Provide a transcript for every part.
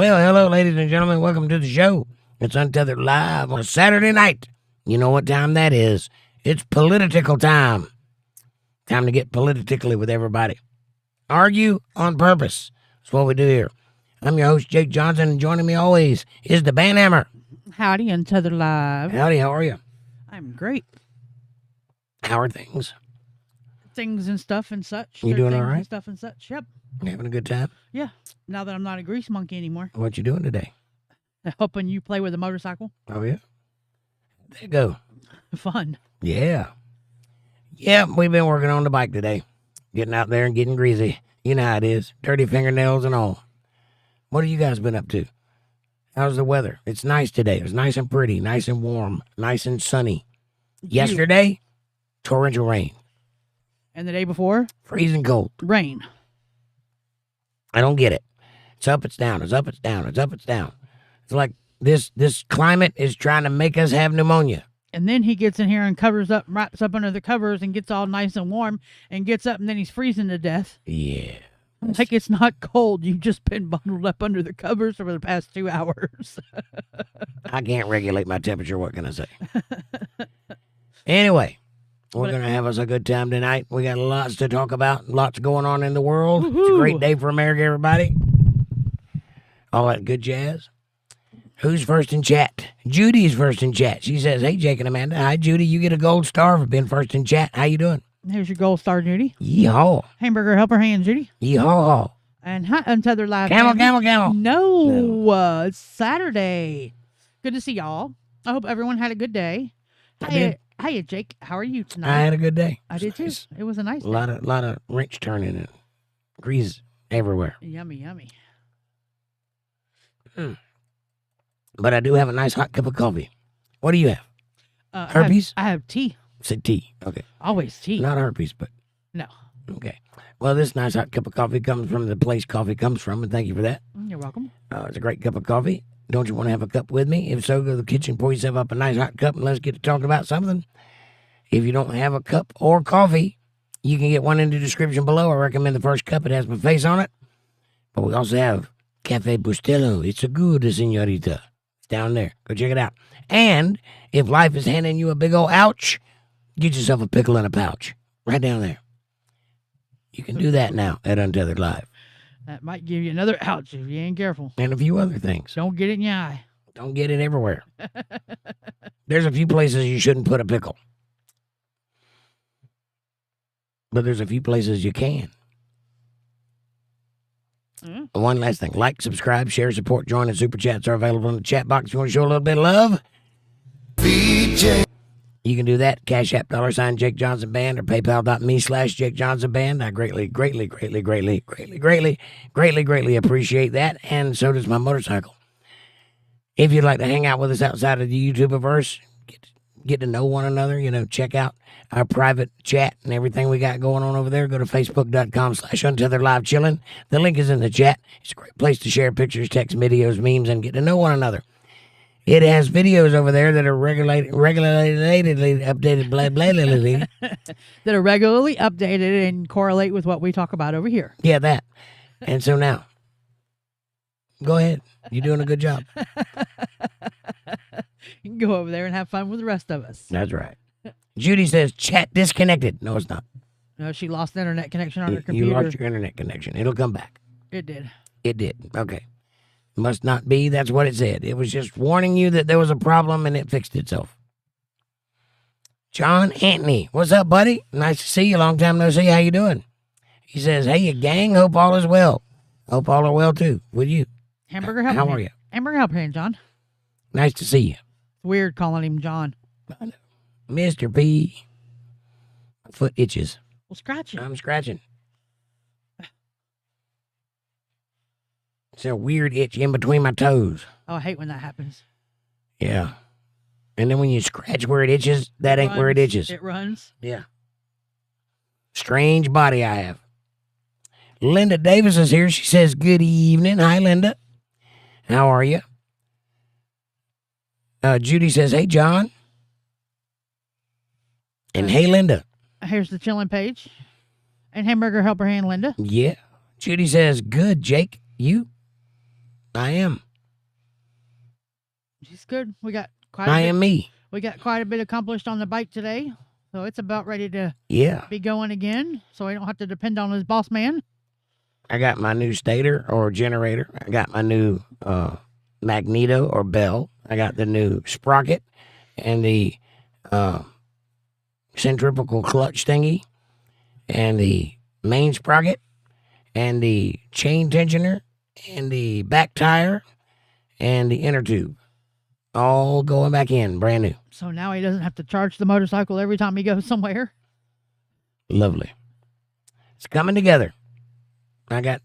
Well, hello, ladies and gentlemen. Welcome to the show. It's Untethered Live on a Saturday night. You know what time that is. It's political time. Time to get politically with everybody. Argue on purpose. That's what we do here. I'm your host, Jake Johnson, and joining me always is the Bandhammer. Howdy, Untethered Live. Howdy, how are you? I'm great. How are things? Things and stuff and such. You doing Things all right? And stuff and such. Yep. You having a good time? Yeah. Now that I'm not a grease monkey anymore. What you doing today? Helping you play with a motorcycle. Oh, yeah? There you go. Fun. Yeah. Yeah, we've been working on the bike today. Getting out there and getting greasy. You know how it is. Dirty fingernails and all. What have you guys been up to? How's the weather? It's nice today. It was nice and pretty, nice and warm, nice and sunny. Yesterday, torrential rain. And the day before? Freezing cold. Rain. I don't get it. It's up, it's down, it's up, it's down, it's up, it's down. It's like this climate is trying to make us have pneumonia. And then he gets in here and covers up, wraps up under the covers and gets all nice and warm and gets up and then he's freezing to death. Yeah. Like it's not cold. You've just been bundled up under the covers for the past 2 hours. I can't regulate my temperature. What can I say? Anyway, we're going to have us a good time tonight. We got lots to talk about, lots going on in the world. Woo-hoo. It's a great day for America, everybody. All that good jazz. Who's first in chat? Judy's first in chat. She says, hey, Jake and Amanda. Hi, Judy. You get a gold star for being first in chat. How you doing? Here's your gold star, Judy. Yeehaw. Hamburger helper hand, Judy. Yeehaw. And hi, Untethered Live. Camel, family. camel. No, it's Saturday. Good to see y'all. I hope everyone had a good day. Hiya, Jake. How are you tonight? I had a good day. I did Nice. too. It was a nice day. A lot of wrench turning and grease everywhere. Yummy, yummy. But I do have a nice hot cup of coffee. What do you have? I Herpes? have tea. Said tea. Okay. Always tea. Not herpes, but No. okay. Well, this nice hot cup of coffee comes from the place coffee comes from, and thank you for that. You're welcome. It's a great cup of coffee. Don't you want to have a cup with me? If so, go to the kitchen, pour yourself up a nice hot cup, and let's get to talking about something. If you don't have a cup or coffee, you can get one in the description below. I recommend the first cup. It has my face on it. But we also have Cafe Bustelo. It's a good, señorita. It's down there. Go check it out. And if life is handing you a big old ouch, get yourself a pickle in a pouch. Right down there. You can do that now at Untethered Live. That might give you another ouch if you ain't careful. And a few other things. Don't get it in your eye. Don't get it everywhere. There's a few places you shouldn't put a pickle. But there's a few places you can. One last thing. Like, subscribe, share, support, join, and super chats are available in the chat box. If you want to show a little bit of love, you can do that. CashApp, $JakeJohnsonBand, or PayPal.me/JakeJohnsonBand. I greatly appreciate that. And so does my motorcycle. If you'd like to hang out with us outside of the YouTubeverse, get to know one another, check out our private chat and everything we got going on over there. Go to Facebook.com/UntetheredLiveChillin'. The link is in the chat. It's a great place to share pictures, text, videos, memes, and get to know one another. It has videos over there that are regularly updated, that are regularly updated and correlate with what we talk about over here. Yeah, that. And so now, go ahead. You're doing a good job. You can go over there and have fun with the rest of us. That's right. Judy says, chat disconnected. No, it's not. No, she lost the internet connection on her computer. You lost your internet connection. It'll come back. It did. It did. Okay. Must not be. That's what it said. It was just warning you that there was a problem and it fixed itself. John Anthony. What's up, buddy? Nice to see you. Long time no see. How you doing? He says, hey, you gang. Hope all is well. Hope all are well, too. With you. Hamburger helper. How are you? Hamburger helper hand, John. Nice to see you. It's weird calling him John. Mr. P. My foot itches. Well, scratch it. I'm scratching. It's a weird itch in between my toes. Oh, I hate when that happens. Yeah. And then when you scratch where it itches, that ain't where it itches. It runs. Yeah. Strange body I have. Linda Davis is here. She says, good evening. Hi, Linda. How are you? Judy says, hey, John. And hey, Linda. Here's the chilling page. And hamburger helper hand, Linda. Yeah. Judy says, good, Jake. You? I am. She's good. We got I am me. We got quite a bit accomplished on the bike today, so it's about ready to be going again. So we don't have to depend on his boss man. I got my new stator or generator. I got my new magneto or bell. I got the new sprocket and the centrifugal clutch thingy and the main sprocket and the chain tensioner and the back tire and the inner tube. All going back in, brand new. So now he doesn't have to charge the motorcycle every time he goes somewhere. Lovely. It's coming together. I got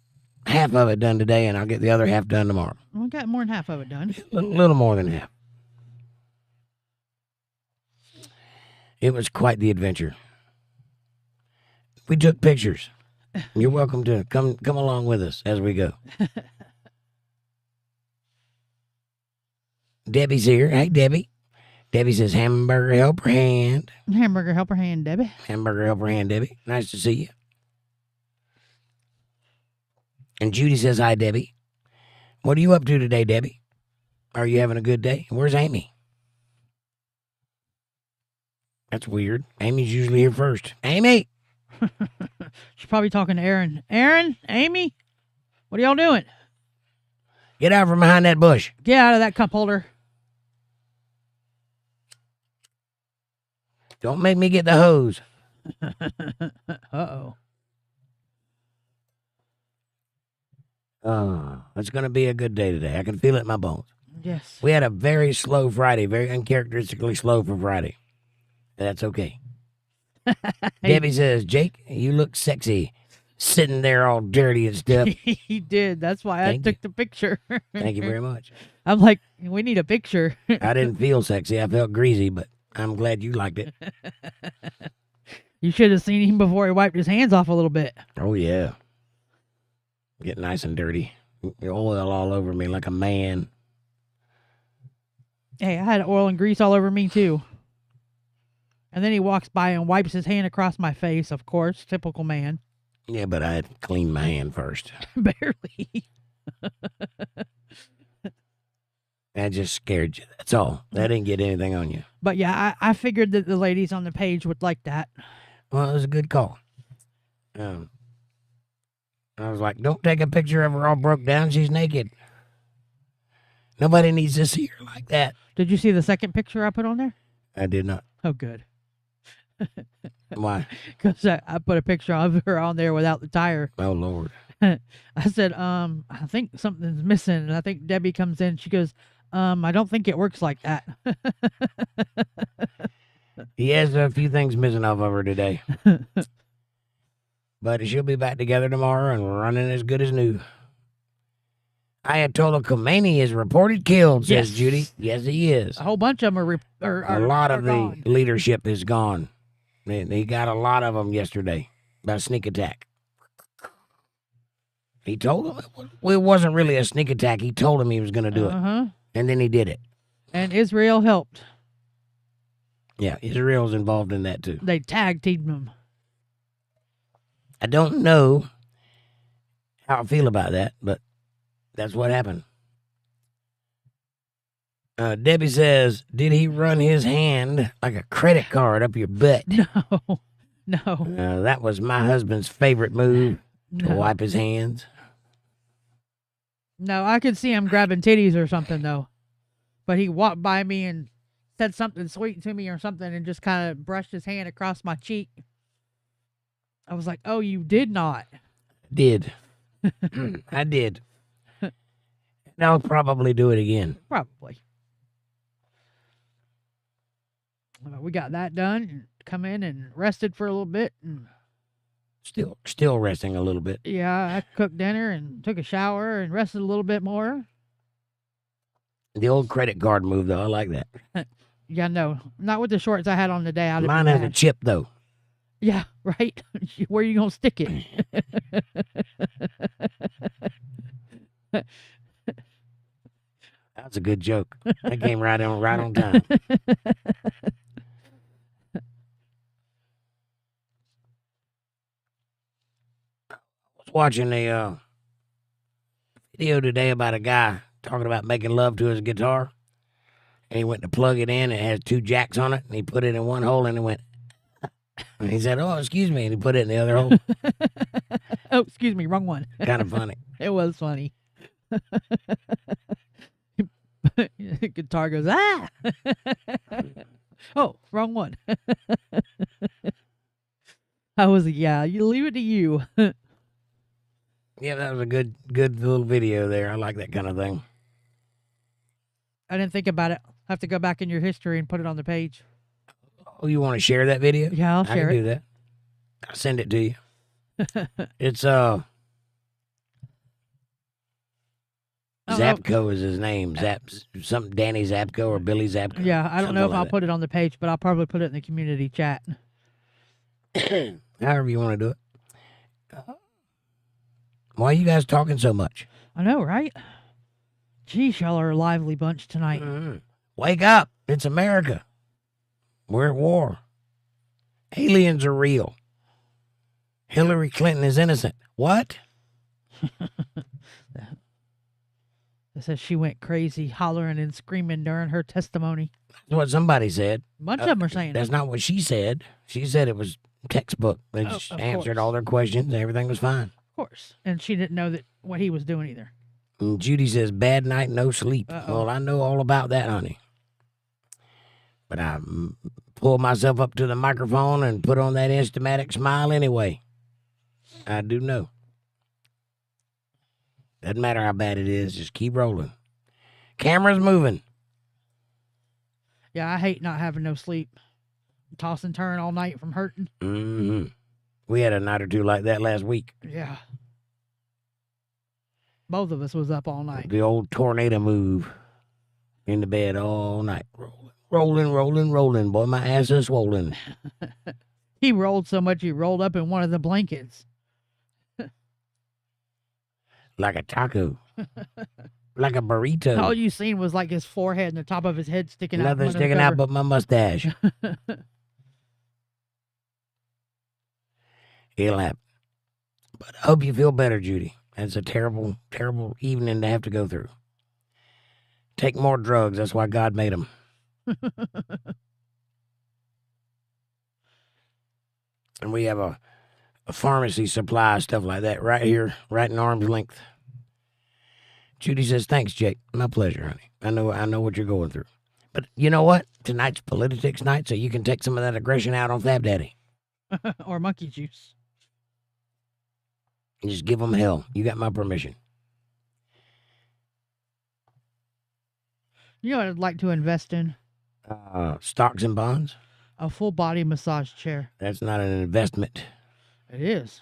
half of it done today, and I'll get the other half done tomorrow. We got more than half of it done. A little more than half. It was quite the adventure. We took pictures. You're welcome to come along with us as we go. Debbie's here. Hey, Debbie. Debbie says, hamburger helper hand. Hamburger helper hand, Debbie. Hamburger helper hand, Debbie. Nice to see you. And Judy says, hi, Debbie. What are you up to today, Debbie? Are you having a good day? Where's Amy? That's weird. Amy's usually here first. Amy! She's probably talking to Aaron. Aaron? Amy? What are y'all doing? Get out from behind that bush. Get out of that cup holder. Don't make me get the hose. Uh-oh. It's going to be a good day today. I can feel it in my bones. Yes. We had a very slow Friday, very uncharacteristically slow for Friday. That's okay. Debbie says, Jake, you look sexy sitting there all dirty and stuff. He did. That's why I took the picture. Thank you very much. I'm like, we need a picture. I didn't feel sexy. I felt greasy, but I'm glad you liked it. You should have seen him before he wiped his hands off a little bit. Oh, yeah. Get nice and dirty. Oil all over me like a man. Hey, I had oil and grease all over me, too. And then he walks by and wipes his hand across my face, of course. Typical man. Yeah, but I had to clean my hand first. Barely. I just scared you. That's all. I didn't get anything on you. But yeah, I figured that the ladies on the page would like that. Well, it was a good call. I was like, don't take a picture of her all broke down. She's naked. Nobody needs to see her like that. Did you see the second picture I put on there? I did not. Oh, good. Why? Because I put a picture of her on there without the tire. Oh, Lord. I said, I think something's missing. And I think Debbie comes in. She goes, I don't think it works like that. He has a few things missing off of her today. But she'll be back together tomorrow and running as good as new. Ayatollah Khomeini is reported killed, says Judy. Yes, he is. A whole bunch of them are a lot of gone. The leadership is gone. He got a lot of them yesterday by sneak attack. He told them it wasn't really a sneak attack. He told him he was going to do it. And then he did it. And Israel helped. Yeah, Israel's involved in that too. They tag teamed them. I don't know how I feel about that, but that's what happened. Debbie says, did he run his hand like a credit card up your butt? No. That was my husband's favorite move, to wipe his hands. No, I could see him grabbing titties or something, though. But he walked by me and said something sweet to me or something and just kind of brushed his hand across my cheek. I was like, oh, you did not. Did. I did. And I'll probably do it again. Probably. We got that done and come in and rested for a little bit. And Still resting a little bit. yeah, I cooked dinner and took a shower and rested a little bit more. The old credit card move, though. I like that. Yeah, no. Not with the shorts I had on today. Mine has a chip, though. Yeah, right. Where are you going to stick it? That's a good joke. That came right on time. I was watching a video today about a guy talking about making love to his guitar. And he went to plug it in, and it has 2 jacks on it, and he put it in one hole, and it went. And he said, "Oh, excuse me," and he put it in the other hole. Oh, excuse me, wrong one. Kind of funny. It was funny. Guitar goes, ah! Oh, wrong one. I was, yeah, you leave it to you. Yeah, that was a good little video there. I like that kind of thing. I didn't think about it. I have to go back in your history and put it on the page. Oh, you want to share that video? Yeah, I'll I share can it. do that. I'll send it to you. It's Zapko is his name. Something Danny Zapko or Billy Zapko. Yeah, I don't know if like I'll that. put it on the page, but I'll probably put it in the community chat. However you want to do it. Why are you guys talking so much? I know, right? Geez, y'all are a lively bunch tonight. Wake up. It's America. We're at war. Aliens are real. Hillary Clinton is innocent. What? It says she went crazy, hollering and screaming during her testimony. That's what somebody said. A bunch of them are saying That's not what she said. She said it was textbook. They just of answered course. all their questions. Everything was fine. Of course. And she didn't know that what he was doing either. And Judy says, bad night, no sleep. Uh-oh. Well, I know all about that, honey. But I pulled myself up to the microphone and put on that Instamatic smile anyway. I do know. Doesn't matter how bad it is. Just keep rolling. Camera's moving. Yeah, I hate not having no sleep. Toss and turn all night from hurting. Mm-hmm. We had a night or two like that last week. Yeah. Both of us was up all night. The old tornado move. In the bed all night. Rolling. Boy, my ass is swollen. He rolled so much he rolled up in one of the blankets. Like a taco. Like a burrito. All you seen was like his forehead and the top of his head sticking out. Nothing sticking out but my mustache. It'll happen. But I hope you feel better, Judy. That's a terrible, terrible evening to have to go through. Take more drugs. That's why God made them. And we have a pharmacy supply, stuff like that, right here, right in arm's length. Judy says, thanks, Jake. My pleasure, honey. I know what you're going through. But you know what? Tonight's Politi-tics night, so you can take some of that aggression out on Fab Daddy. Or monkey juice. And just give them hell. You got my permission. You know what I'd like to invest in? Stocks and bonds? A full body massage chair. That's not an investment. It is.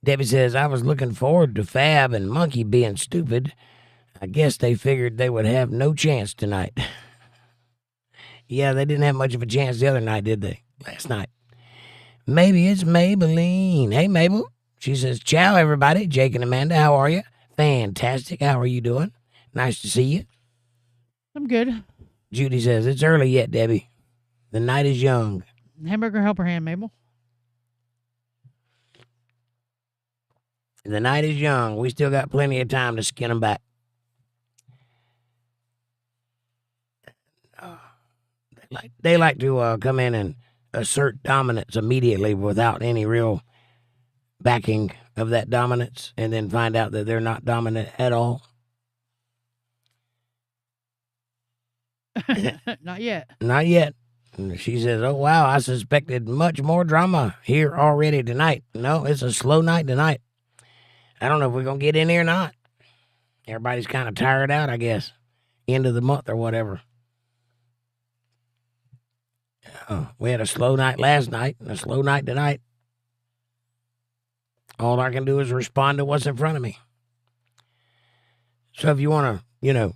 Debbie says, I was looking forward to Fab and Monkey being stupid. I guess they figured they would have no chance tonight. Yeah, they didn't have much of a chance the other night, did they? Last night. Maybe it's Maybelline. Hey, Mabel. She says, ciao, everybody. Jake and Amanda, how are you? Fantastic. How are you doing? Nice to see you. I'm good. Judy says, it's early yet, Debbie. The night is young. Hamburger helper hand, Mabel. The night is young. We still got plenty of time to skin them back. They like to come in and assert dominance immediately without any real backing of that dominance, and then find out that they're not dominant at all. Not yet. Not yet. And she says, oh, wow, I suspected much more drama here already tonight. No, it's a slow night tonight. I don't know if we're going to get in here or not. Everybody's kind of tired out, I guess. End of the month or whatever. We had a slow night last night and a slow night tonight. All I can do is respond to what's in front of me. So if you want to,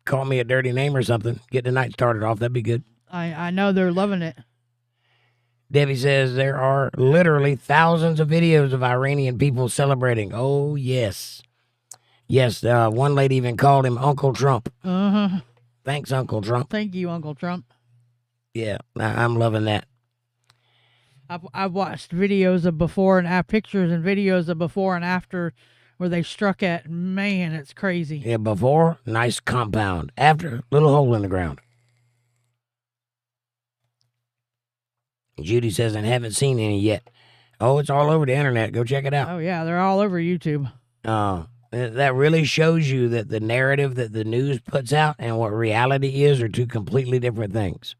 call me a dirty name or something, get the night started off, that'd be good. I know they're loving it. Debbie says there are literally thousands of videos of Iranian people celebrating. Oh, yes. Yes, one lady even called him Uncle Trump. Uh-huh. Thanks, Uncle Trump. Thank you, Uncle Trump. Yeah, I'm loving that. I've watched videos of before and after, pictures and videos of before and after where they struck at. Man, it's crazy. Yeah, before, nice compound. After, little hole in the ground. Judy says, I haven't seen any yet. Oh, it's all over the internet. Go check it out. Oh, yeah, they're all over YouTube. That really shows you that the narrative that the news puts out and what reality is are two completely different things.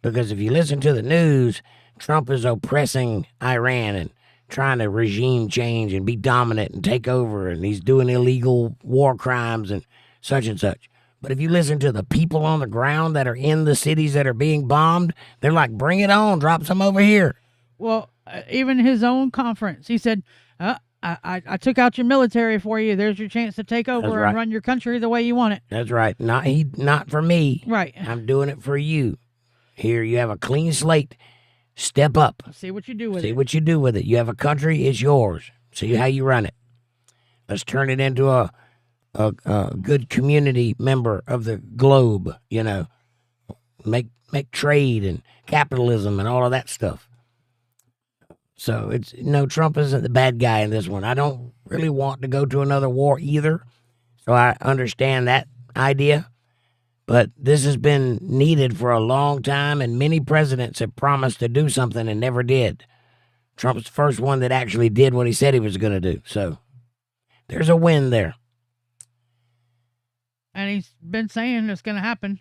Because if you listen to the news, Trump is oppressing Iran and trying to regime change and be dominant and take over, and he's doing illegal war crimes and such and such. But if you listen to the people on the ground that are in the cities that are being bombed, they're like, bring it on, drop some over here. Well, even his own conference, he said, I took out your military for you. There's your chance to take over and run your country the way you want it. That's right. Not for me. Right. I'm doing it for you. Here, you have a clean slate. Step up. See what you do with it. See what you do with it. You have a country, it's yours. See how you run it. Let's turn it into a good community member of the globe, you know. Make trade and capitalism and all of that stuff. So Trump isn't the bad guy in this one. I don't really want to go to another war either. So I understand that idea. But this has been needed for a long time, and many presidents have promised to do something and never did. Trump's the first one that actually did what he said he was going to do. So there's a win there. And he's been saying it's going to happen.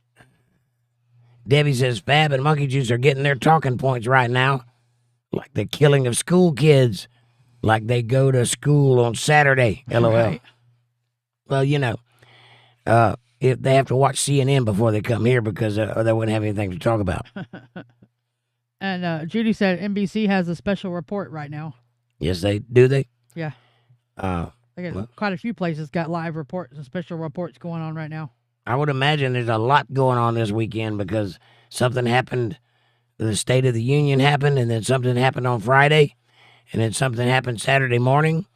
Debbie says Fab and Monkey Juice are getting their talking points right now. Like the killing of school kids. Like they go to school on Saturday. LOL. Right. Well, if they have to watch CNN before they come here because they wouldn't have anything to talk about. And Judy said NBC has a special report right now. Yes, they do. They? Yeah. Quite a few places got live reports and special reports going on right now. I would imagine there's a lot going on this weekend because something happened. The State of the Union happened, and then something happened on Friday, and then something happened Saturday morning.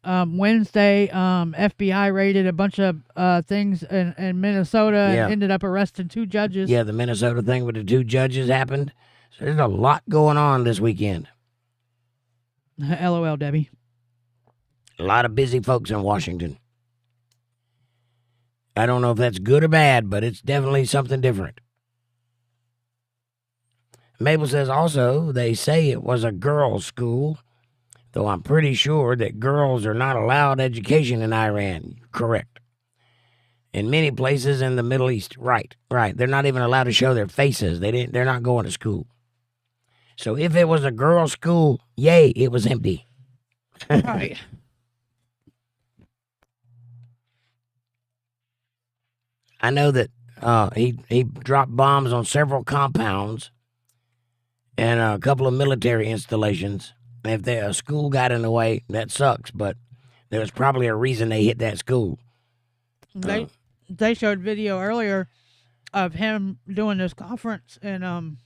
Wednesday, FBI raided a bunch of things in Minnesota and ended up arresting 2 judges. Yeah, the Minnesota thing with the 2 judges happened. So there's a lot going on this weekend. LOL, Debbie. A lot of busy folks in Washington. I don't know if that's good or bad, but it's definitely something different. Mabel says also they say it was a girls' school, though I'm pretty sure that girls are not allowed education in Iran. Correct. In many places in the Middle East, right. They're not even allowed to show their faces. They're not going to school. So if it was a girls' school, yay, it was empty. Right. I know that he dropped bombs on several compounds and a couple of military installations. If a school got in the way, that sucks, but there was probably a reason they hit that school. They showed video earlier of him doing this conference in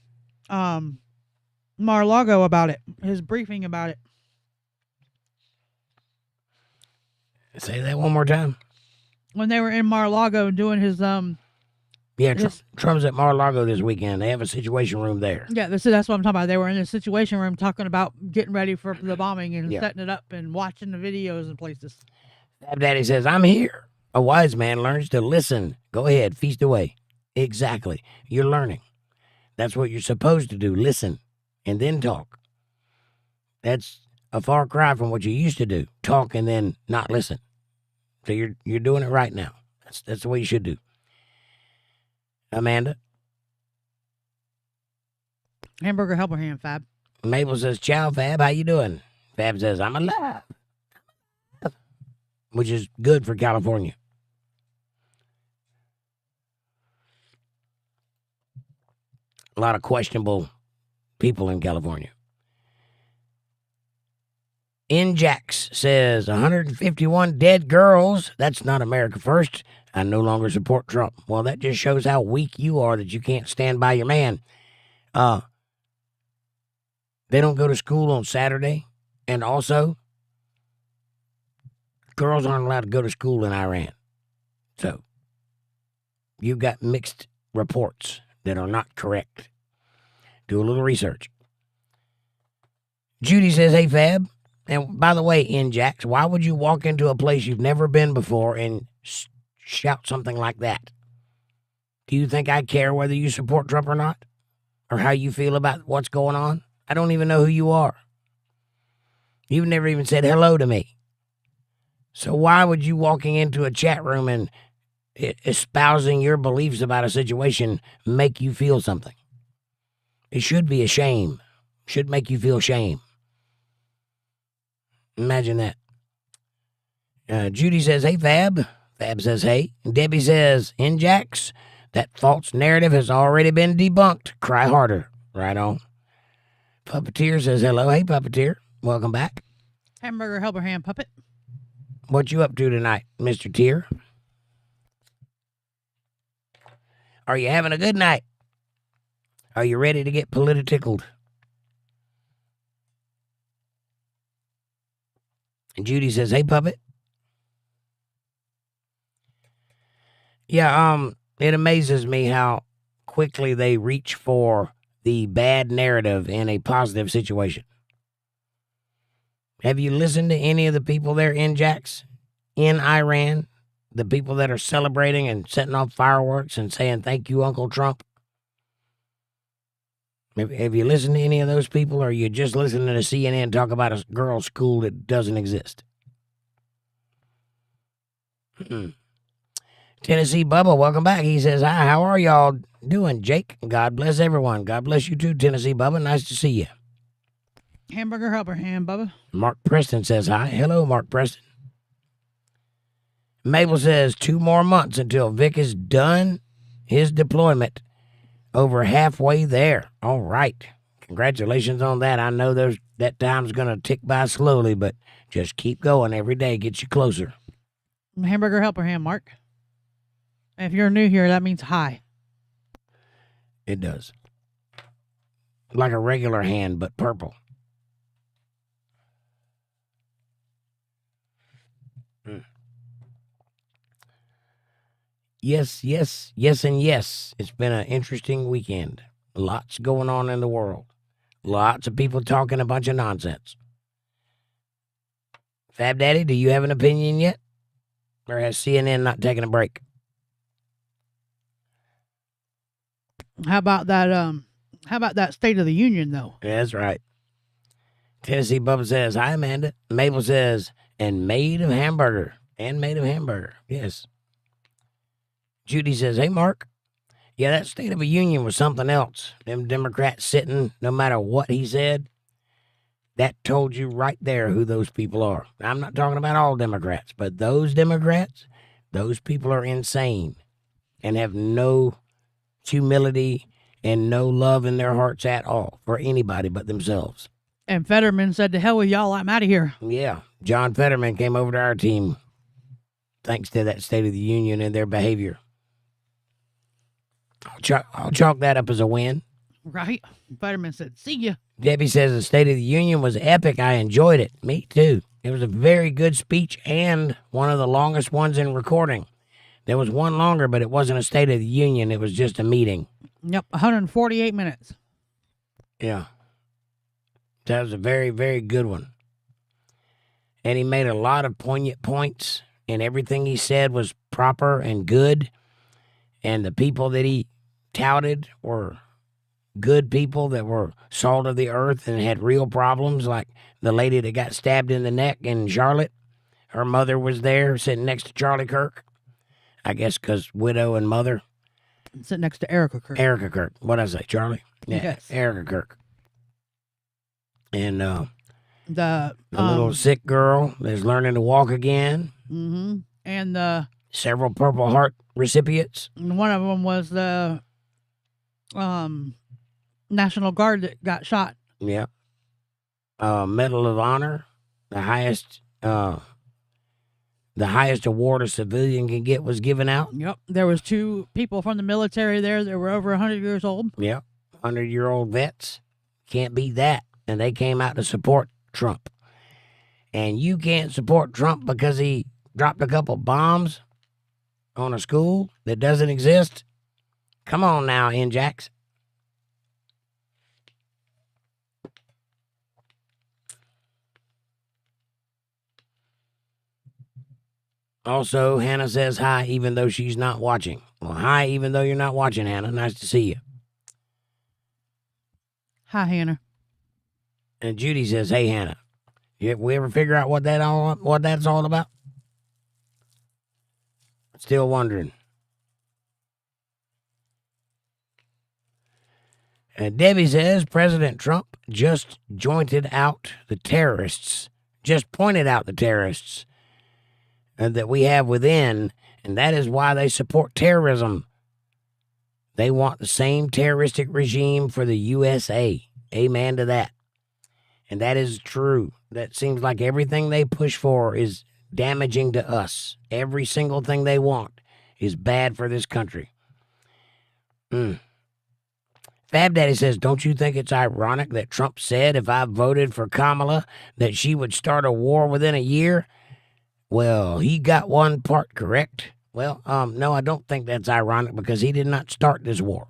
Mar-a-Lago about it, his briefing about it. Say that one more time. When they were in Mar-a-Lago doing his Trump's at Mar-a-Lago this weekend. They have a situation room there. Yeah, that's what I'm talking about. They were in a situation room talking about getting ready for the bombing and setting it up and watching the videos and places. Fab Daddy says, I'm here. A wise man learns to listen. Go ahead, feast away. Exactly. You're learning. That's what you're supposed to do. Listen and then talk. That's a far cry from what you used to do. Talk and then not listen. So you're doing it right now. That's the way you should do. Amanda? Hamburger helper hand, Fab. Mabel says, ciao, Fab. How you doing? Fab says, I'm alive. Which is good for California. A lot of questionable people in California. Njax says 151 dead girls. That's not America first. I no longer support Trump. Well, that just shows how weak you are that you can't stand by your man. They don't go to school on Saturday. And also, girls aren't allowed to go to school in Iran. So, you've got mixed reports that are not correct. Do a little research. Judy says, hey, Fab. And by the way, Njax, why would you walk into a place you've never been before and shout something like that? Do you think I care whether you support Trump or not? Or how you feel about what's going on? I don't even know who you are. You've never even said hello to me. So why would you walking into a chat room and espousing your beliefs about a situation make you feel something? It should be a shame. Should make you feel shame. Imagine that. Judy says, hey, Fab. Fab says, hey. And Debbie says, Njax, that false narrative has already been debunked. Cry harder. Right on. Puppeteer says, hello. Hey, Puppeteer. Welcome back. Hamburger helper hand puppet. What you up to tonight, Mr. Tier? Are you having a good night? Are you ready to get politi-tickled? And Judy says, hey, Puppet. Yeah, it amazes me how quickly they reach for the bad narrative in a positive situation. Have you listened to any of the people there in Iran? The people that are celebrating and setting off fireworks and saying, thank you, Uncle Trump? Have you listened to any of those people, or are you just listening to CNN talk about a girls' school that doesn't exist? Tennessee Bubba, welcome back. He says, hi, how are y'all doing, Jake? God bless everyone. God bless you too, Tennessee Bubba. Nice to see you. Hamburger helper hand, Bubba. Mark Preston says hi. Hello, Mark Preston. Mabel says 2 more months until Vic is done his deployment. Over halfway there. All right. Congratulations on that. I know that time's going to tick by slowly, but just keep going. Every day gets you closer. Hamburger helper hand, Mark. If you're new here, that means hi. It does. Like a regular hand, but purple. Yes, yes, yes, and yes. It's been an interesting weekend. Lots going on in the world. Lots of people talking a bunch of nonsense. Fab Daddy, do you have an opinion yet? Or has CNN not taken a break? How about that State of the Union, though? Yeah, that's right. Tennessee Bubba says, hi, Amanda. Mabel says, and made of hamburger. And made of hamburger. Yes. Judy says, hey, Mark. Yeah, that State of the Union was something else. Them Democrats sitting, no matter what he said, that told you right there who those people are. I'm not talking about all Democrats, but those Democrats, those people are insane and have no humility and no love in their hearts at all for anybody but themselves. And Fetterman said, to hell with y'all, I'm out of here. Yeah, John Fetterman came over to our team thanks to that State of the Union and their behavior. I'll chalk that up as a win. Right? Fetterman said, see ya. Debbie says the State of the Union was epic. I enjoyed it. Me too. It was a very good speech and one of the longest ones in recording. There was one longer, but it wasn't a State of the Union. It was just a meeting. Yep, 148 minutes. Yeah. That was a very, very good one. And he made a lot of poignant points, and everything he said was proper and good. And the people that he touted were good people that were salt of the earth and had real problems, like the lady that got stabbed in the neck in Charlotte. Her mother was there sitting next to Charlie Kirk. I guess because widow and mother. Sitting next to Erica Kirk. Erica Kirk. What did I say, Charlie? Yeah, yes. Erica Kirk. And the little sick girl that's learning to walk again. Mm-hmm. And several Purple Heart recipients. One of them was the National Guard that got shot. Yeah. Medal of Honor, the highest award a civilian can get, was given out. Yep. There was 2 people from the military there that were over 100 years old. Yep. 100-year-old vets. Can't beat that. And they came out to support Trump. And you can't support Trump because he dropped a couple bombs on a school that doesn't exist? Come on now, Njax. Also, Hannah says hi, even though she's not watching. Well, hi, even though you're not watching, Hannah. Nice to see you. Hi, Hannah. And Judy says, hey, Hannah. We ever figure out what that's all about? Still wondering. And Debbie says President Trump just pointed out the terrorists that we have within, and that is why they support terrorism. They want the same terroristic regime for the USA. Amen to that. And that is true. That seems like everything they push for is damaging to us. Every single thing they want is bad for this country. Fab Daddy says, don't you think it's ironic that Trump said if I voted for Kamala that she would start a war within a year? Well, he got one part correct. Well, no, I don't think that's ironic because he did not start this war.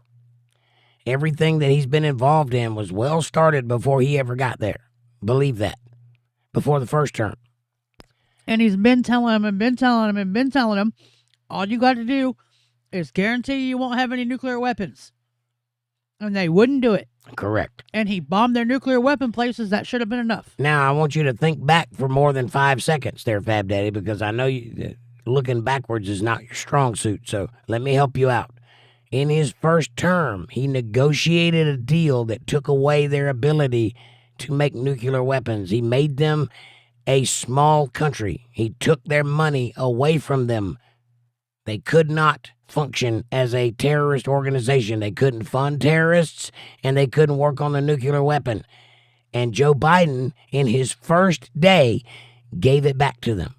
Everything that he's been involved in was well started before he ever got there. Believe that. Before the first term. And he's been telling him, all you got to do is guarantee you won't have any nuclear weapons. And they wouldn't do it. Correct. And he bombed their nuclear weapon places. That should have been enough. Now, I want you to think back for more than 5 seconds there, Fab Daddy, because I know looking backwards is not your strong suit. So let me help you out. In his first term, he negotiated a deal that took away their ability to make nuclear weapons. He made them a small country. He took their money away from them. They could not function as a terrorist organization. They couldn't fund terrorists, and they couldn't work on the nuclear weapon. And Joe Biden, in his first day, gave it back to them.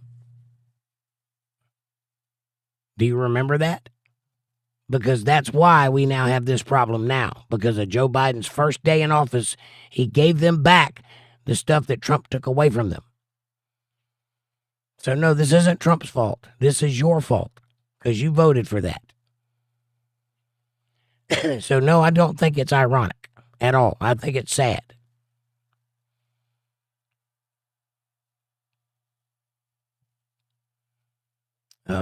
Do you remember that? Because that's why we now have this problem now. Because of Joe Biden's first day in office, he gave them back the stuff that Trump took away from them. So no, this isn't Trump's fault. This is your fault. Because you voted for that. So no, I don't think it's ironic at all. I think it's sad.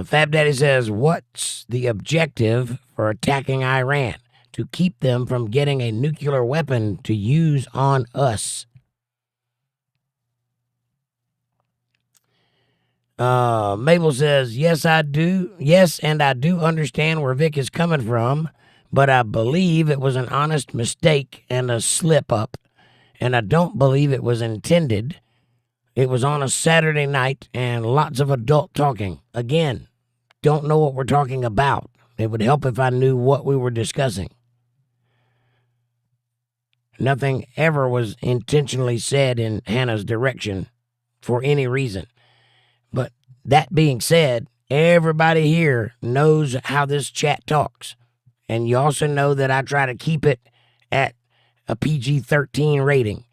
Fab Daddy says, what's the objective for attacking Iran? To keep them from getting a nuclear weapon to use on us. Mabel says, yes, I do. Yes, and I do understand where Vic is coming from, but I believe it was an honest mistake and a slip up, and I don't believe it was intended. It was on a Saturday night and lots of adult talking. Again, don't know what we're talking about. It would help if I knew what we were discussing. Nothing ever was intentionally said in Hannah's direction for any reason. But that being said, everybody here knows how this chat talks. And you also know that I try to keep it at a PG-13 rating.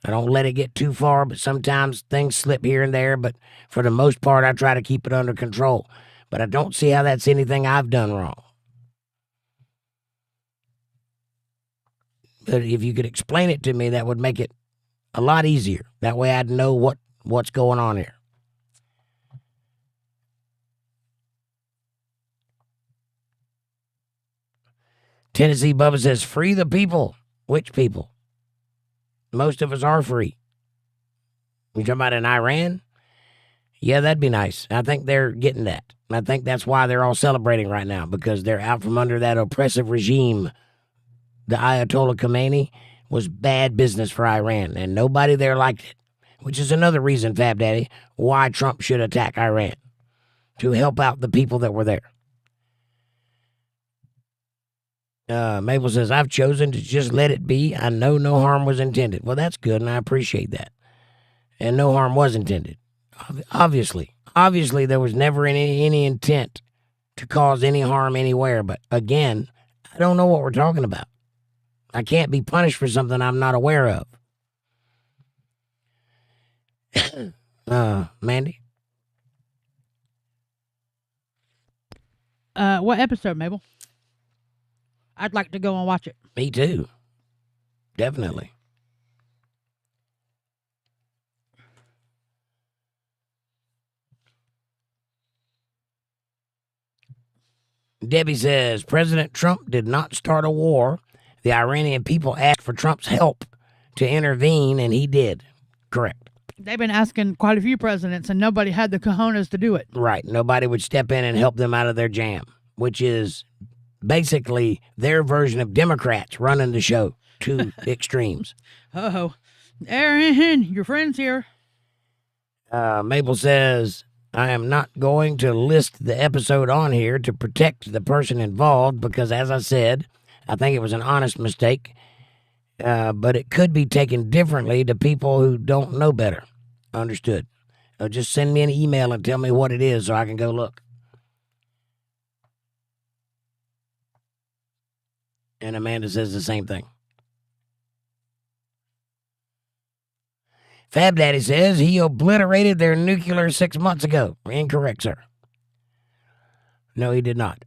I don't let it get too far, but sometimes things slip here and there. But for the most part, I try to keep it under control. But I don't see how that's anything I've done wrong. But if you could explain it to me, that would make it a lot easier. That way I'd know what's going on here. Tennessee Bubba says, free the people. Which people? Most of us are free. You talking about in Iran? Yeah, that'd be nice. I think they're getting that. I think that's why they're all celebrating right now, because they're out from under that oppressive regime. The Ayatollah Khomeini was bad business for Iran, and nobody there liked it, which is another reason, Fab Daddy, why Trump should attack Iran, to help out the people that were there. Mabel says, I've chosen to just let it be. I know no harm was intended. Well, that's good, and I appreciate that. And no harm was intended. Obviously, there was never any intent to cause any harm anywhere. But again, I don't know what we're talking about. I can't be punished for something I'm not aware of. Mandy? What episode, Mabel? I'd like to go and watch it. Me too. Definitely. Debbie says, President Trump did not start a war. The Iranian people asked for Trump's help to intervene, and he did. Correct. They've been asking quite a few presidents, and nobody had the cojones to do it. Right. Nobody would step in and help them out of their jam, which is basically their version of Democrats running the show to extremes. Uh-oh. Aaron, your friend's here. Mabel says, I am not going to list the episode on here to protect the person involved because, as I said, I think it was an honest mistake, but it could be taken differently to people who don't know better. Understood. Just send me an email and tell me what it is so I can go look. And Amanda says the same thing. Fab Daddy says he obliterated their nuclear 6 months ago. Incorrect, sir. No, he did not.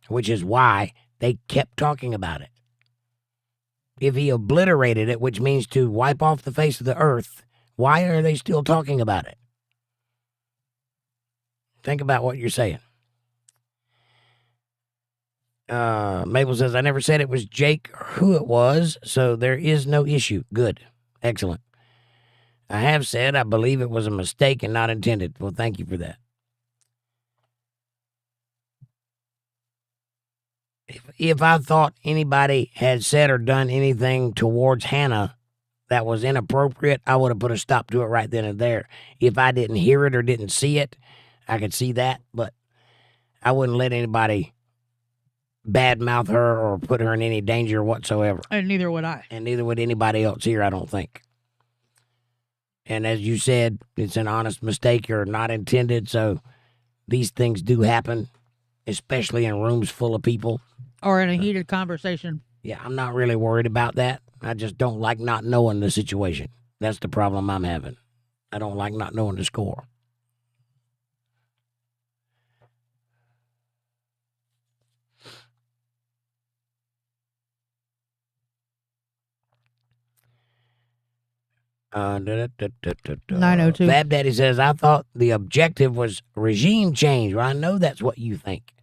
Which is why they kept talking about it. If he obliterated it, which means to wipe off the face of the earth, why are they still talking about it? Think about what you're saying. Mabel says, I never said it was Jake or who it was, so there is no issue. Good. Excellent. I have said I believe it was a mistake and not intended. Well, thank you for that. If I thought anybody had said or done anything towards Hannah that was inappropriate, I would have put a stop to it right then and there. If I didn't hear it or didn't see it, I could see that, but I wouldn't let anybody badmouth her or put her in any danger whatsoever. And neither would I. And neither would anybody else here, I don't think. And as you said, it's an honest mistake or not intended, so these things do happen, especially in rooms full of people. Or in a heated conversation. Yeah, I'm not really worried about that. I just don't like not knowing the situation. That's the problem I'm having. I don't like not knowing the score. Uh, 902. Fab Daddy says, I thought the objective was regime change. Well, I know that's what you think.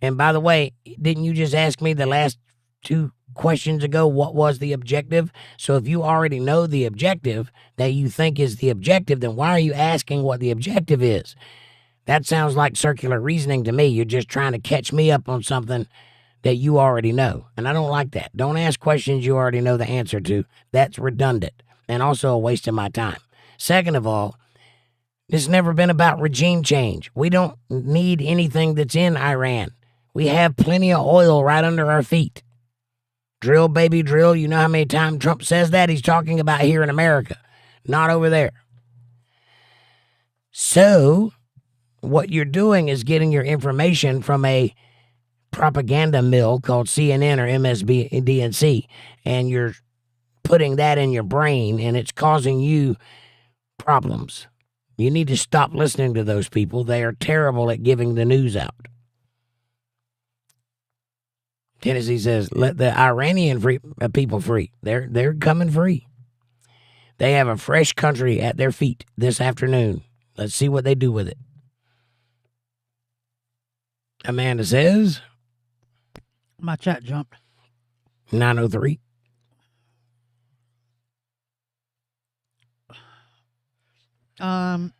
And by the way, didn't you just ask me the last 2 questions ago what was the objective? So if you already know the objective that you think is the objective, then why are you asking what the objective is? That sounds like circular reasoning to me. You're just trying to catch me up on something that you already know. And I don't like that. Don't ask questions you already know the answer to. That's redundant and also a waste of my time. Second of all, it's never been about regime change. We don't need anything that's in Iran. We have plenty of oil right under our feet. Drill, baby, drill. You know how many times Trump says that? He's talking about here in America, not over there. So what you're doing is getting your information from a propaganda mill called CNN or MSNBC, and you're putting that in your brain, and it's causing you problems. You need to stop listening to those people. They are terrible at giving the news out. Tennessee says, let the Iranian people free. They're coming free. They have a fresh country at their feet this afternoon. Let's see what they do with it. Amanda says, My chat jumped. 903. And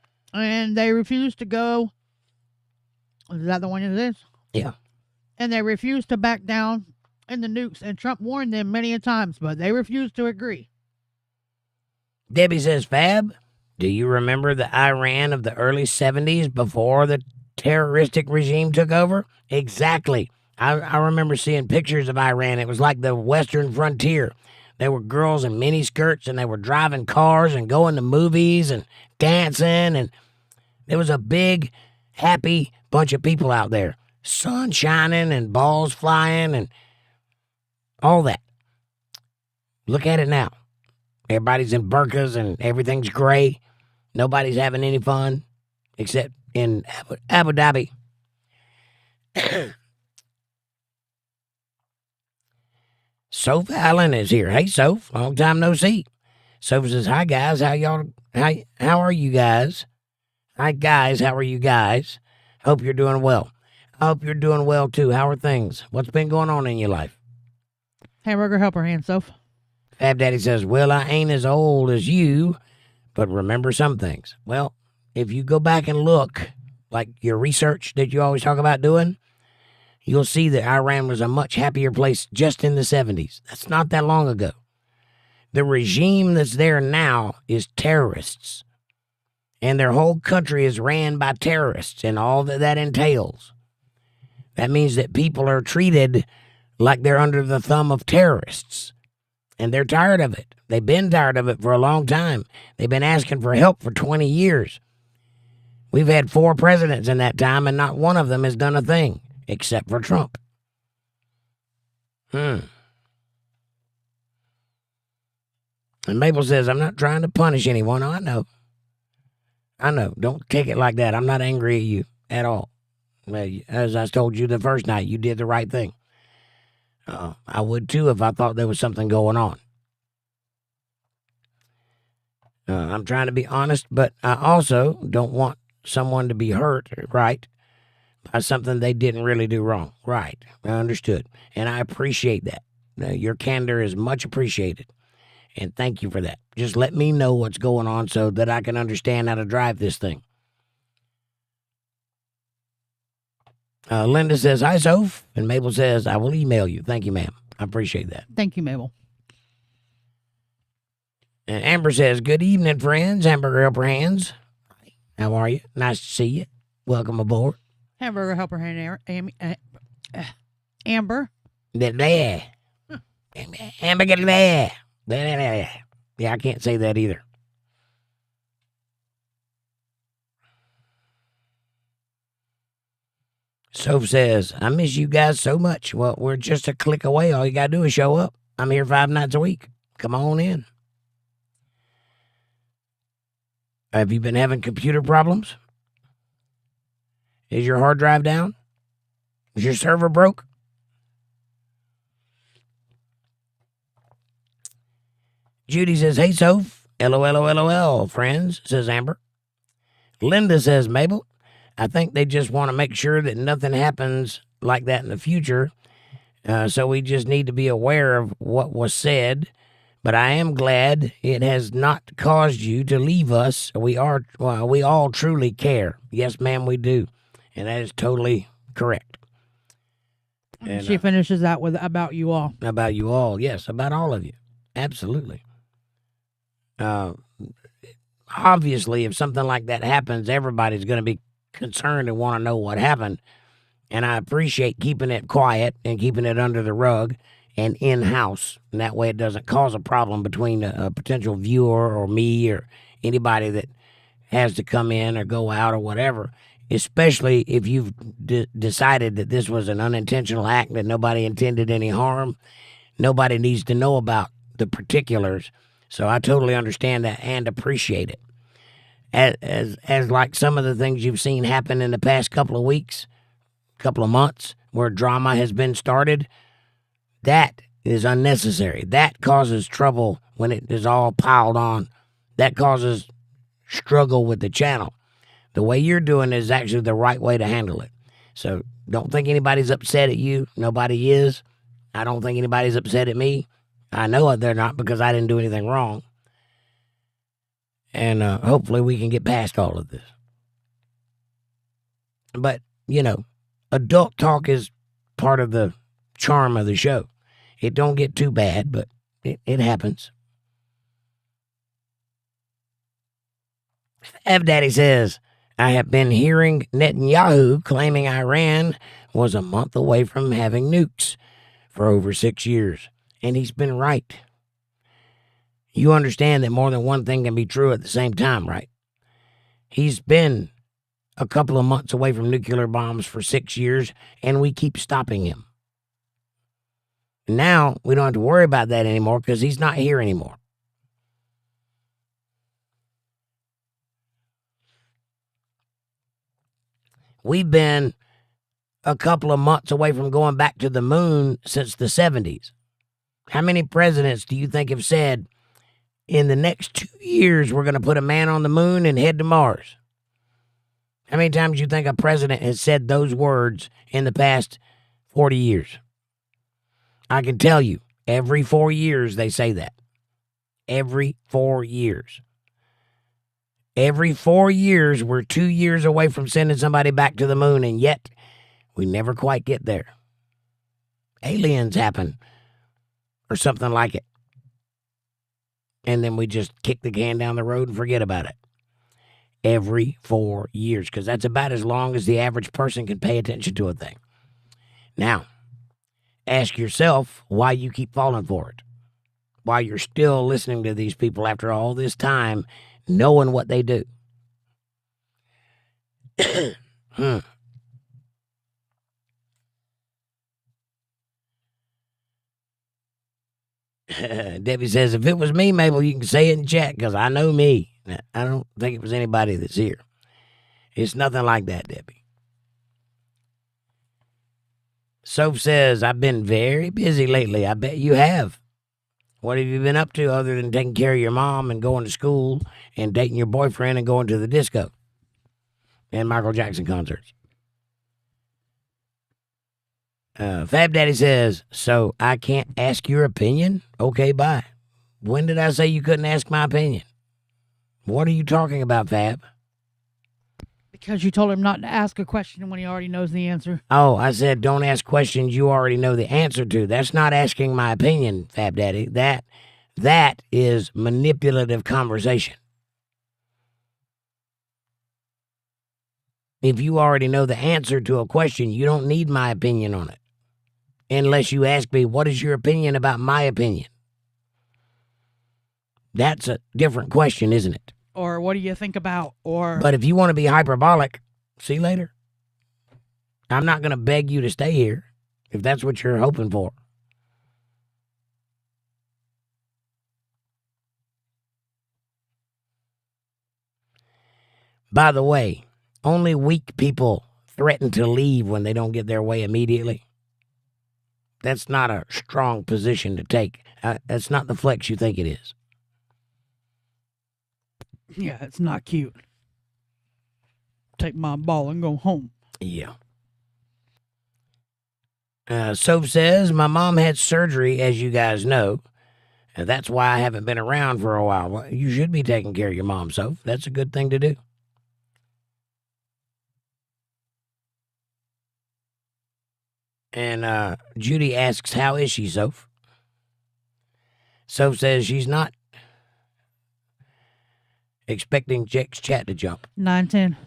they refused to go. Is that the one it is? Yeah. And they refused to back down in the nukes. And Trump warned them many a times, but they refused to agree. Debbie says, Fab, do you remember the Iran of the early 70s before the terroristic regime took over? Exactly. I remember seeing pictures of Iran. It was like the western frontier. There were girls in mini skirts, and they were driving cars and going to movies and dancing. And there was a big, happy bunch of people out there. Sun shining and balls flying and all that. Look at it now. Everybody's in burqas and everything's gray. Nobody's having any fun except in Abu Dhabi. Soph Allen is here. Hey, Soph. Long time no see. Soph says, hi, guys. How are you guys? Hi, guys. How are you guys? Hope you're doing well. I hope you're doing well, too. How are things? What's been going on in your life? Hamburger helper hand, Soph. Fab Daddy says, well, I ain't as old as you, but remember some things. Well, if you go back and look, like your research that you always talk about doing, you'll see that Iran was a much happier place just in the 70s. That's not that long ago. The regime that's there now is terrorists, and their whole country is ran by terrorists and all that entails. That means that people are treated like they're under the thumb of terrorists, and they're tired of it. They've been tired of it for a long time. They've been asking for help for 20 years. We've had 4 presidents in that time, and not one of them has done a thing, except for Trump. And Mabel says, I'm not trying to punish anyone. I know. Don't take it like that. I'm not angry at you at all. As I told you the first night, you did the right thing. I would too if I thought there was something going on. I'm trying to be honest, but I also don't want someone to be hurt, right, by something they didn't really do wrong. Right. I understood. And I appreciate that. Your candor is much appreciated. And thank you for that. Just let me know what's going on so that I can understand how to drive this thing. Linda says, hi, Soph. And Mabel says, I will email you. Thank you, ma'am. I appreciate that. Thank you, Mabel. And Amber says, good evening, friends. Hamburger Helper Hands. How are you? Nice to see you. Welcome aboard. Hamburger helper hand, Amber. There. Hamburger there. Yeah, I can't say that either. Soph says, I miss you guys so much. Well, we're just a click away. All you got to do is show up. I'm here 5 nights a week. Come on in. Have you been having computer problems? Is your hard drive down? Is your server broke? Judy says, hey, Soph. LOL, friends, says Amber. Linda says, Mabel, I think they just want to make sure that nothing happens like that in the future. So we just need to be aware of what was said. But I am glad it has not caused you to leave us. We all truly care. Yes, ma'am, we do. And that is totally correct. And, she finishes that with about you all. About you all, yes, about all of you. Absolutely. Obviously, if something like that happens, everybody's going to be concerned and want to know what happened. And I appreciate keeping it quiet and keeping it under the rug and in-house. And that way it doesn't cause a problem between a potential viewer or me or anybody that has to come in or go out or whatever, especially if you've decided that this was an unintentional act, that nobody intended any harm. Nobody needs to know about the particulars. So I totally understand that and appreciate it. As like some of the things you've seen happen in the past couple of weeks, couple of months, where drama has been started, that is unnecessary. That causes trouble when it is all piled on. That causes struggle with the channel. The way you're doing is actually the right way to handle it. So don't think anybody's upset at you. Nobody is. I don't think anybody's upset at me. I know they're not because I didn't do anything wrong. And hopefully we can get past all of this. But, adult talk is part of the charm of the show. It don't get too bad, but it happens. F Daddy says, I have been hearing Netanyahu claiming Iran was a month away from having nukes for over 6 years. And he's been right. You understand that more than one thing can be true at the same time, right? He's been a couple of months away from nuclear bombs for 6 years, and we keep stopping him. Now, we don't have to worry about that anymore because he's not here anymore. We've been a couple of months away from going back to the moon since the 70s. How many presidents do you think have said, in the next 2 years, we're going to put a man on the moon and head to Mars? How many times do you think a president has said those words in the past 40 years? I can tell you, every 4 years they say that. Every 4 years. Every 4 years, we're 2 years away from sending somebody back to the moon, and yet we never quite get there. Aliens happen, or something like it. And then we just kick the can down the road and forget about it. Every 4 years, because that's about as long as the average person can pay attention to a thing. Now, ask yourself why you keep falling for it. Why you're still listening to these people after all this time, knowing what they do. Debbie says, if it was me, Mabel, you can say it in chat, because I know me. I don't think it was anybody that's here. It's nothing like that, Debbie. Soph says, I've been very busy lately. I bet you have. What have you been up to other than taking care of your mom and going to school and dating your boyfriend and going to the disco and Michael Jackson concerts? Fab Daddy says, so I can't ask your opinion? Okay, bye. When did I say you couldn't ask my opinion? What are you talking about, Fab? Because you told him not to ask a question when he already knows the answer. Oh, I said don't ask questions you already know the answer to. That's not asking my opinion, Fab Daddy. That is manipulative conversation. If you already know the answer to a question, you don't need my opinion on it. Unless you ask me, what is your opinion about my opinion? That's a different question, isn't it? Or what do you think about? Or But if you want to be hyperbolic, see you later. I'm not going to beg you to stay here if that's what you're hoping for. By the way, only weak people threaten to leave when they don't get their way immediately. That's not a strong position to take. That's not the flex you think it is. yeah, it's not cute. Take my ball and go home. Yeah. Soph says, my mom had surgery, as you guys know. And that's why I haven't been around for a while. Well, you should be taking care of your mom, Soph. That's a good thing to do. And Judy asks, how is she, Soph? Soph says she's not expecting Jake's chat to jump. 9-10.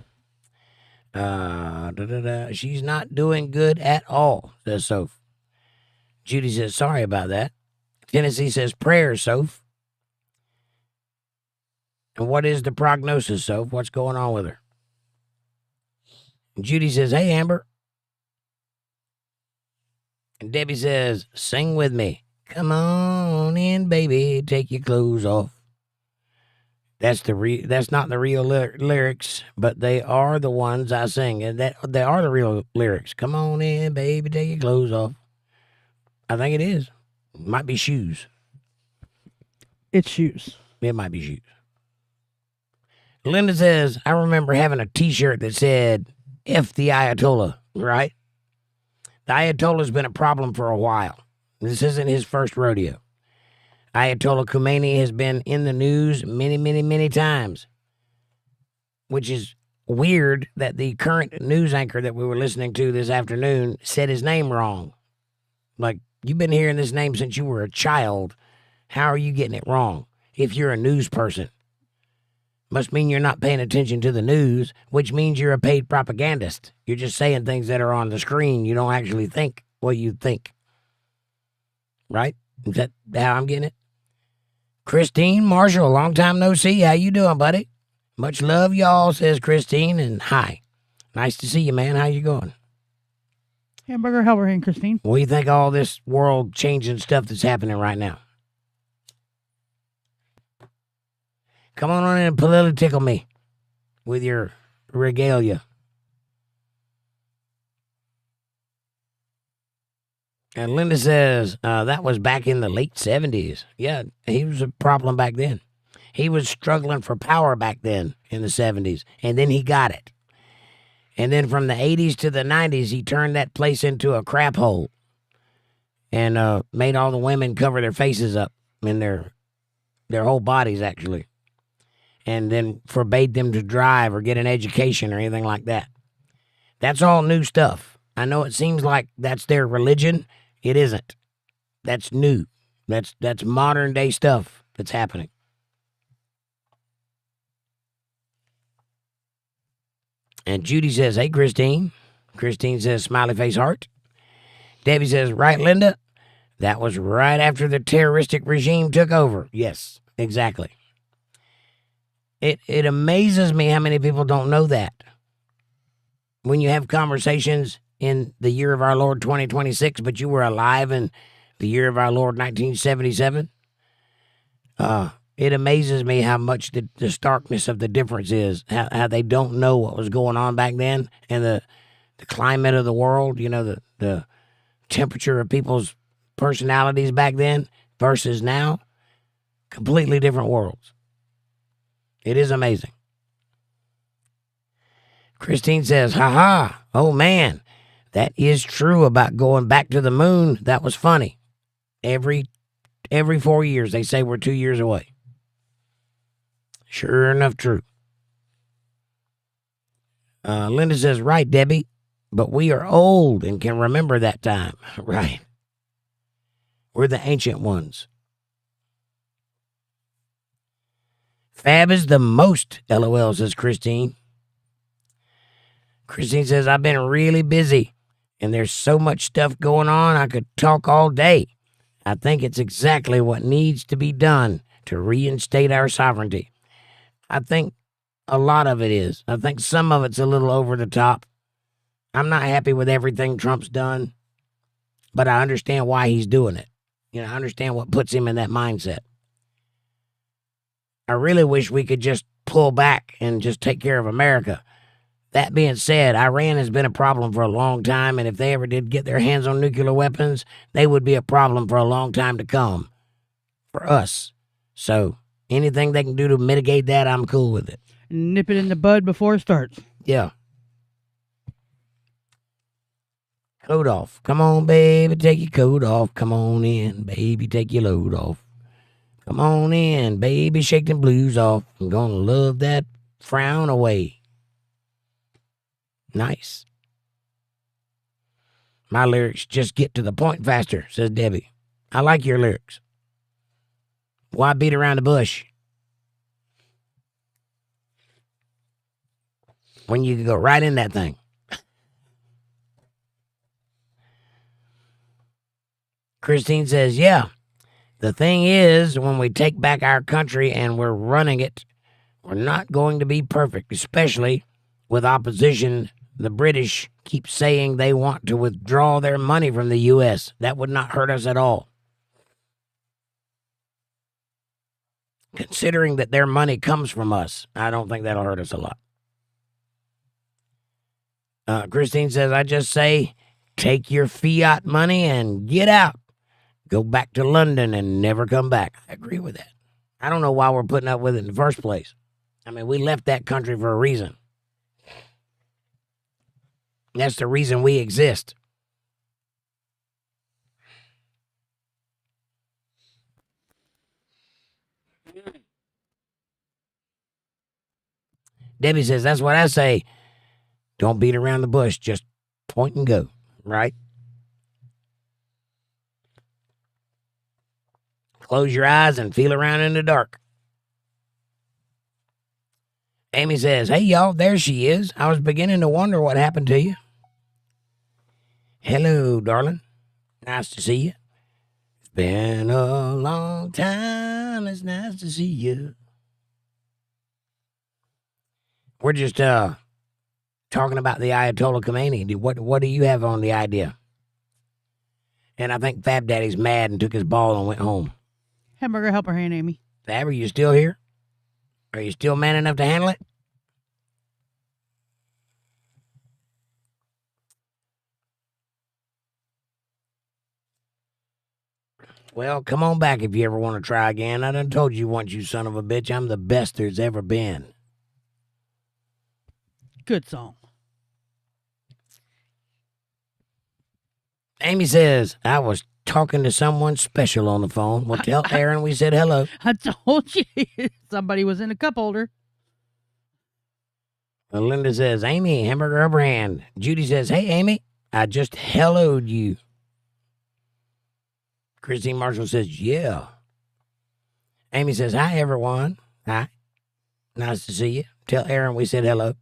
She's not doing good at all, says Soph. Judy says, sorry about that. Tennessee says, prayers, Soph. And what is the prognosis, Soph? What's going on with her? And Judy says, hey, Amber. And Debbie says, sing with me. Come on in, baby, take your clothes off. That's not the real lyrics, but they are the ones I sing. And they are the real lyrics. Come on in, baby, take your clothes off. I think it is. It might be shoes. It's shoes. It might be shoes. Linda says, I remember having a t-shirt that said, F the Ayatollah, right? The Ayatollah's been a problem for a while. This isn't his first rodeo. Ayatollah Khomeini has been in the news many, many, many times, which is weird that the current news anchor that we were listening to this afternoon said his name wrong. Like, you've been hearing this name since you were a child. How are you getting it wrong if you're a news person? Must mean you're not paying attention to the news, which means you're a paid propagandist. You're just saying things that are on the screen. You don't actually think what you think. Right? Is that how I'm getting it? Christine Marshall, long time no see. How you doing, buddy? Much love, y'all, says Christine, and hi. Nice to see you, man. How you going? Hamburger Helverhand, Christine. What do you think of all this world changing stuff that's happening right now? Come on in and politi-tickle me with your regalia. And Linda says, that was back in the late 70s. Yeah, he was a problem back then. He was struggling for power back then in the 70s, and then he got it. And then from the 80s to the 90s, he turned that place into a crap hole and made all the women cover their faces up and their whole bodies, actually. And then forbade them to drive or get an education or anything like that. That's all new stuff. I know it seems like that's their religion. It isn't. That's new. That's modern day stuff that's happening. And Judy says, hey, Christine. Christine says, smiley face heart. Debbie says, right, Linda? That was right after the terroristic regime took over. Yes, exactly. It amazes me how many people don't know that. When you have conversations in the year of our Lord 2026, but you were alive in the year of our Lord 1977, it amazes me how much the starkness of the difference is, how they don't know what was going on back then, and the climate of the world, the temperature of people's personalities back then versus now. Completely different worlds. It is amazing. Christine says, haha, oh man, that is true about going back to the moon. That was funny. Every 4 years, they say we're 2 years away. Sure enough, true. Linda says, right, Debbie, but we are old and can remember that time. Right. We're the ancient ones. Fab is the most, LOL, says Christine. Christine says, I've been really busy, and there's so much stuff going on, I could talk all day. I think it's exactly what needs to be done to reinstate our sovereignty. I think a lot of it is. I think some of it's a little over the top. I'm not happy with everything Trump's done, but I understand why he's doing it. I understand what puts him in that mindset. I really wish we could just pull back and just take care of America. That being said, Iran has been a problem for a long time, and if they ever did get their hands on nuclear weapons, they would be a problem for a long time to come for us. So anything they can do to mitigate that, I'm cool with it. Nip it in the bud before it starts. Yeah. Coat off. Come on, baby, take your coat off. Come on in, baby, take your load off. Come on in, baby, shake them blues off. I'm gonna love that frown away. Nice. My lyrics just get to the point faster, says Debbie. I like your lyrics. Why beat around the bush when you can go right in that thing? Christine says, yeah, the thing is, when we take back our country and we're running it, we're not going to be perfect, especially with opposition. The British keep saying they want to withdraw their money from the U.S. That would not hurt us at all. Considering that their money comes from us, I don't think that'll hurt us a lot. Christine says, I just say, take your fiat money and get out. Go back to London and never come back. I agree with that. I don't know why we're putting up with it in the first place. I mean, we left that country for a reason. That's the reason we exist. Debbie says, that's what I say. Don't beat around the bush. Just point and go, right? Close your eyes and feel around in the dark. Amy says, hey, y'all, there she is. I was beginning to wonder what happened to you. Hello, darling. Nice to see you. It's been a long time. It's nice to see you. We're just talking about the Ayatollah Khomeini. What do you have on the idea? And I think Fab Daddy's mad and took his ball and went home. Hamburger helper hand, Amy. Fab, are you still here? Are you still man enough to handle it? Well, come on back if you ever want to try again. I done told you once, you son of a bitch, I'm the best there's ever been. Good song. Amy says, I was talking to someone special on the phone. Well, tell Aaron we said hello. I told you somebody was in a cup holder. Well, Linda says, Amy, hamburger upper hand. Judy says, hey, Amy, I just helloed you. Christine Marshall says, yeah. Amy says, hi, everyone. Hi. Nice to see you. Tell Aaron we said hello.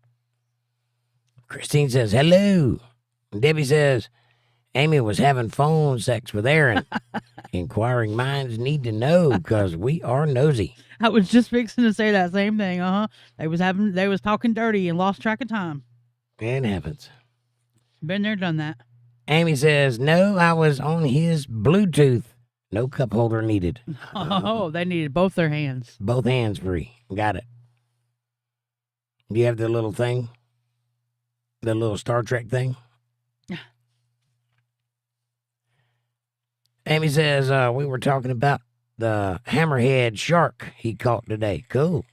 Christine says, hello. Debbie says, Amy was having phone sex with Aaron. Inquiring minds need to know because we are nosy. I was just fixing to say that same thing. They was talking dirty and lost track of time. It happens. Been there, done that. Amy says, no, I was on his Bluetooth. No cup holder needed. Oh, they needed both their hands. Both hands free. Got it. Do you have the little thing? The little Star Trek thing? Amy says, we were talking about the hammerhead shark he caught today. Cool.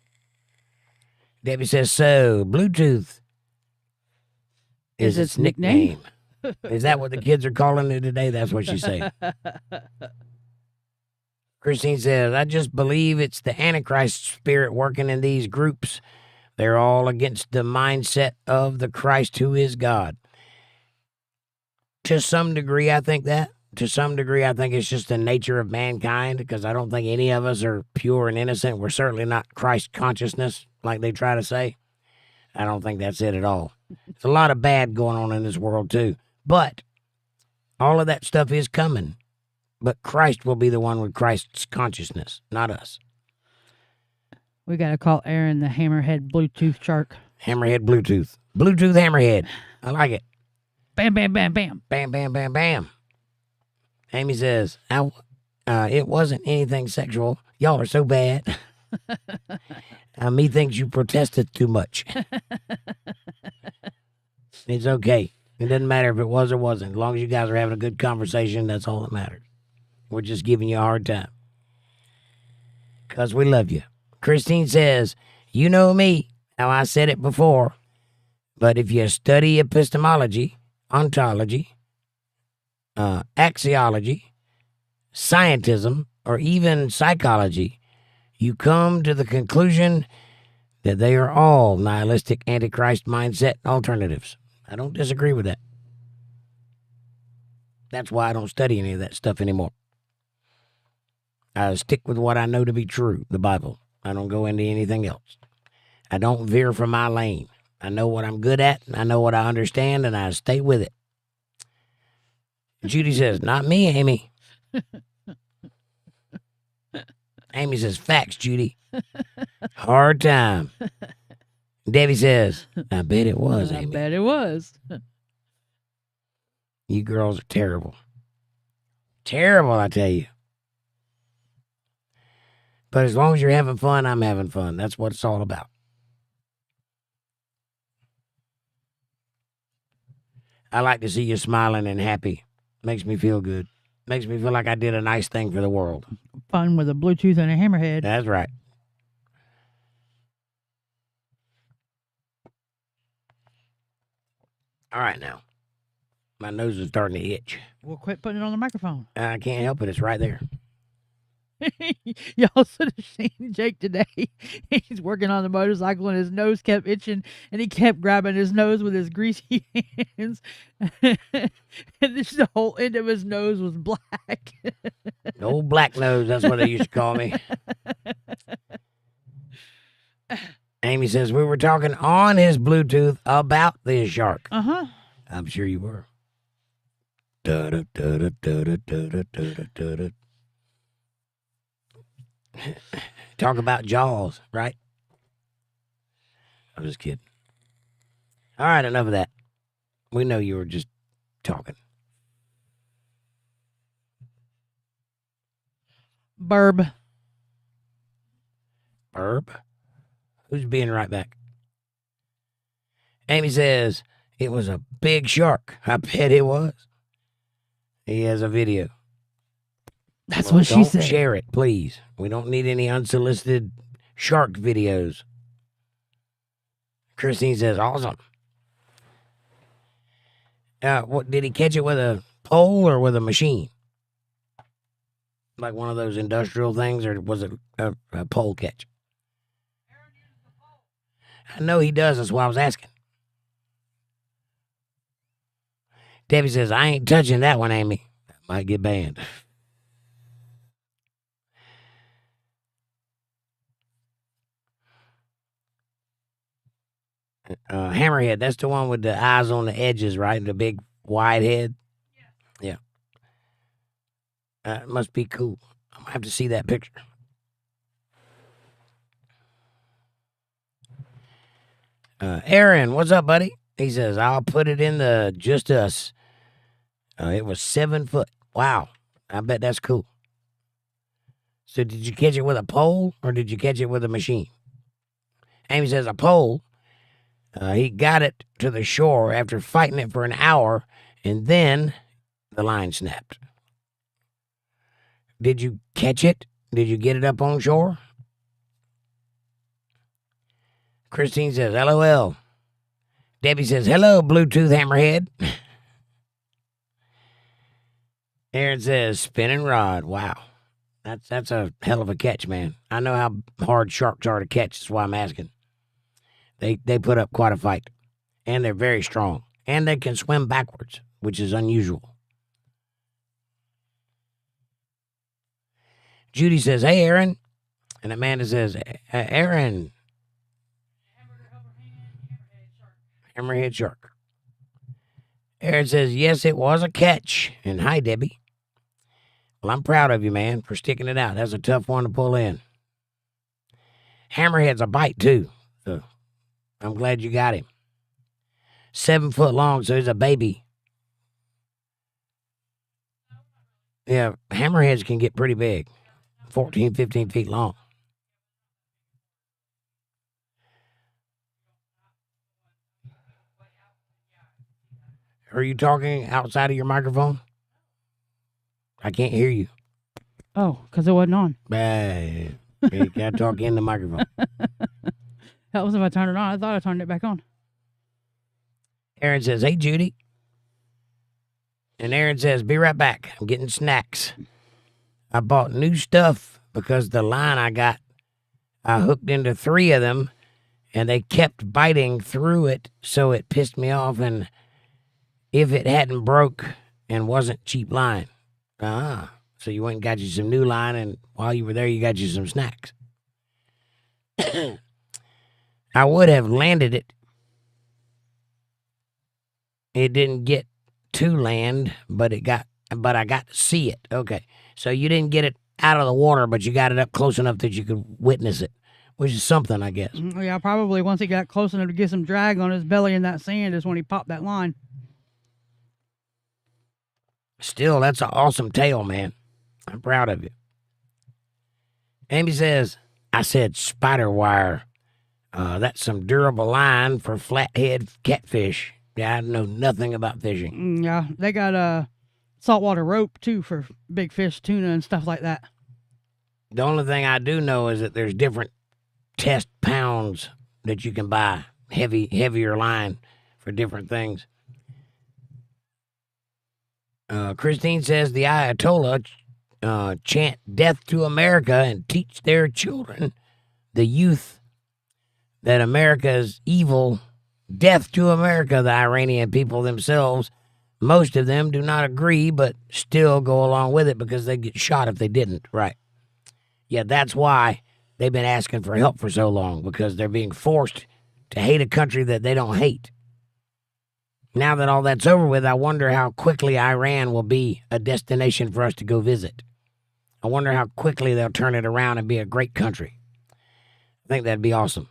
Debbie says, so Bluetooth is its nickname. Is that what the kids are calling it today? That's what she said. Christine says, I just believe it's the Antichrist spirit working in these groups. They're all against the mindset of the Christ who is God. To some degree, I think that. To some degree, I think it's just the nature of mankind, because I don't think any of us are pure and innocent. We're certainly not Christ consciousness, like they try to say. I don't think that's it at all. There's a lot of bad going on in this world, too. But all of that stuff is coming. But Christ will be the one with Christ's consciousness, not us. We got to call Aaron the hammerhead Bluetooth shark. Hammerhead Bluetooth. Bluetooth hammerhead. I like it. Bam, bam, bam, bam. Bam, bam, bam, bam. Amy says, it wasn't anything sexual. Y'all are so bad. Me thinks you protested too much. It's okay. It doesn't matter if it was or wasn't. As long as you guys are having a good conversation, that's all that matters. We're just giving you a hard time. Because we love you. Christine says, you know me, how I said it before, but if you study epistemology, ontology, axiology, scientism, or even psychology, you come to the conclusion that they are all nihilistic antichrist mindset alternatives. I don't disagree with that. That's why I don't study any of that stuff anymore. I stick with what I know to be true, the Bible. I don't go into anything else. I don't veer from my lane. I know what I'm good at, I know what I understand, and I stay with it. Judy says, not me, Amy. Amy says, facts, Judy. Hard time. Debbie says, I bet it was, Amy. I bet it was. You girls are terrible. Terrible, I tell you. But as long as you're having fun, I'm having fun. That's what it's all about. I like to see you smiling and happy. Makes me feel good. Makes me feel like I did a nice thing for the world. Fun with a Bluetooth and a hammerhead. That's right. All right, now. My nose is starting to itch. Well, quit putting it on the microphone. I can't help it. It's right there. Y'all should have seen Jake today. He's working on the motorcycle and his nose kept itching and he kept grabbing his nose with his greasy hands. And the whole end of his nose was black. Old black nose, that's what they used to call me. Amy says, we were talking on his Bluetooth about this shark. Uh-huh. I'm sure you were. Talk about Jaws, right? I'm just kidding. All right, enough of that. We know you were just talking. Burb. Burb? Who's being right back? Amy says, it was a big shark. I bet it was. He has a video. That's what she said. Don't share it, please. We don't need any unsolicited shark videos. Christine says, awesome. What did he catch it with a pole or with a machine? Like one of those industrial things, or was it a pole catch? I know he does. That's why I was asking. Debbie says, I ain't touching that one, Amy. That might get banned. Hammerhead, that's the one with the eyes on the edges, right? The big wide head. Yeah. It must be cool. I'm going to have to see that picture. Aaron, what's up, buddy? He says, I'll put it in the Just Us. It was 7 foot. Wow. I bet that's cool. So did you catch it with a pole or did you catch it with a machine? Amy says, a pole. He got it to the shore after fighting it for an hour, and then the line snapped. Did you catch it? Did you get it up on shore? Christine says, LOL. Debbie says, hello, Bluetooth hammerhead. Aaron says, spinning rod. Wow. That's a hell of a catch, man. I know how hard sharks are to catch. That's why I'm asking. They put up quite a fight. And they're very strong. And they can swim backwards, which is unusual. Judy says, hey, Aaron. And Amanda says, Aaron. Hammerhead shark. Aaron says, yes, it was a catch. And hi, Debbie. Well, I'm proud of you, man, for sticking it out. That's a tough one to pull in. Hammerhead's a bite, too. So I'm glad you got him. 7 foot long, so he's a baby. Yeah, hammerheads can get pretty big. 14, 15 feet long. Are you talking outside of your microphone? I can't hear you. Oh, because it wasn't on. You gotta talk in the microphone. That was if I turned it on. I thought I turned it back on. Aaron says, hey, Judy. And Aaron says, be right back. I'm getting snacks. I bought new stuff because the line I hooked into 3 of them, and they kept biting through it, so it pissed me off. And if it hadn't broke and wasn't cheap line. So you went and got you some new line, and while you were there, you got you some snacks. I would have landed it. It didn't get to land, but I got to see it. Okay. So you didn't get it out of the water, but you got it up close enough that you could witness it, which is something, I guess. Yeah, probably once he got close enough to get some drag on his belly in that sand is when he popped that line. Still, that's an awesome tale, man. I'm proud of you. Amy says, I said spider wire. That's some durable line for flathead catfish. Yeah, I know nothing about fishing. Yeah, they got saltwater rope, too, for big fish, tuna, and stuff like that. The only thing I do know is that there's different test pounds that you can buy, heavier line for different things. Christine says the Ayatollah chant death to America and teach their children, the youth, that America is evil. Death to America, the Iranian people themselves. Most of them do not agree, but still go along with it because they get shot if they didn't. Right. Yeah, that's why they've been asking for help for so long, because they're being forced to hate a country that they don't hate. Now that all that's over with, I wonder how quickly Iran will be a destination for us to go visit. I wonder how quickly they'll turn it around and be a great country. I think that'd be awesome.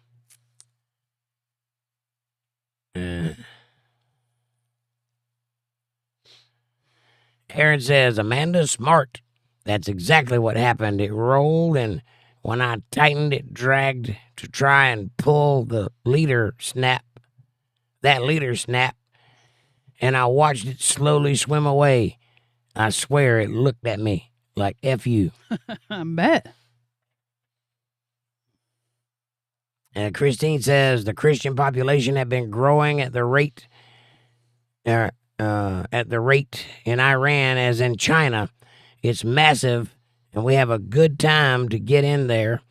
Aaron says, Amanda, smart. That's exactly what happened. It rolled, and when I tightened, it dragged to try and pull the leader snap. That leader snap. And I watched it slowly swim away. I swear it looked at me like F you. I bet. And Christine says the Christian population had been growing at the rate at the rate in Iran as in China. It's massive, and we have a good time to get in there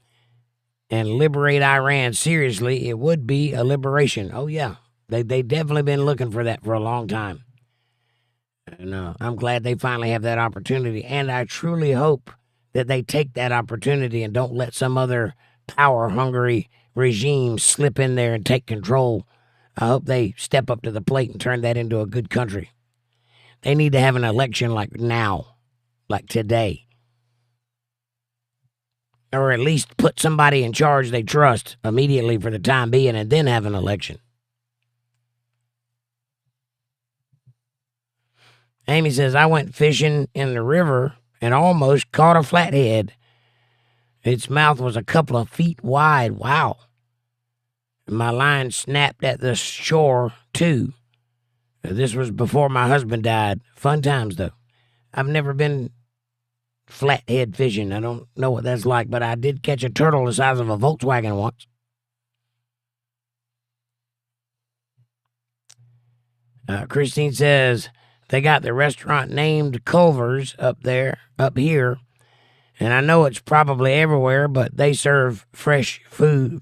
and liberate Iran. Seriously, it would be a liberation. Oh, yeah. They definitely been looking for that for a long time. And I'm glad they finally have that opportunity. And I truly hope that they take that opportunity and don't let some other power-hungry regime slip in there and take control. I hope they step up to the plate and turn that into a good country. They need to have an election like now, like today. Or at least put somebody in charge they trust immediately for the time being and then have an election. Amy says, I went fishing in the river and almost caught a flathead. Its mouth was a couple of feet wide. Wow. My line snapped at the shore, too. This was before my husband died. Fun times, though. I've never been flathead fishing. I don't know what that's like, but I did catch a turtle the size of a Volkswagen once. Christine says, they got the restaurant named Culver's up here, and I know it's probably everywhere, but they serve fresh food,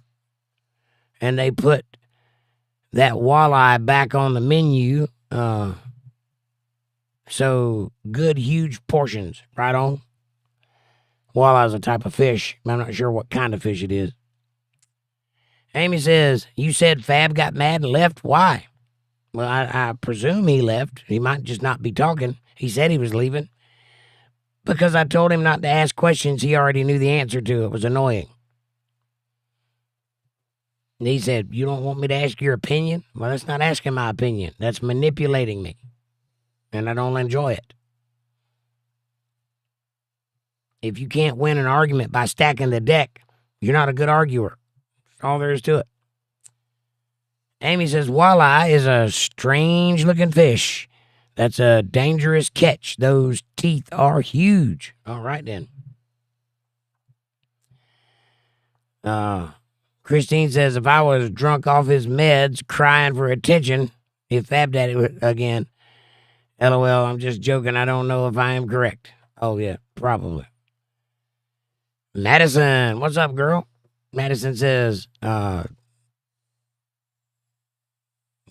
and they put that walleye back on the menu, so good, huge portions, right on. Walleye is a type of fish. I'm not sure what kind of fish it is. Amy says, you said Fab got mad and left. Why? Well, I presume he left. He might just not be talking. He said he was leaving. Because I told him not to ask questions he already knew the answer to. It was annoying. And he said, you don't want me to ask your opinion? Well, that's not asking my opinion. That's manipulating me. And I don't enjoy it. If you can't win an argument by stacking the deck, you're not a good arguer. That's all there is to it. Amy says, walleye is a strange-looking fish. That's a dangerous catch. Those teeth are huge. All right, then. Christine says, if I was drunk off his meds, crying for attention, if Fab Daddy would again, LOL, I'm just joking. I don't know if I am correct. Oh, yeah, probably. Madison, what's up, girl? Madison says,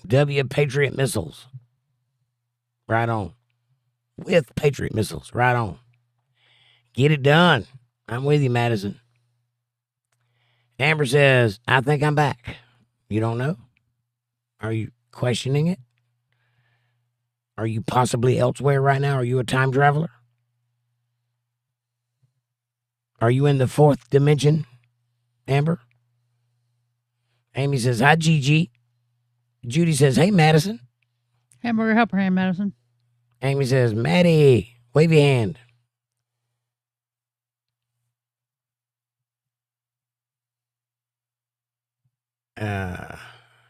W Patriot missiles. Right on. With Patriot missiles. Right on. Get it done. I'm with you, Madison. Amber says, I think I'm back. You don't know? Are you questioning it? Are you possibly elsewhere right now? Are you a time traveler? Are you in the fourth dimension, Amber? Amy says, hi, Gigi. Judy says, hey, Madison. Hamburger helper hand, Madison. Amy says, Maddie, wave your hand.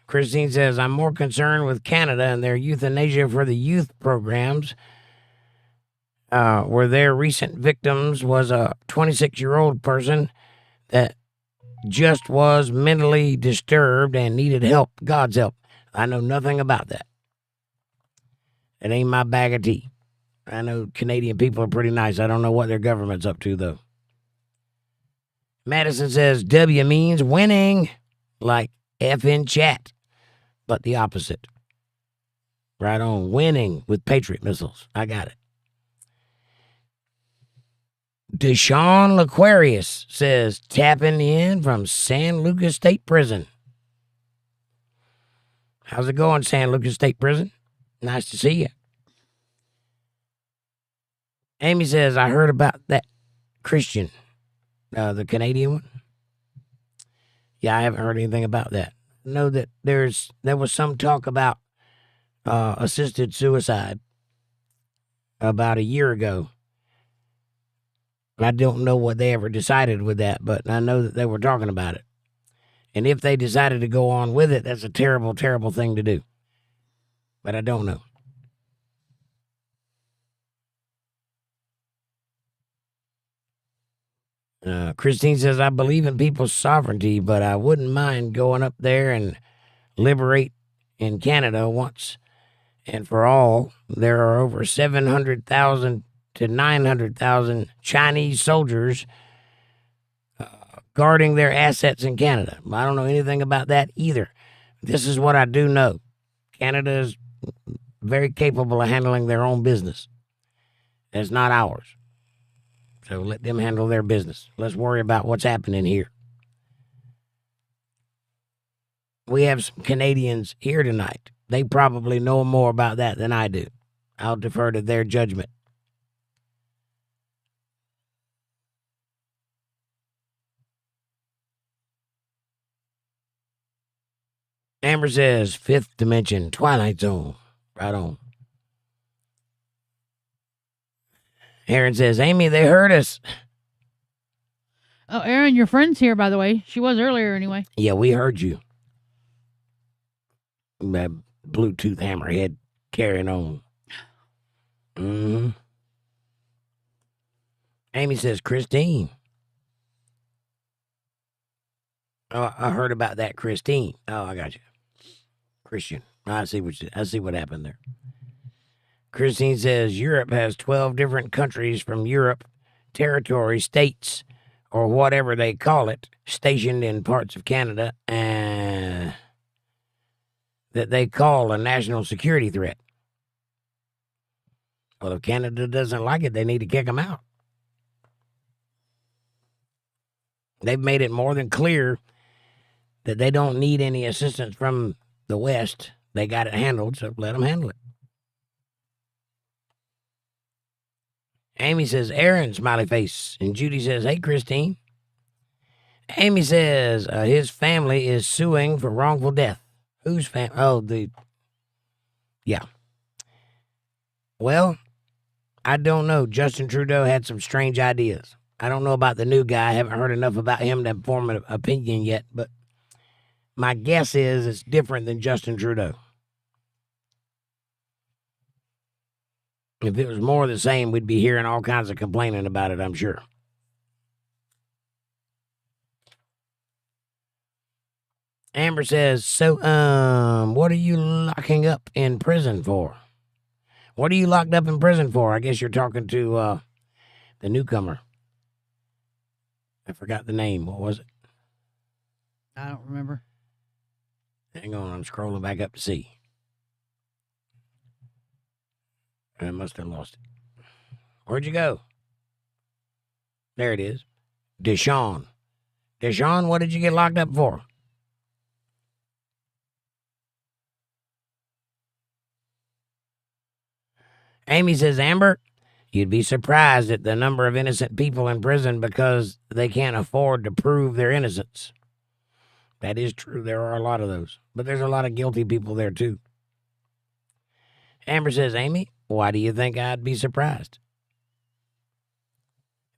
Christine says, I'm more concerned with Canada and their euthanasia for the youth programs, where their recent victims was a 26-year-old person that just was mentally disturbed and needed help, God's help. I know nothing about that. It ain't my bag of tea. I know Canadian people are pretty nice. I don't know what their government's up to, though. Madison says, W means winning, like F in chat, but the opposite. Right on, winning with Patriot missiles. I got it. Deshaun Laquarius says, tapping in from San Lucas State Prison. How's it going, San Lucas State Prison? Nice to see you. Amy says, I heard about that Christian, the Canadian one. Yeah, I haven't heard anything about that. I know that there was some talk about assisted suicide about a year ago. I don't know what they ever decided with that, but I know that they were talking about it. And if they decided to go on with it, that's a terrible, terrible thing to do. But I don't know. Christine says, I believe in people's sovereignty, but I wouldn't mind going up there and liberate in Canada once And for all, there are over 700,000 to 900,000 Chinese soldiers guarding their assets in Canada. I don't know anything about that either. This is what I do know. Canada is very capable of handling their own business. It's not ours. So let them handle their business. Let's worry about what's happening here. We have some Canadians here tonight. They probably know more about that than I do. I'll defer to their judgment. Amber says, Fifth Dimension, Twilight Zone. Right on. Aaron says, Amy, they heard us. Oh, Aaron, your friend's here, by the way. She was earlier anyway. Yeah, we heard you. That Bluetooth hammerhead carrying on. Mm-hmm. Amy says, Christine. Oh, I heard about that, Christine. Oh, I got you. Christian. I see what happened there. Christine says Europe has 12 different countries from Europe, territory, states, or whatever they call it, stationed in parts of Canada, and that they call a national security threat. Well, if Canada doesn't like it, they need to kick them out. They've made it more than clear that they don't need any assistance from the West. They got it handled, so let them handle it. Amy says, Aaron, smiley face. And Judy says, hey, Christine. Amy says his family is suing for wrongful death. Whose family? Oh, yeah. Well, I don't know. Justin Trudeau had some strange ideas. I don't know about the new guy. I haven't heard enough about him to form an opinion yet, but my guess is it's different than Justin Trudeau. If it was more the same, we'd be hearing all kinds of complaining about it, I'm sure. Amber says, so, what are you locking up in prison for? What are you locked up in prison for? I guess you're talking to the newcomer. I forgot the name. What was it? I don't remember. Hang on, I'm scrolling back up to see. I must have lost it. Where'd you go? There it is. Deshaun. Deshaun, what did you get locked up for? Amy says, Amber, you'd be surprised at the number of innocent people in prison because they can't afford to prove their innocence. That is true. There are a lot of those. But there's a lot of guilty people there, too. Amber says, Amy, why do you think I'd be surprised?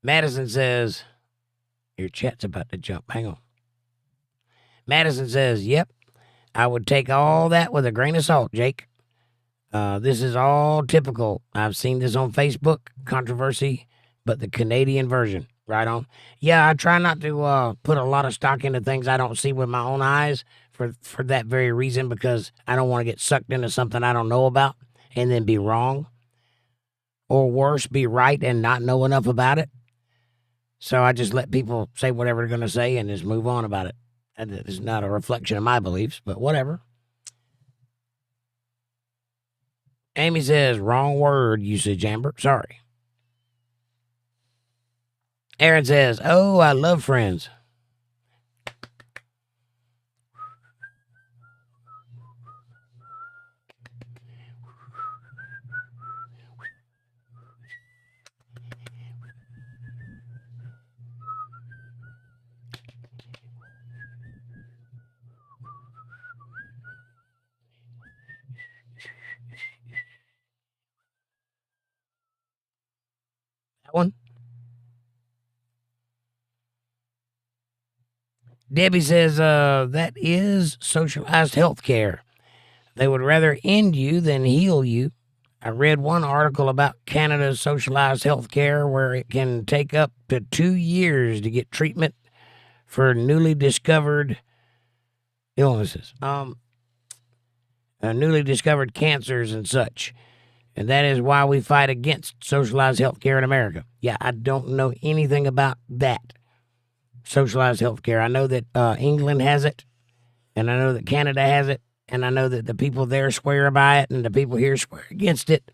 Madison says, your chat's about to jump. Hang on. Madison says, yep, I would take all that with a grain of salt, Jake. This is all typical. I've seen this on Facebook, controversy, but the Canadian version. Right on. Yeah, I try not to put a lot of stock into things I don't see with my own eyes for that very reason, because I don't want to get sucked into something I don't know about and then be wrong. Or worse, be right and not know enough about it. So I just let people say whatever they're going to say and just move on about it. And it's not a reflection of my beliefs, but whatever. Amy says, wrong word usage, Amber. Sorry. Aaron says, oh, I love Friends. That one? Debbie says, that is socialized health care. They would rather end you than heal you. I read one article about Canada's socialized health care where it can take up to 2 years to get treatment for newly discovered illnesses. newly discovered cancers and such. And that is why we fight against socialized health care in America. Yeah, I don't know anything about that. Socialized health care. I know that England has it, and I know that Canada has it, and I know that the people there swear by it, and the people here swear against it.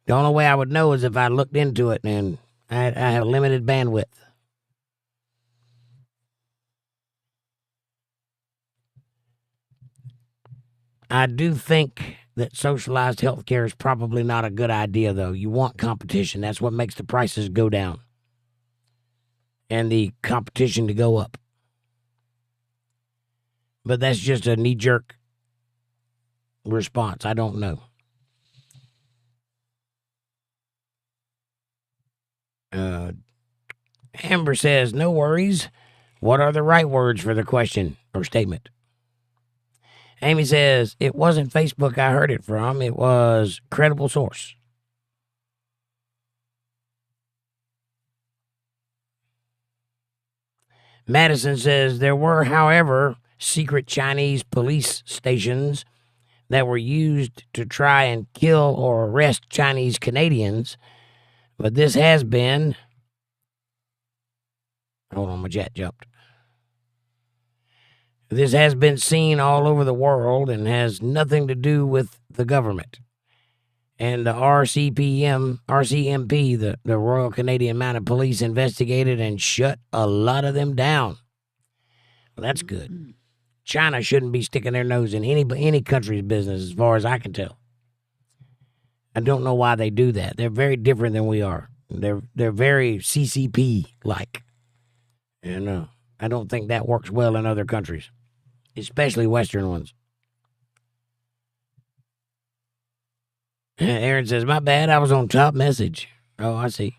The only way I would know is if I looked into it, and I have limited bandwidth. I do think that socialized health care is probably not a good idea, though. You want competition. That's what makes the prices go down and the competition to go up. But that's just a knee-jerk response. I don't know. Amber says, no worries. What are the right words for the question or statement? Amy says, it wasn't Facebook I heard it from. It was credible source. Madison says, there were, however, secret Chinese police stations that were used to try and kill or arrest Chinese Canadians. But this has been... Hold on, my chat jumped. This has been seen all over the world and has nothing to do with the government. And the RCMP, the Royal Canadian Mounted Police, investigated and shut a lot of them down. Well, that's good. China shouldn't be sticking their nose in any country's business, as far as I can tell. I don't know why they do that. They're very different than we are. They're very CCP-like. And I don't think that works well in other countries, especially Western ones. Aaron says, my bad, I was on top message. Oh, I see.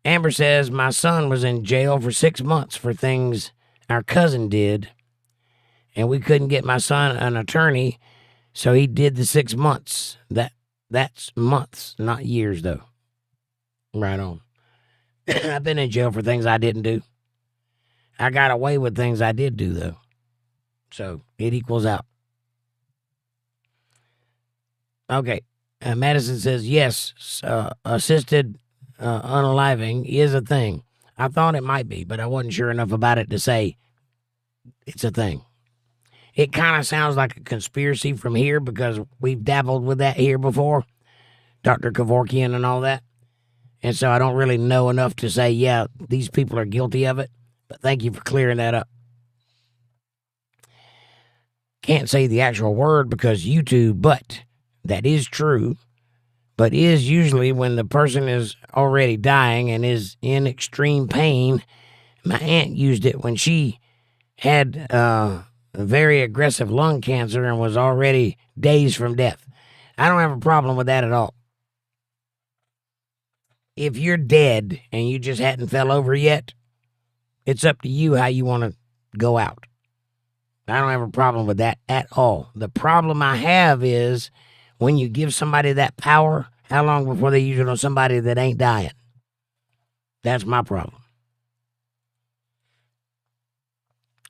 Amber says, my son was in jail for 6 months for things our cousin did, and we couldn't get my son an attorney, so he did the 6 months. That's months, not years, though. Right on. I've been in jail for things I didn't do. I got away with things I did do, though. So it equals out. Okay. Madison says, yes, assisted unaliving is a thing. I thought it might be, but I wasn't sure enough about it to say it's a thing. It kind of sounds like a conspiracy from here because we've dabbled with that here before. Dr. Kevorkian and all that. And so I don't really know enough to say, yeah, these people are guilty of it. But thank you for clearing that up. Can't say the actual word because YouTube, but that is true. But is usually when the person is already dying and is in extreme pain. My aunt used it when she had a very aggressive lung cancer and was already days from death. I don't have a problem with that at all. If you're dead and you just hadn't fell over yet, it's up to you how you want to go out. I don't have a problem with that at all. The problem I have is when you give somebody that power, how long before they use it on somebody that ain't dying? That's my problem.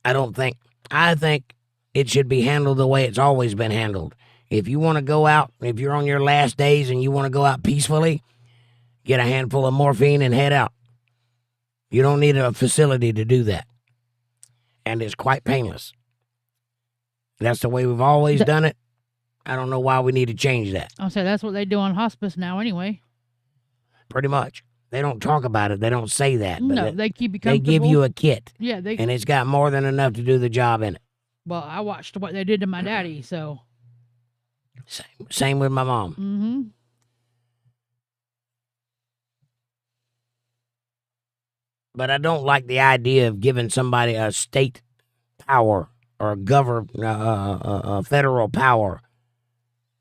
I think it should be handled the way it's always been handled. If you want to go out, if you're on your last days and you want to go out peacefully, get a handful of morphine and head out. You don't need a facility to do that. And it's quite painless. That's the way we've always done it. I don't know why we need to change that. I'll say that's what they do on hospice now anyway. Pretty much. They don't talk about it. They don't say that. But no, they keep you comfortable. They give you a kit. Yeah. And it's got more than enough to do the job in it. Well, I watched what they did to my daddy, so. Same with my mom. Mm-hmm. But I don't like the idea of giving somebody a state power or a federal power,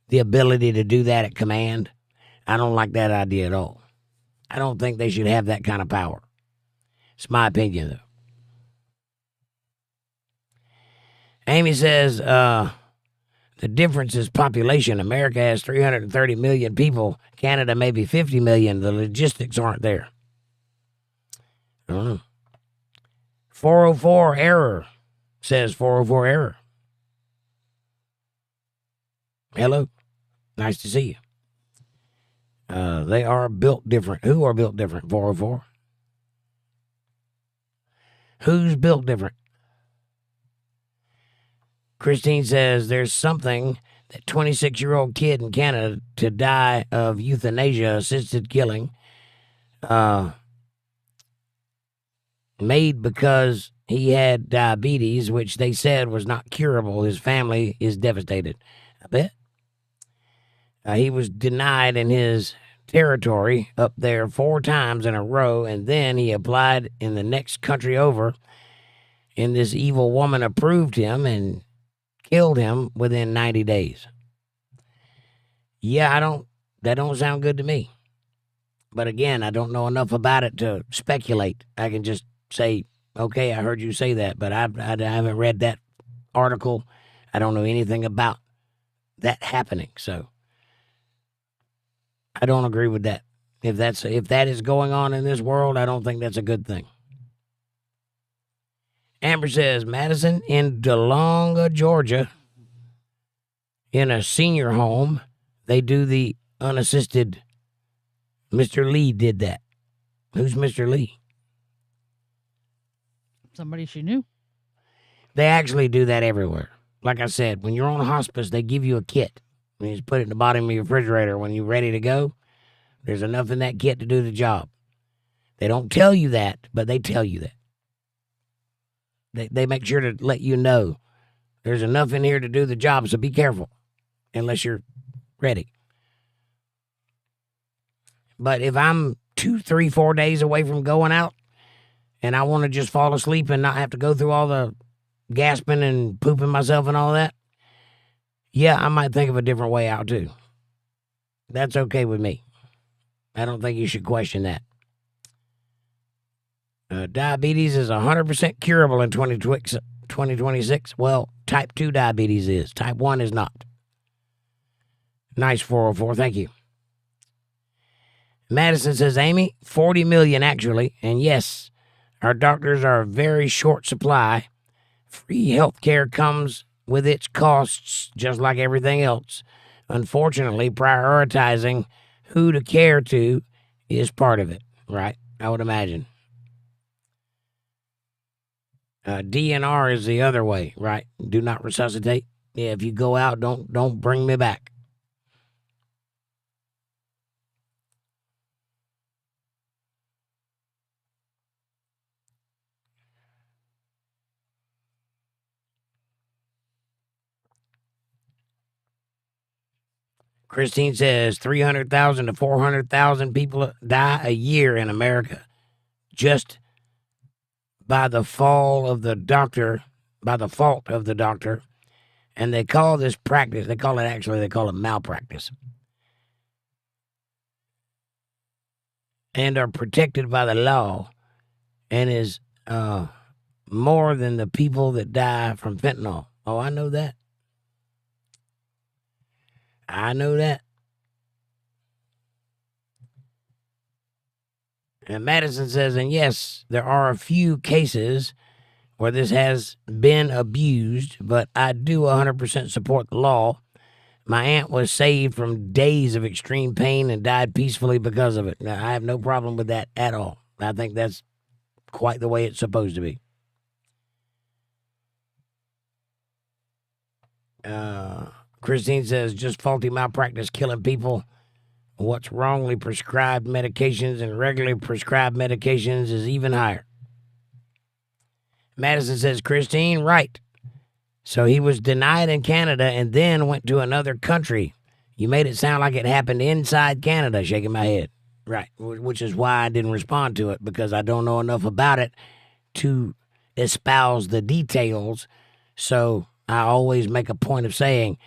the ability to do that at command. I don't like that idea at all. I don't think they should have that kind of power. It's my opinion, though. Amy says, the difference is population. America has 330 million people. Canada maybe 50 million. The logistics aren't there. I don't know. 404 error says 404 error. Hello. Nice to see you. They are built different. Who are built different? 404. Who's built different? Christine says there's something that 26-year-old kid in Canada to die of euthanasia assisted killing made because he had diabetes, which they said was not curable. His family is devastated. I bet. He was denied in his territory up there 4 times in a row, and then he applied in the next country over, and this evil woman approved him and killed him within 90 days. Yeah, that don't sound good to me. But again, I don't know enough about it to speculate. I can just say, okay, I heard you say that, but I haven't read that article. I don't know anything about that happening, so I don't agree with that. If that is going on in this world, I don't think that's a good thing. Amber says, Madison in DeLonga, Georgia, in a senior home, they do the unassisted. Mr. Lee did that. Who's Mr. Lee? Somebody she knew. They actually do that everywhere. Like I said, when you're on hospice, they give you a kit. You just put it in the bottom of your refrigerator. When you're ready to go, there's enough in that kit to do the job. They don't tell you that, but they tell you that. They make sure to let you know there's enough in here to do the job, so be careful unless you're ready. But if I'm 2, 3, 4 days away from going out and I want to just fall asleep and not have to go through all the gasping and pooping myself and all that, yeah, I might think of a different way out too. That's okay with me. I don't think you should question that. Diabetes is 100% curable in 2026. Well, type 2 diabetes is. Type 1 is not. Nice 404. Thank you. Madison says, Amy, 40 million actually. And yes, our doctors are a very short supply. Free health care comes with its costs, just like everything else. Unfortunately, prioritizing who to care to is part of it, right? I would imagine. DNR is the other way, right? Do not resuscitate. Yeah, if you go out, don't bring me back. Christine says 300,000 to 400,000 people die a year in America just by the fault of the doctor, and they call this practice, they call it malpractice, and are protected by the law, and is more than the people that die from fentanyl. Oh, I know that. And Madison says, and yes, there are a few cases where this has been abused, but I do 100% support the law. My aunt was saved from days of extreme pain and died peacefully because of it. Now, I have no problem with that at all. I think that's quite the way it's supposed to be. Christine says, just faulty malpractice killing people. What's wrongly prescribed medications and regularly prescribed medications is even higher. Madison says, Christine, right. So he was denied in Canada and then went to another country. You made it sound like it happened inside Canada, shaking my head. Right, which is why I didn't respond to it, because I don't know enough about it to espouse the details. So I always make a point of saying,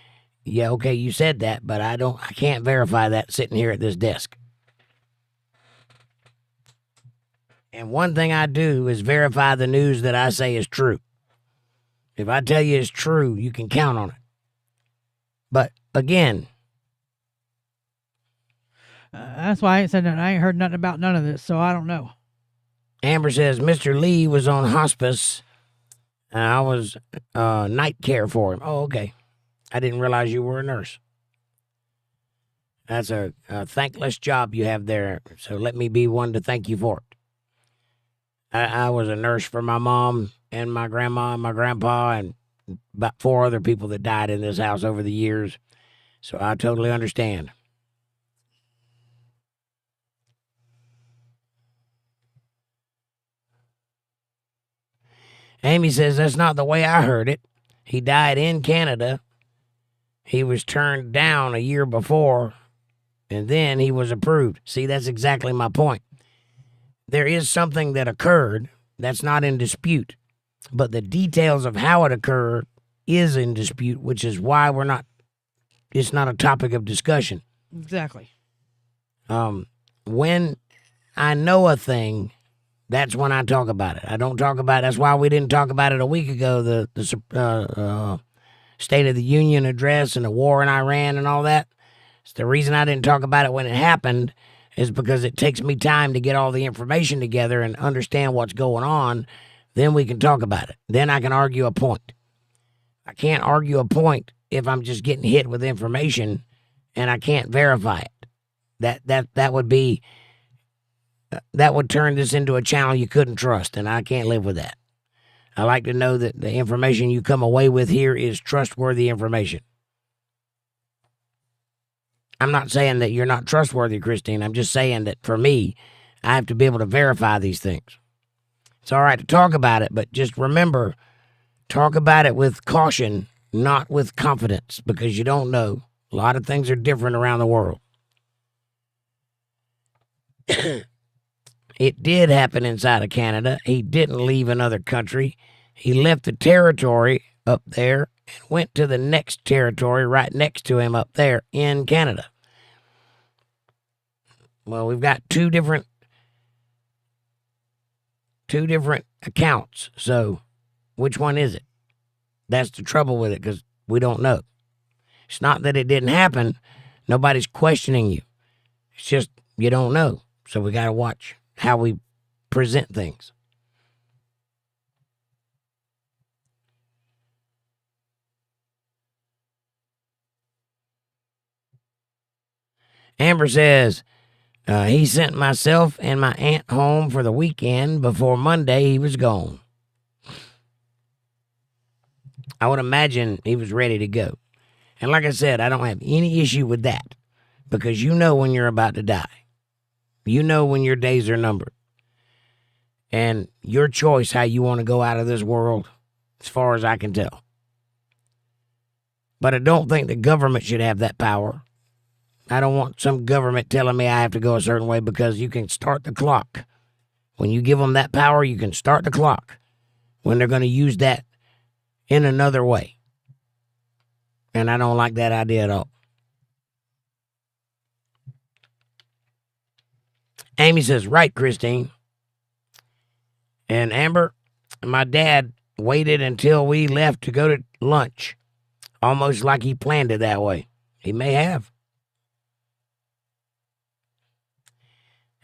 yeah, okay, you said that, but I can't verify that sitting here at this desk. And one thing I do is verify the news that I say is true. If I tell you it's true, you can count on it. But again, that's why I ain't said that. I ain't heard nothing about none of this, so I don't know. Amber says Mr. Lee was on hospice, and I was night care for him. Oh, okay. I didn't realize you were a nurse. That's a thankless job you have there. So let me be one to thank you for it. I was a nurse for my mom and my grandma and my grandpa and about 4 other people that died in this house over the years. So I totally understand. Amy says, that's not the way I heard it. He died in Canada. He was turned down a year before, and then he was approved. See, that's exactly my point. There is something that occurred that's not in dispute, but the details of how it occurred is in dispute, which is why it's not a topic of discussion. Exactly. When I know a thing, that's when I talk about it. I don't talk about it. That's why we didn't talk about it a week ago, the State of the Union address and the war in Iran and all that. It's the reason I didn't talk about it when it happened is because it takes me time to get all the information together and understand what's going on. Then we can talk about it. Then I can argue a point. I can't argue a point if I'm just getting hit with information and I can't verify it. That would turn this into a channel you couldn't trust, and I can't live with that. I like to know that the information you come away with here is trustworthy information. I'm not saying that you're not trustworthy, Christine. I'm just saying that for me, I have to be able to verify these things. It's all right to talk about it, but just remember, talk about it with caution, not with confidence, because you don't know. A lot of things are different around the world. It did happen inside of Canada. He didn't leave another country. He left the territory up there and went to the next territory right next to him up there in Canada. Well, we've got two different accounts. So which one is it? That's the trouble with it, because we don't know. It's not that it didn't happen. Nobody's questioning you. It's just you don't know. So we got to watch how we present things. Amber says, he sent myself and my aunt home for the weekend. Before Monday, he was gone. I would imagine he was ready to go. And like I said, I don't have any issue with that, because you know when you're about to die. You know when your days are numbered. And your choice how you want to go out of this world, as far as I can tell. But I don't think the government should have that power. I don't want some government telling me I have to go a certain way, because you can start the clock. When you give them that power, you can start the clock when they're going to use that in another way. And I don't like that idea at all. Amy says, right, Christine. And Amber, my dad waited until we left to go to lunch, almost like he planned it that way. He may have.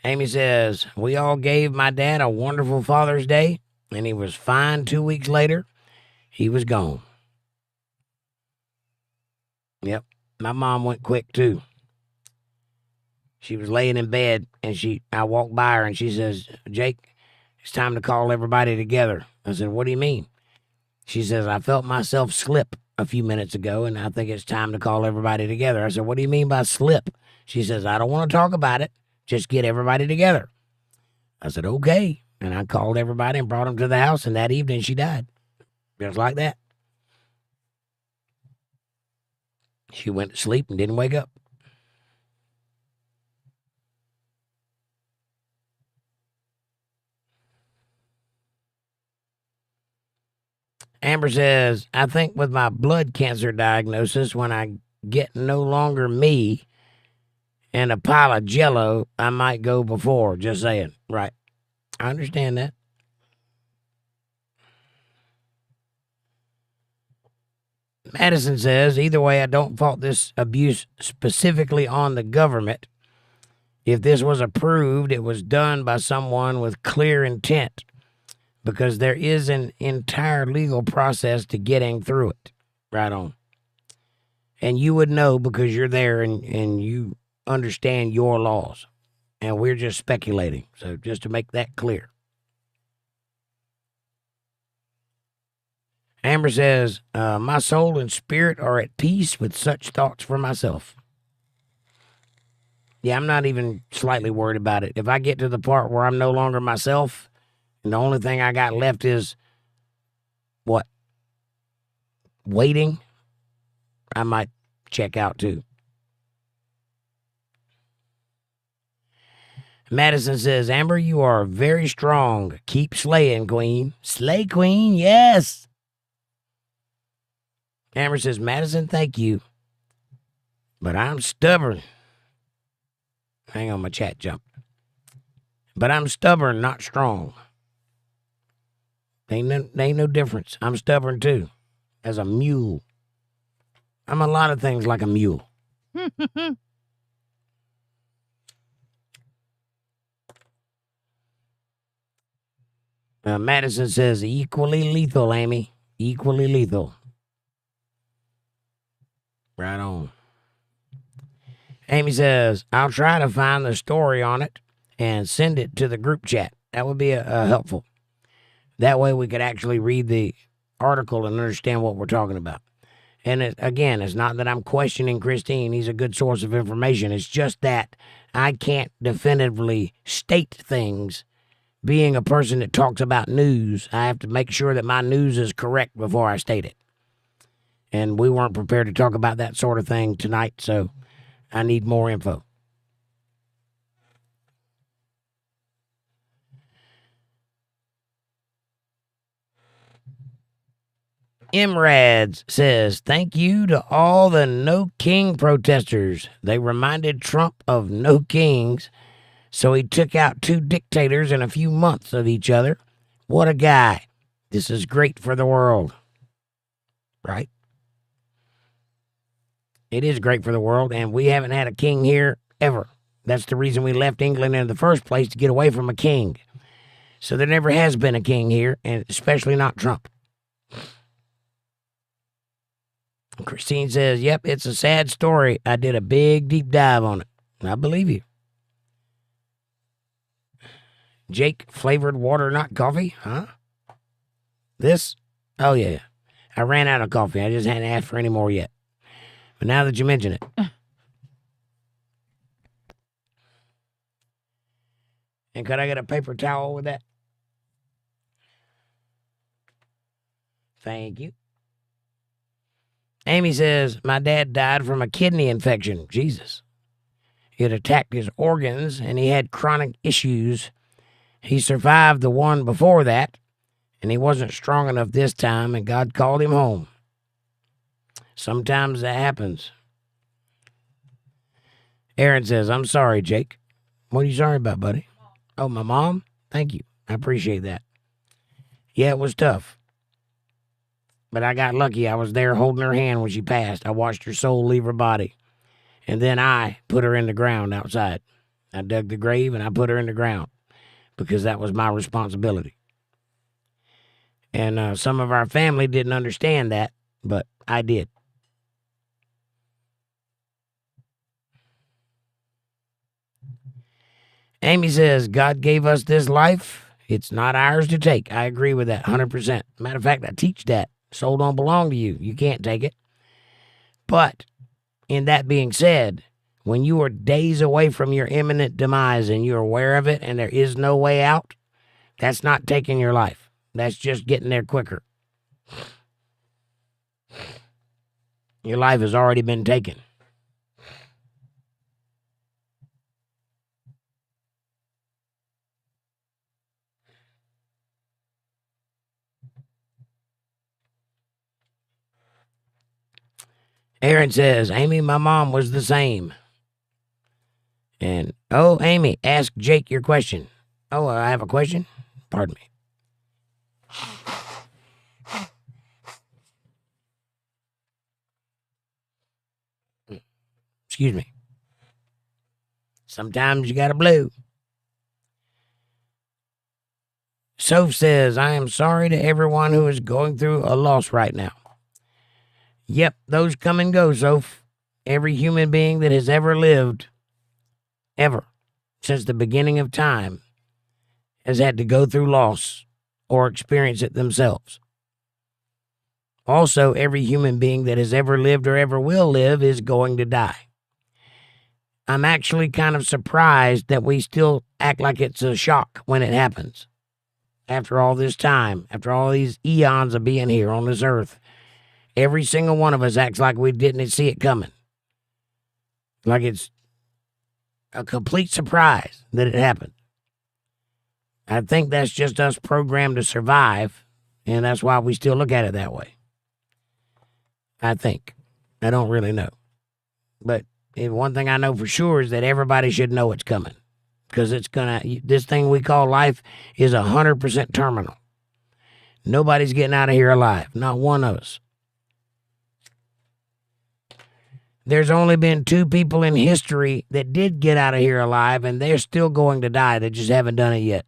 Amy says, we all gave my dad a wonderful Father's Day, and he was fine. 2 weeks later, he was gone. Yep, my mom went quick too. She was laying in bed, and I walked by her, and she says, Jake, it's time to call everybody together. I said, what do you mean? She says, I felt myself slip a few minutes ago, and I think it's time to call everybody together. I said, what do you mean by slip? She says, I don't want to talk about it. Just get everybody together. I said, okay. And I called everybody and brought them to the house, and that evening she died. Just like that. She went to sleep and didn't wake up. Amber says, I think with my blood cancer diagnosis, when I get no longer me and a pile of jello, I might go before. Just saying. Right. I understand that. Madison says, either way, I don't fault this abuse specifically on the government. If this was approved, it was done by someone with clear intent, because there is an entire legal process to getting through it. Right on. And you would know, because you're there and you understand your laws. And we're just speculating. So just to make that clear. Amber says, my soul and spirit are at peace with such thoughts for myself. Yeah, I'm not even slightly worried about it. If I get to the part where I'm no longer myself, and the only thing I got left is, what? Waiting, I might check out too. Madison says, Amber, you are very strong. Keep slaying, queen. Slay, queen, yes. Amber says, Madison, thank you. But I'm stubborn. Hang on, my chat jumped. But I'm stubborn, not strong. Ain't no difference. I'm stubborn too, as a mule. I'm a lot of things like a mule. Madison says, equally lethal, Amy. Equally lethal. Right on. Amy says, I'll try to find the story on it and send it to the group chat. That would be helpful. That way we could actually read the article and understand what we're talking about. And it's not that I'm questioning Christine. He's a good source of information. It's just that I can't definitively state things. Being a person that talks about news, I have to make sure that my news is correct before I state it. And we weren't prepared to talk about that sort of thing tonight, so I need more info. Imrads says, thank you to all the No King protesters. They reminded Trump of no kings, so he took out 2 dictators in a few months of each other. What a guy. This is great for the world. Right? It is great for the world, and we haven't had a king here ever. That's the reason we left England in the first place, to get away from a king. So there never has been a king here, and especially not Trump. Christine says, yep, it's a sad story. I did a big deep dive on it. I believe you. Jake, flavored water, not coffee? Huh? This? Oh, yeah. I ran out of coffee. I just hadn't asked for any more yet. But now that you mention it. And could I get a paper towel with that? Thank you. Amy says, my dad died from a kidney infection. Jesus. It attacked his organs, and he had chronic issues. He survived the one before that, and he wasn't strong enough this time, and God called him home. Sometimes that happens. Aaron says, I'm sorry, Jake. What are you sorry about, buddy? Oh, my mom? Thank you. I appreciate that. Yeah, it was tough. But I got lucky. I was there holding her hand when she passed. I watched her soul leave her body. And then I put her in the ground outside. I dug the grave and I put her in the ground because that was my responsibility. And some of our family didn't understand that, but I did. Amy says, God gave us this life. It's not ours to take. I agree with that 100%. Matter of fact, I teach that. Soul don't belong to you. You can't take it. But in that being said, when you are days away from your imminent demise and you're aware of it and there is no way out, that's not taking your life. That's just getting there quicker. Your life has already been taken. Aaron says, Amy, my mom was the same. And, oh, Amy, ask Jake your question. Oh, I have a question? Pardon me. Excuse me. Sometimes you gotta blow. Soph says, I am sorry to everyone who is going through a loss right now. Yep, those come and go, Soph. Every human being that has ever lived ever, since the beginning of time, has had to go through loss or experience it themselves. Also, every human being that has ever lived or ever will live is going to die. I'm actually kind of surprised that we still act like it's a shock when it happens. After all this time, after all these eons of being here on this earth, every single one of us acts like we didn't see it coming. Like it's a complete surprise that it happened. I think that's just us programmed to survive, and that's why we still look at it that way. I think. I don't really know. But one thing I know for sure is that everybody should know it's coming. Because this thing we call life is 100% terminal. Nobody's getting out of here alive. Not one of us. There's only been 2 people in history that did get out of here alive, and they're still going to die. They just haven't done it yet.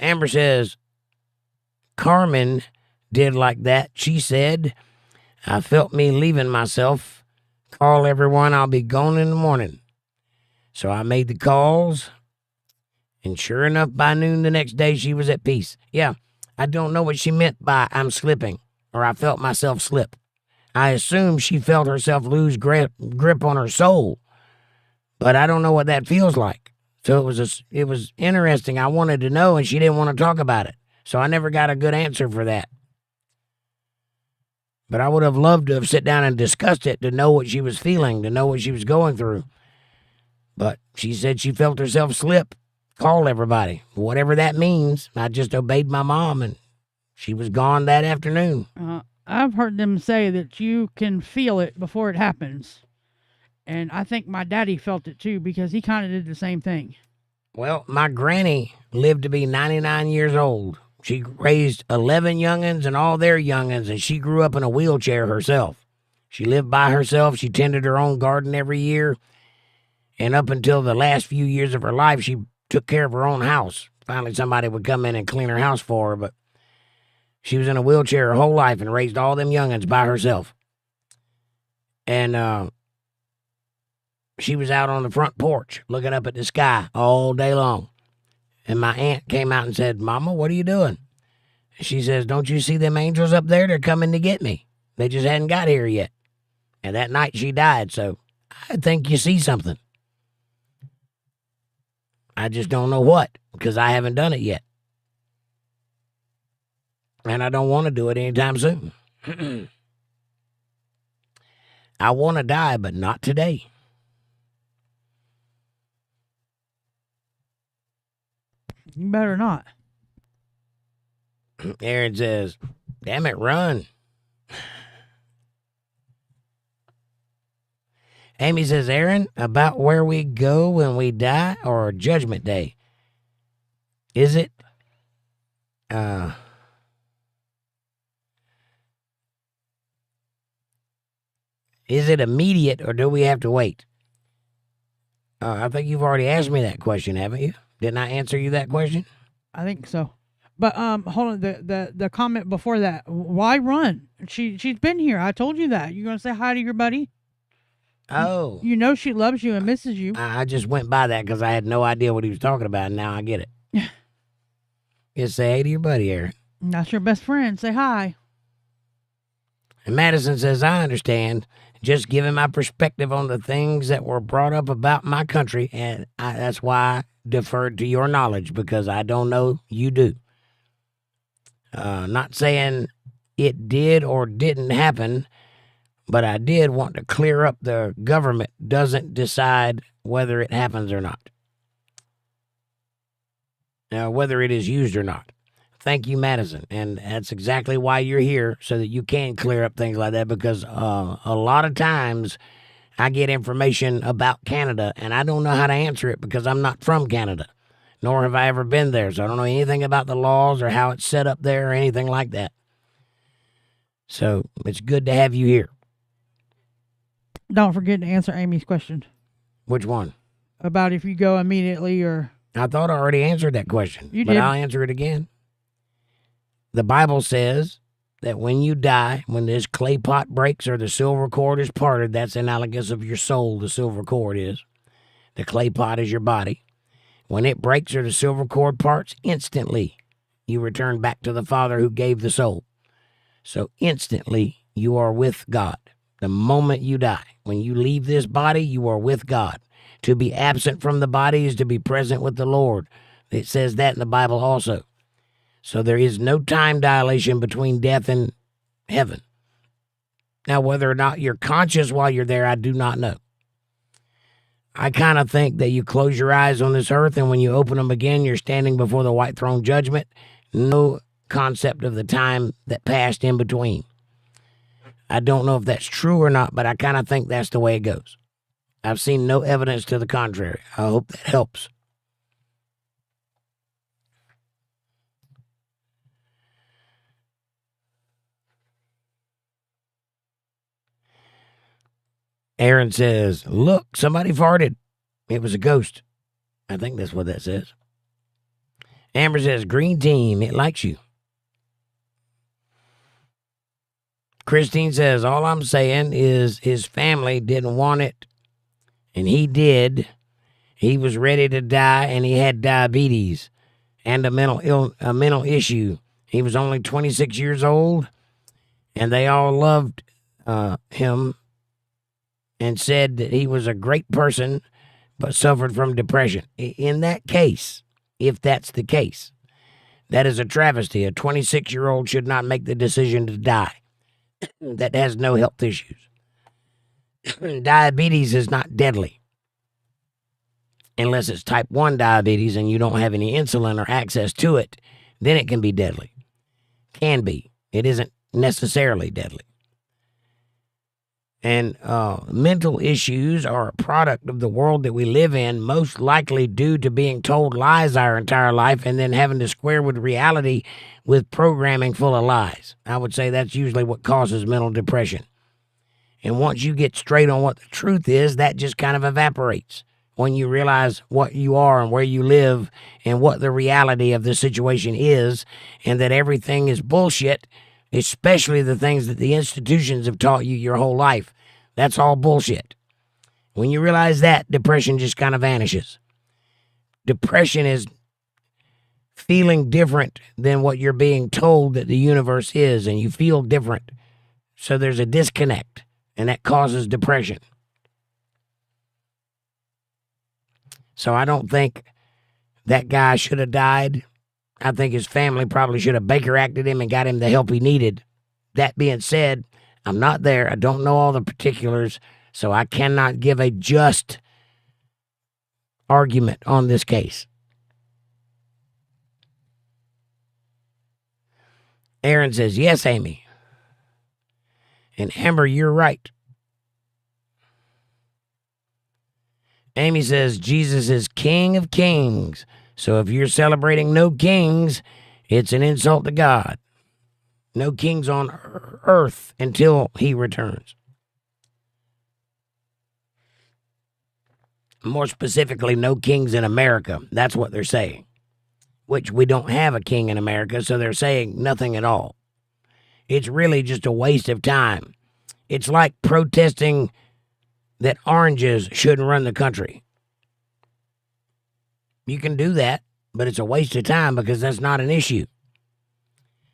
Amber says, Carmen did like that. She said, I felt me leaving myself. Call everyone, I'll be gone in the morning. So I made the calls, and sure enough, by noon the next day, she was at peace. Yeah, I don't know what she meant by I'm slipping, or I felt myself slip. I assume she felt herself lose grip on her soul, but I don't know what that feels like. So it was interesting. I wanted to know, and she didn't want to talk about it. So I never got a good answer for that. But I would have loved to have sat down and discussed it, to know what she was feeling, to know what she was going through. But she said she felt herself slip. Call everybody. Whatever that means. I just obeyed my mom, and she was gone that afternoon. I've heard them say that you can feel it before it happens. And I think my daddy felt it too, because he kind of did the same thing. Well, my granny lived to be 99 years old. She raised 11 youngins and all their youngins, and she grew up in a wheelchair herself. She lived by herself. She tended her own garden every year. And up until the last few years of her life, she took care of her own house. Finally, somebody would come in and clean her house for her, but she was in a wheelchair her whole life and raised all them youngins by herself. And she was out on the front porch looking up at the sky all day long. And my aunt came out and said, Mama, what are you doing? She says, don't you see them angels up there? They're coming to get me. They just hadn't got here yet. And that night she died, so I think you see something. I just don't know what, because I haven't done it yet. And I don't want to do it anytime soon. I want to die, but not today. You better not. Aaron says, damn it, run. Amy says, Aaron, about where we go when we die or Judgment Day. Is it immediate, or do we have to wait? I think you've already asked me that question, haven't you? Didn't I answer you that question? I think so. But hold on, the comment before that, why run? She's been here. I told you that. You gonna say hi to your buddy? Oh. You know she loves you and misses you. I just went by that because I had no idea what he was talking about, and now I get it. Just say hey to your buddy, Aaron. That's your best friend. Say hi. And Madison says, I understand. Just giving my perspective on the things that were brought up about my country, and that's why I deferred to your knowledge, because I don't know, you do. Not saying it did or didn't happen, but I did want to clear up the government doesn't decide whether it happens or not. Whether it is used or not. Thank you, Madison. And that's exactly why you're here, so that you can clear up things like that, because a lot of times I get information about Canada, and I don't know how to answer it because I'm not from Canada, nor have I ever been there. So I don't know anything about the laws or how it's set up there or anything like that. So it's good to have you here. Don't forget to answer Amy's question. Which one? About if you go immediately or... I thought I already answered that question. You but did. I'll answer it again. The Bible says that when you die, when this clay pot breaks or the silver cord is parted, that's analogous of your soul, the silver cord is. The clay pot is your body. When it breaks or the silver cord parts, instantly you return back to the Father who gave the soul. So instantly you are with God. The moment you die, when you leave this body, you are with God. To be absent from the body is to be present with the Lord. It says that in the Bible also. So there is no time dilation between death and heaven. Now, whether or not you're conscious while you're there, I do not know. I kind of think that you close your eyes on this earth, and when you open them again, you're standing before the white throne judgment. No concept of the time that passed in between. I don't know if that's true or not, but I kind of think that's the way it goes. I've seen no evidence to the contrary. I hope that helps. Aaron says, look, somebody farted. It was a ghost. I think that's what that says. Amber says, green team, it likes you. Christine says, all I'm saying is his family didn't want it, and he did. He was ready to die, and he had diabetes and a mental issue. He was only 26 years old, and they all loved him and said that he was a great person, but suffered from depression. In that case, if that's the case, that is a travesty. A 26-year-old should not make the decision to die that has no health issues. Diabetes is not deadly unless it's type 1 diabetes and you don't have any insulin or access to it. Then it can be deadly. Can be. It isn't necessarily deadly. And mental issues are a product of the world that we live in, most likely due to being told lies our entire life and then having to square with reality with programming full of lies. I would say that's usually what causes mental depression. And once you get straight on what the truth is, that just kind of evaporates when you realize what you are and where you live and what the reality of the situation is, and that everything is bullshit, especially the things that the institutions have taught you your whole life. That's all bullshit. When you realize that, depression just kind of vanishes. Depression is feeling different than what you're being told that the universe is, and you feel different. So there's a disconnect, and that causes depression. So I don't think that guy should have died. I think his family probably should have Baker acted him and got him the help he needed. That being said, I'm not there. I don't know all the particulars, so I cannot give a just argument on this case. Aaron says, yes, Amy. And Amber, you're right. Amy says, Jesus is King of Kings. So if you're celebrating no kings, it's an insult to God. No kings on earth until he returns. More specifically, no kings in America. That's what they're saying. Which we don't have a king in America, so they're saying nothing at all. It's really just a waste of time. It's like protesting that oranges shouldn't run the country. You can do that, but it's a waste of time because that's not an issue.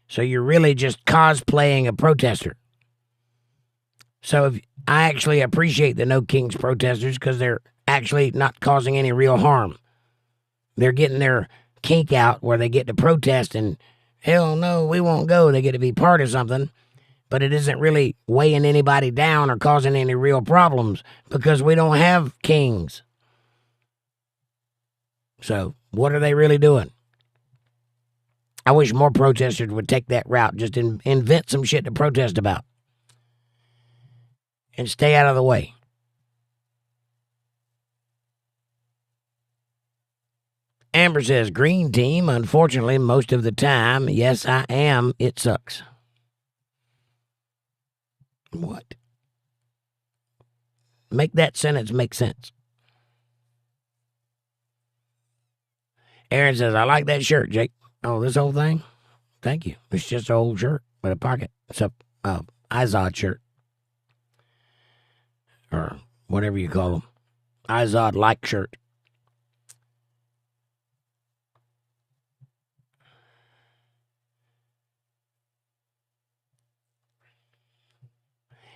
So you're really just cosplaying a protester. So I actually appreciate the No Kings protesters because they're actually not causing any real harm. They're getting their kink out where they get to protest and, hell no, we won't go. They get to be part of something. But it isn't really weighing anybody down or causing any real problems because we don't have kings. So what are they really doing? I wish more protesters would take that route. Just invent some shit to protest about. And stay out of the way. Amber says, green team, unfortunately, most of the time, yes, I am, it sucks. What? Make that sentence make sense. Aaron says, I like that shirt, Jake. Oh, this whole thing? Thank you. It's just an old shirt with a pocket. It's a Izod shirt. Or whatever you call them. Izod-like shirt.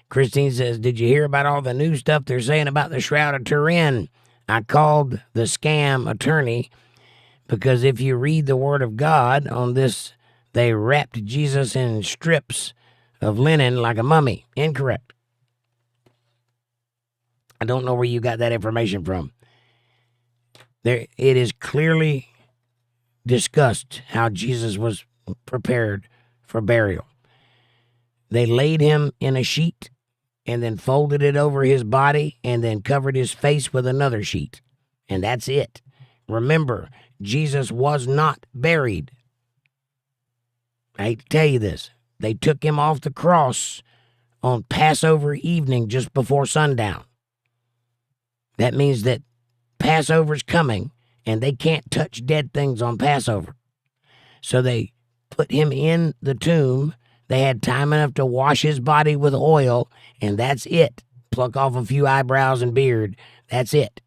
Christine says, did you hear about all the new stuff they're saying about the Shroud of Turin? I called the scam attorney because if you read the Word of God on this, they wrapped Jesus in strips of linen like a mummy. Incorrect. I don't know where you got that information from. It is clearly discussed how Jesus was prepared for burial. They laid him in a sheet and then folded it over his body and then covered his face with another sheet. And that's it. Remember, Jesus was not buried. I hate to tell you this. They took him off the cross on Passover evening just before sundown. That means that Passover's coming and they can't touch dead things on Passover. So they put him in the tomb. They had time enough to wash his body with oil, and that's it. Pluck off a few eyebrows and beard. That's it.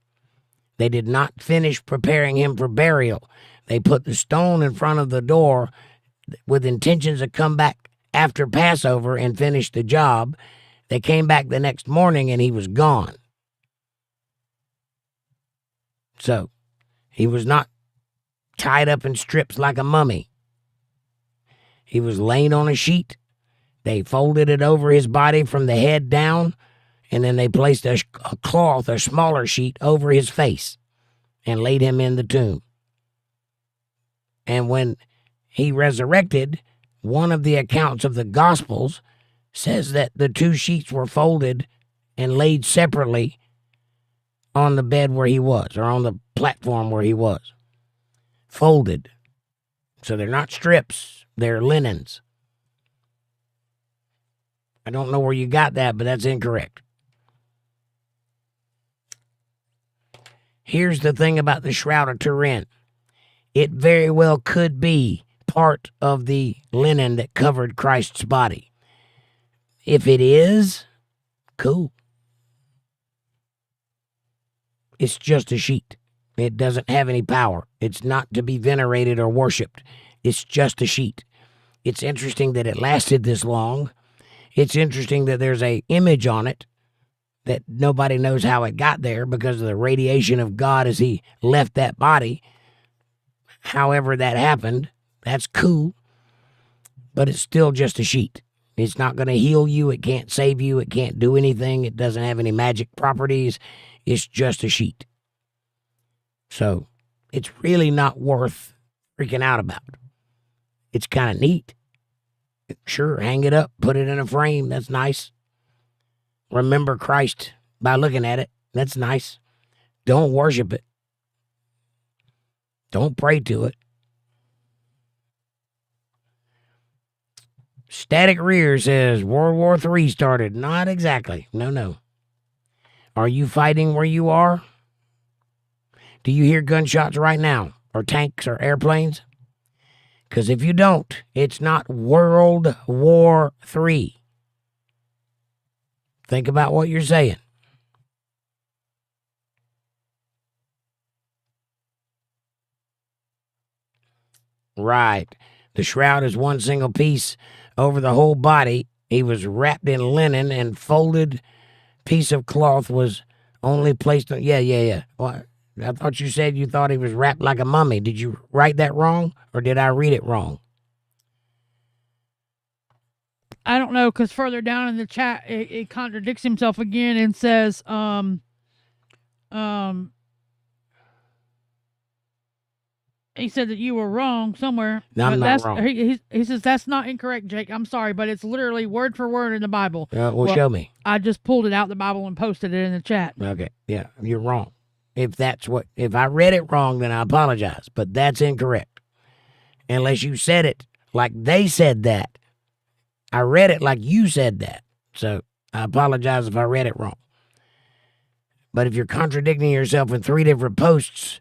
They did not finish preparing him for burial. They put the stone in front of the door with intentions to come back after Passover and finish the job. They came back the next morning, and he was gone. So, he was not tied up in strips like a mummy. He was laying on a sheet. They folded it over his body from the head down, and then they placed a cloth, a smaller sheet, over his face and laid him in the tomb. And when he resurrected, one of the accounts of the Gospels says that the two sheets were folded and laid separately on the bed where he was, or on the platform where he was. Folded. So they're not strips, they're linens. I don't know where you got that, but that's incorrect. Here's the thing about the Shroud of Turin. It very well could be part of the linen that covered Christ's body. If it is, cool. It's just a sheet. It doesn't have any power. It's not to be venerated or worshipped. It's just a sheet. It's interesting that it lasted this long. It's interesting that there's an image on it that nobody knows how it got there because of the radiation of God as he left that body. However that happened, that's cool. But it's still just a sheet. It's not going to heal you. It can't save you. It can't do anything. It doesn't have any magic properties. It's just a sheet. So it's really not worth freaking out about. It's kind of neat. Sure, hang it up, put it in a frame. That's nice. Remember Christ by looking at it. That's nice. Don't worship it. Don't pray to it. Static Rear says World War III started. Not exactly. No. Are you fighting where you are? Do you hear gunshots right now? Or tanks or airplanes? Because if you don't, it's not World War III. Think about what you're saying. Right. The shroud is one single piece over the whole body. He was wrapped in linen and folded piece of cloth was only placed on. Yeah. What? I thought you said you thought he was wrapped like a mummy. Did you write that wrong, or did I read it wrong? I don't know, because further down in the chat, it contradicts himself again and says, he said that you were wrong somewhere. No, I'm not wrong. He says, that's not incorrect, Jake. I'm sorry, but it's literally word for word in the Bible. Well, show me. I just pulled it out the Bible and posted it in the chat. Okay, yeah, you're wrong. If I read it wrong, then I apologize, but that's incorrect. Unless you said it like they said that. I read it like you said that. So I apologize if I read it wrong. But if you're contradicting yourself in 3 different posts,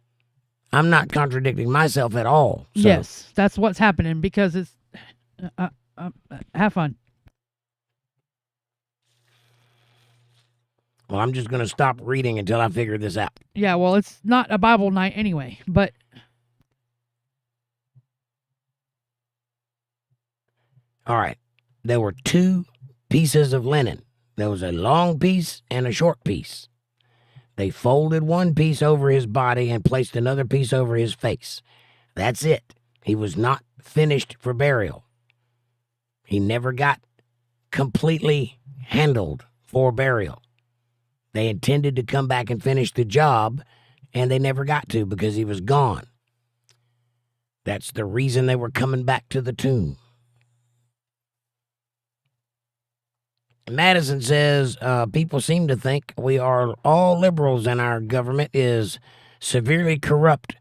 I'm not contradicting myself at all. So. Yes, that's what's happening, because Have fun. Well, I'm just going to stop reading until I figure this out. Yeah, well, it's not a Bible night anyway, but All right. There were 2 pieces of linen. There was a long piece and a short piece. They folded one piece over his body and placed another piece over his face. That's it. He was not finished for burial. He never got completely handled for burial. They intended to come back and finish the job, and they never got to because he was gone. That's the reason they were coming back to the tomb. Madison says, people seem to think we are all liberals and our government is severely corrupt,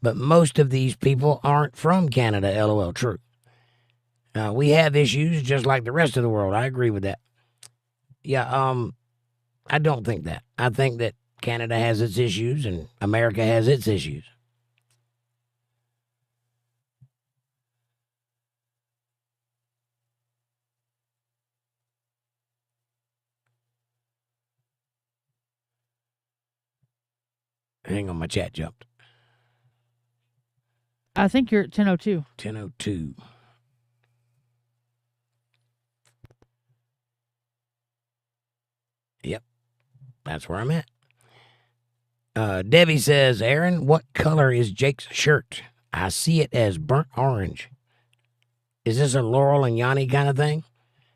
but most of these people aren't from Canada, LOL, true. We have issues just like the rest of the world. I agree with that. Yeah, I don't think that. I think that Canada has its issues and America has its issues. Hang on, my chat jumped. I think you're at 10:02. 10:02. Yep, that's where I'm at. Debbie says, Aaron, what color is Jake's shirt? I see it as burnt orange. Is this a Laurel and Yanni kind of thing?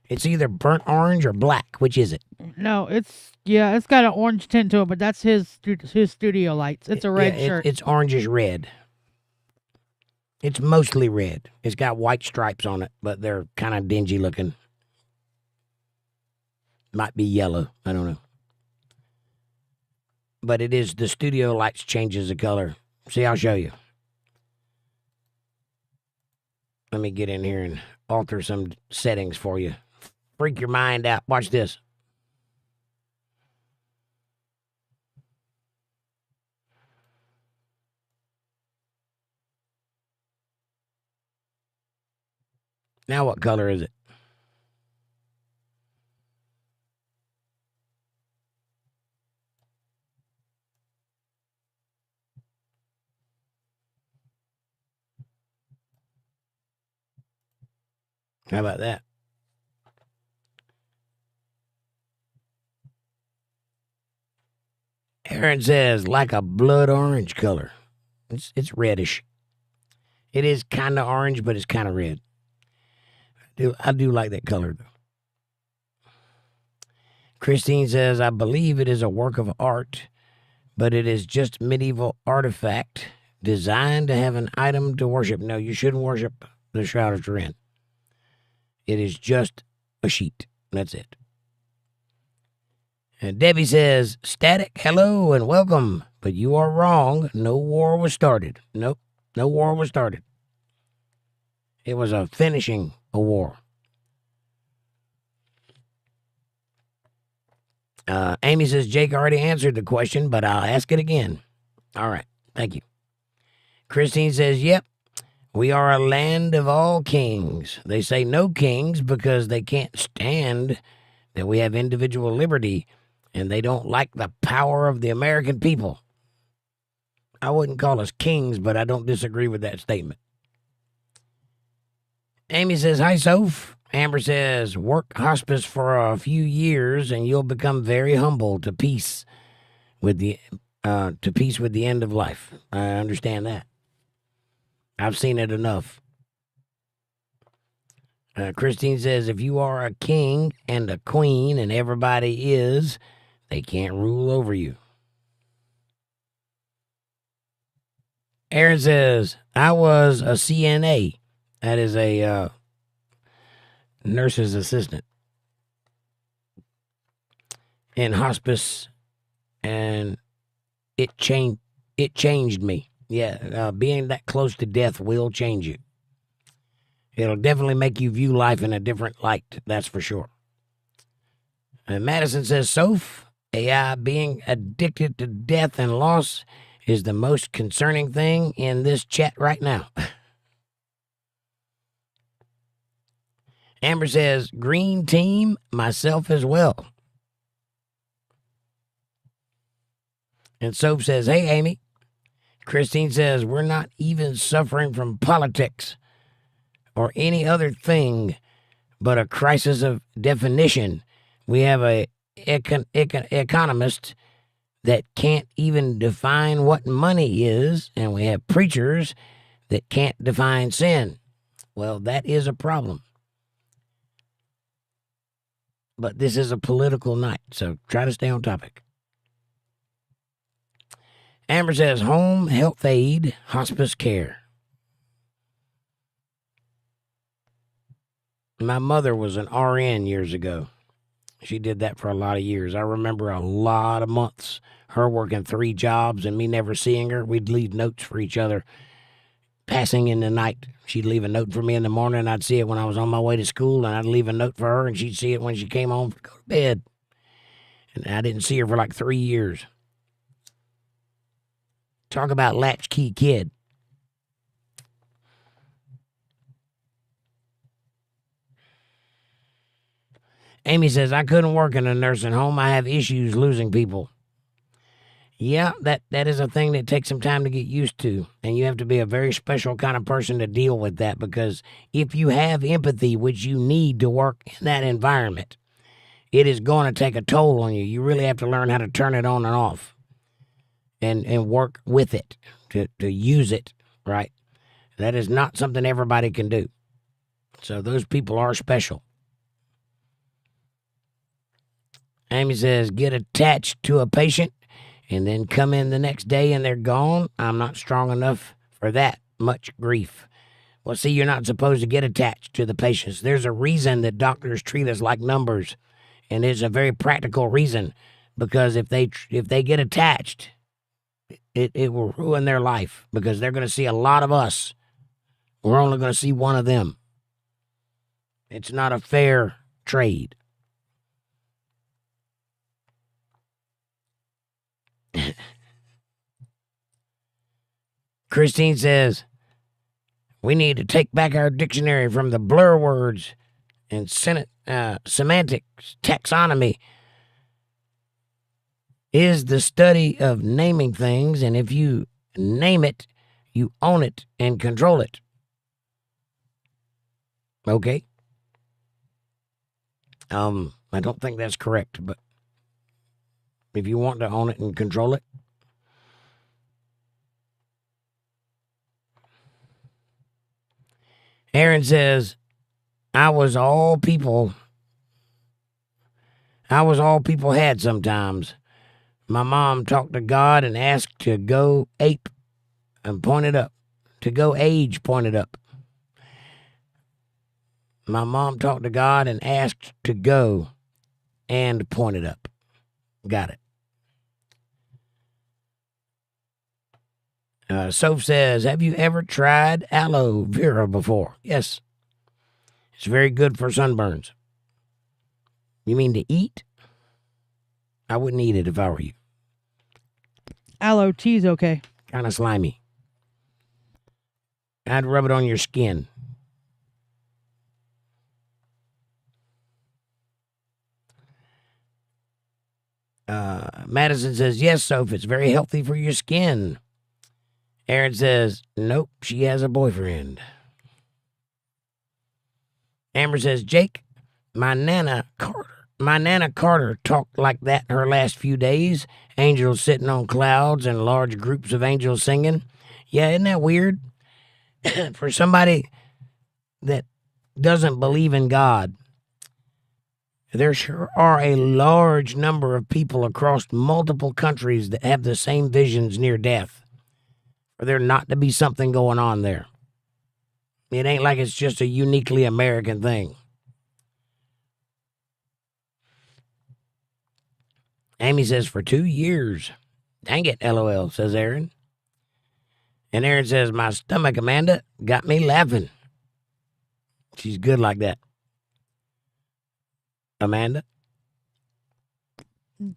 It's either burnt orange or black. Which is it? No, it's got an orange tint to it, but that's his studio lights. It's a red shirt. It's orangish red. It's mostly red. It's got white stripes on it, but they're kind of dingy looking. Might be yellow. I don't know. But it is, the studio lights changes the color. See, I'll show you. Let me get in here and alter some settings for you. Freak your mind out. Watch this. Now what color is it? How about that? Aaron says, like a blood orange color. It's reddish. It is kind of orange, but it's kind of red. I do like that color, though. Christine says, I believe it is a work of art, but it is just medieval artifact designed to have an item to worship. No, you shouldn't worship the Shroud of Turin. It is just a sheet. That's it. And Debbie says, Static, hello and welcome. But you are wrong. No war was started. Nope, no war was started. It was a finishing a war. Amy says, Jake already answered the question, but I'll ask it again. All right, thank you. Christine says, yep, we are a land of all kings. They say no kings because they can't stand that we have individual liberty and they don't like the power of the American people. I wouldn't call us kings, but I don't disagree with that statement. Amy says, hi, Soph. Amber says, work hospice for a few years and you'll become very humble to peace with the end of life. I understand that. I've seen it enough. Christine says, if you are a king and a queen and everybody is, they can't rule over you. Aaron says, I was a CNA. That is a nurse's assistant in hospice, and it changed me. Yeah, being that close to death will change you. It'll definitely make you view life in a different light, that's for sure. And Madison says, Soph, AI being addicted to death and loss is the most concerning thing in this chat right now. Amber says, green team, myself as well. And Soap says, hey, Amy. Christine says, we're not even suffering from politics or any other thing but a crisis of definition. We have a economist that can't even define what money is, and we have preachers that can't define sin. Well, that is a problem. But this is a political night, so try to stay on topic. Amber says, home health aid, hospice care. My mother was an RN years ago. She did that for a lot of years. I remember a lot of months, her working 3 jobs and me never seeing her. We'd leave notes for each other, passing in the night. She'd leave a note for me in the morning. I'd see it when I was on my way to school, and I'd leave a note for her, and she'd see it when she came home to go to bed. And I didn't see her for like 3 years. Talk about latchkey kid. Amy says, I couldn't work in a nursing home. I have issues losing people. Yeah, that is a thing that takes some time to get used to. And you have to be a very special kind of person to deal with that, because if you have empathy, which you need to work in that environment, it is going to take a toll on you. You really have to learn how to turn it on and off and work with it, to use it, right? That is not something everybody can do. So those people are special. Amy says, get attached to a patient and then come in the next day and they're gone. I'm not strong enough for that much grief. Well, see, you're not supposed to get attached to the patients. There's a reason that doctors treat us like numbers, and it's a very practical reason, because if they get attached, it will ruin their life, because they're going to see a lot of us. We're only going to see one of them. It's not a fair trade. Christine says, we need to take back our dictionary from the blur words and semantics taxonomy is the study of naming things, and if you name it, you own it and control it. Okay. I don't think that's correct, but if you want to own it and control it. Aaron says, I was all people had sometimes. My mom talked to God and asked to go ape and pointed up. To go age pointed up. My mom talked to God and asked to go and pointed up. Got it. Soph says, have you ever tried aloe vera before? Yes. It's very good for sunburns. You mean to eat? I wouldn't eat it if I were you. Aloe tea's okay. Kind of slimy. I'd rub it on your skin. Madison says, yes, Soph, it's very healthy for your skin. Aaron says, nope, she has a boyfriend. Amber says, Jake, my Nana Carter talked like that her last few days. Angels sitting on clouds and large groups of angels singing. Yeah, isn't that weird? For somebody that doesn't believe in God, there sure are a large number of people across multiple countries that have the same visions near death. For there not to be something going on there. It ain't like it's just a uniquely American thing. Amy says, for 2 years. Dang it, LOL, says Aaron. And Aaron says, my stomach, Amanda, got me laughing. She's good like that. Amanda?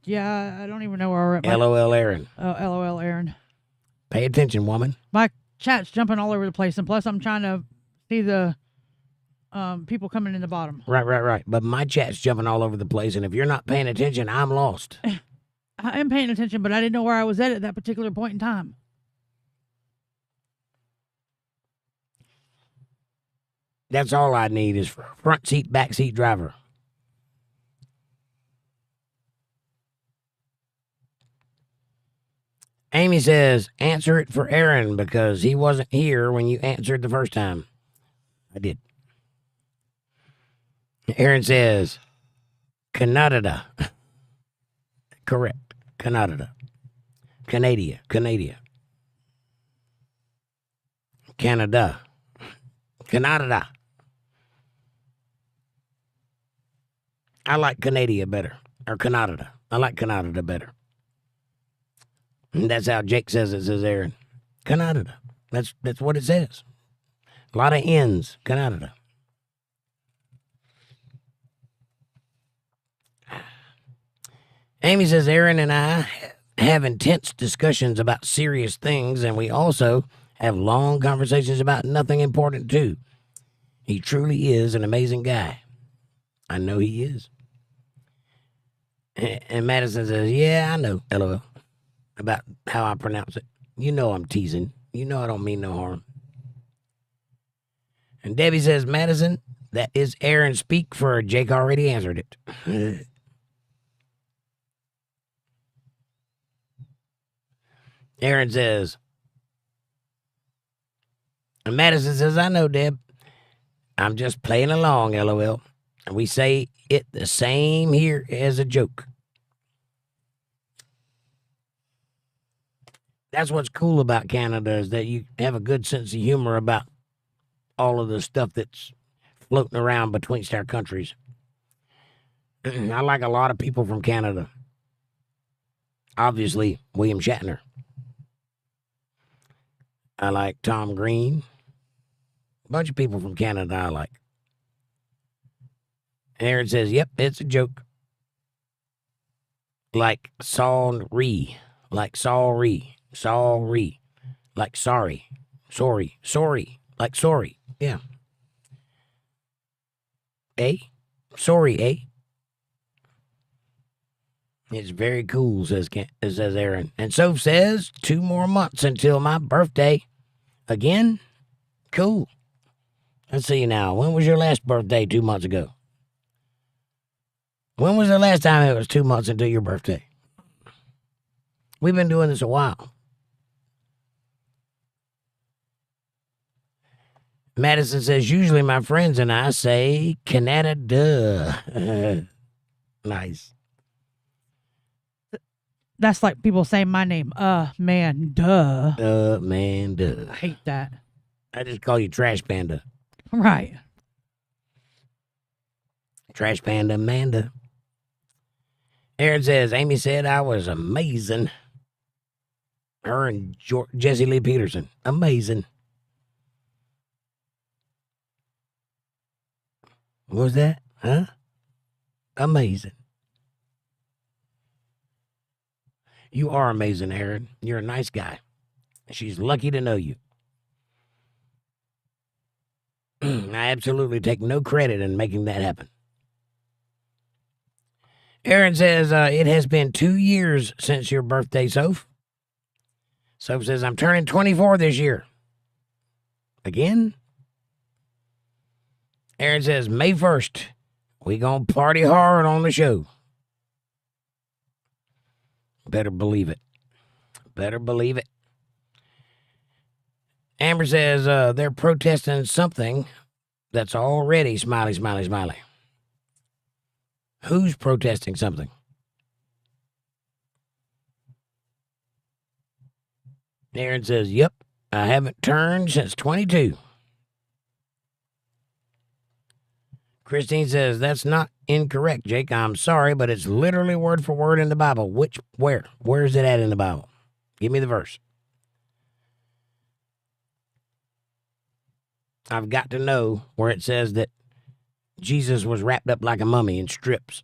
Yeah, I don't even know where we're at. LOL, Aaron. Oh, LOL, Aaron. Pay attention, woman. My chat's jumping all over the place, and plus I'm trying to see the people coming in the bottom. Right. But my chat's jumping all over the place, and if you're not paying attention, I'm lost. I am paying attention, but I didn't know where I was at that particular point in time. That's all I need is front seat, back seat driver. Amy says, answer it for Aaron because he wasn't here when you answered the first time. I did. Aaron says, Canada. Correct. Canada. Canada. Canada. Canada. Canada. I like Canada better. Or Canada. I like Canada better. And that's how Jake says it, says Aaron. Canada. That's what it says. A lot of N's. Canada. Amy says Aaron and I have intense discussions about serious things, and we also have long conversations about nothing important too. He truly is an amazing guy. I know he is. And Madison says, yeah, I know, LOL, about how I pronounce it. You know I'm teasing. You know I don't mean no harm. And Debbie says, Madison, that is Aaron speak for Jake already answered it. Aaron says, and Madison says, I know, Deb. I'm just playing along, LOL. And we say it the same here as a joke. That's what's cool about Canada is that you have a good sense of humor about all of the stuff that's floating around betwixt our countries. I like a lot of people from Canada. Obviously, William Shatner. I like Tom Green. A bunch of people from Canada I like. Aaron says, yep, it's a joke. Like sorry. Like sorry. Sorry. Like sorry. Sorry. Like sorry. Yeah. Sorry, It's very cool, says Aaron. And Soph says, 2 more months until my birthday. Again? Cool. Let's see now. When was your last birthday 2 months ago? When was the last time it was 2 months until your birthday? We've been doing this a while. Madison says, usually my friends and I say, Canada. Nice. That's like people saying my name. Man, duh. Man, duh. I hate that. I just call you Trash Panda. Right. Trash Panda Amanda. Aaron says, Amy said I was amazing. Her and Jesse Lee Peterson. Amazing. What was that? Huh? Amazing. You are amazing, Aaron. You're a nice guy. She's lucky to know you. I absolutely take no credit in making that happen. Aaron says, it has been 2 years since your birthday, Soph. Soph says, I'm turning 24 this year. Again? Aaron says, May 1st, we gonna party hard on the show. Better believe it. Better believe it. Amber says, they're protesting something that's already smiley, smiley, smiley. Who's protesting something? Aaron says, yep, I haven't turned since 22. Christine says, that's not incorrect, Jake. I'm sorry, but it's literally word for word in the Bible. Where? Where is it at in the Bible? Give me the verse. I've got to know where it says that Jesus was wrapped up like a mummy in strips.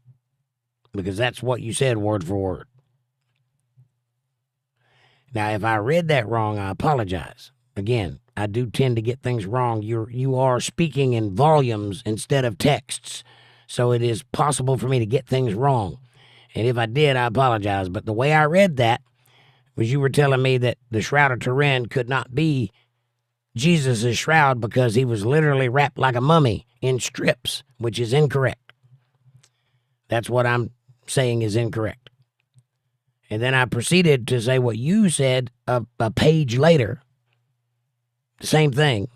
Because that's what you said word for word. Now, if I read that wrong, I apologize. Again, I do tend to get things wrong. You are speaking in volumes instead of texts, so it is possible for me to get things wrong. And if I did, I apologize. But the way I read that was you were telling me that the Shroud of Turin could not be Jesus' shroud because he was literally wrapped like a mummy in strips, which is incorrect. That's what I'm saying is incorrect. And then I proceeded to say what you said a page later. The same thing.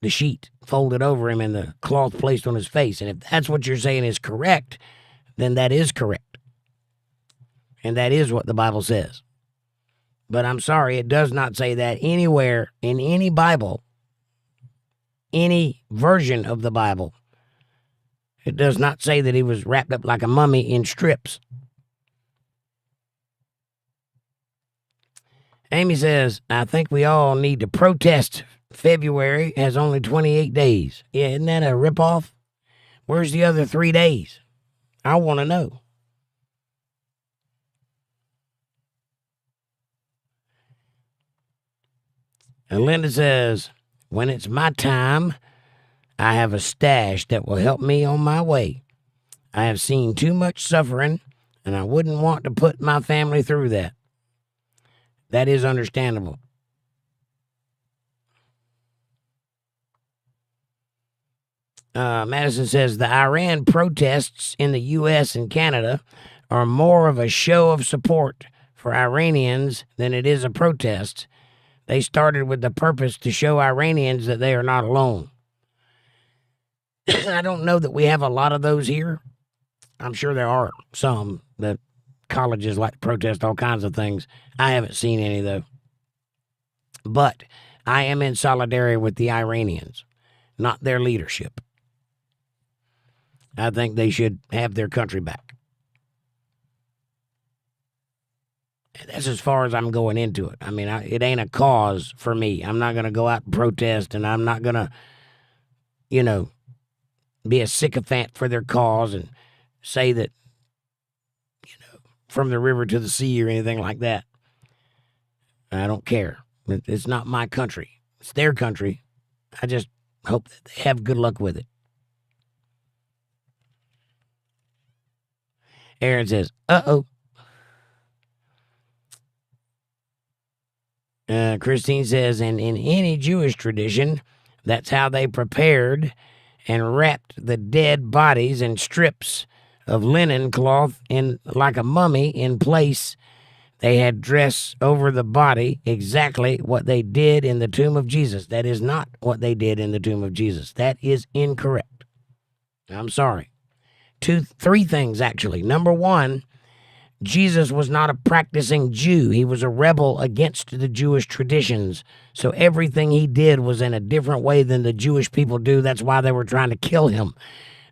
The sheet folded over him and the cloth placed on his face. And if that's what you're saying is correct, then that is correct. And that is what the Bible says. But I'm sorry, it does not say that anywhere in any Bible, any version of the Bible. It does not say that he was wrapped up like a mummy in strips. Amy says, I think we all need to protest. February has only 28 days. Yeah, isn't that a ripoff? Where's the other 3 days? I want to know. And Linda says, when it's my time, I have a stash that will help me on my way. I have seen too much suffering, and I wouldn't want to put my family through that. That is understandable. Madison says, the Iran protests in the U.S. and Canada are more of a show of support for Iranians than it is a protest. They started with the purpose to show Iranians that they are not alone. I don't know that we have a lot of those here. I'm sure there are some that colleges like to protest all kinds of things. I haven't seen any, though. But I am in solidarity with the Iranians, not their leadership. I think they should have their country back. And that's as far as I'm going into it. I mean, it ain't a cause for me. I'm not going to go out and protest, and I'm not going to, be a sycophant for their cause and say that, from the river to the sea or anything like that. I don't care. It's not my country. It's their country. I just hope that they have good luck with it. Aaron says, uh-oh. Christine says, and in any Jewish tradition, that's how they prepared and wrapped the dead bodies in strips of linen cloth in like a mummy in place. They had dress over the body, exactly what they did in the tomb of Jesus. That is not what they did in the tomb of Jesus. That is incorrect. I'm sorry. 3 things, actually. Number 1, Jesus was not a practicing Jew. He was a rebel against the Jewish traditions. So everything he did was in a different way than the Jewish people do. That's why they were trying to kill him.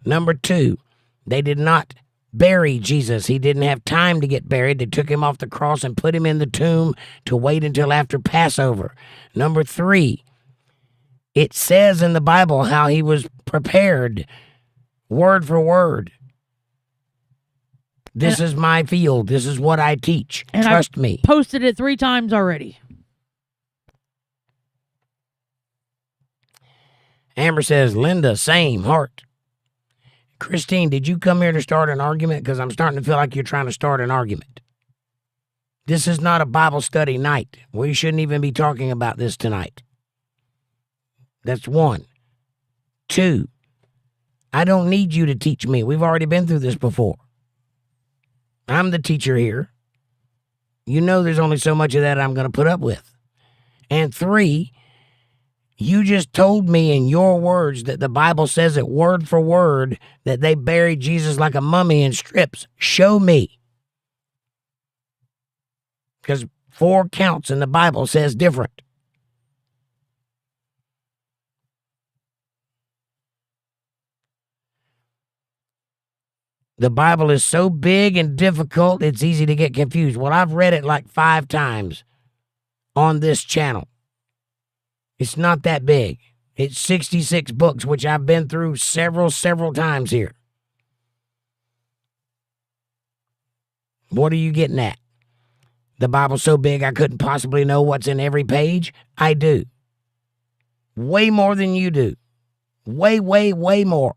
Number 2, they did not bury Jesus. He didn't have time to get buried. They took him off the cross and put him in the tomb to wait until after Passover. Number 3, it says in the Bible how he was prepared word for word. This is my field. This is what I teach. And trust me. Posted it 3 times already. Amber says, Linda, same, heart. Christine, did you come here to start an argument? Because I'm starting to feel like you're trying to start an argument. This is not a Bible study night. We shouldn't even be talking about this tonight. That's 1. 2, I don't need you to teach me. We've already been through this before. I'm the teacher here. You know there's only so much of that I'm going to put up with. And 3, you just told me in your words that the Bible says it word for word that they buried Jesus like a mummy in strips. Show me. Because 4 counts in the Bible says different. The Bible is so big and difficult, it's easy to get confused. Well, I've read it like 5 times on this channel. It's not that big. It's 66 books, which I've been through several times here. What are you getting at? the Bible's so big I couldn't possibly know what's in every page? I do. Way more than you do. Way, way, way more.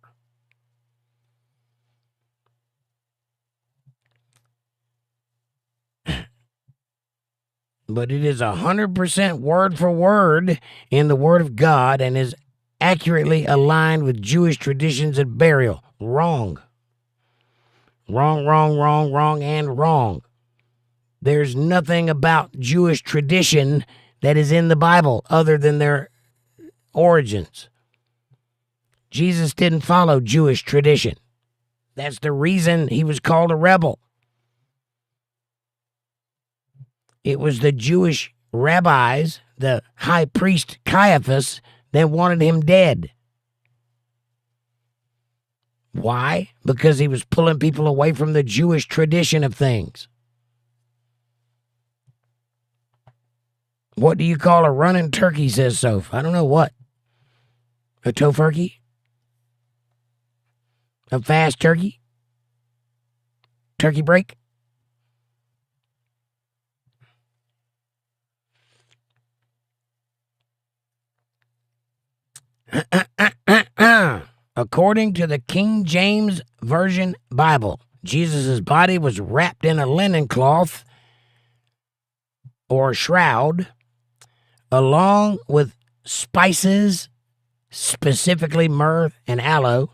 But it is 100% word for word in the Word of God and is accurately aligned with Jewish traditions and burial. Wrong. Wrong, wrong, wrong, wrong, and wrong. There's nothing about Jewish tradition that is in the Bible other than their origins. Jesus didn't follow Jewish tradition. That's the reason he was called a rebel. It was the Jewish rabbis, the high priest Caiaphas, that wanted him dead. Why? Because he was pulling people away from the Jewish tradition of things. What do you call a running turkey, says Soph? I don't know what. A tofurkey? A fast turkey? Turkey break? According to the King James Version Bible, Jesus' body was wrapped in a linen cloth or shroud, along with spices, specifically myrrh and aloe,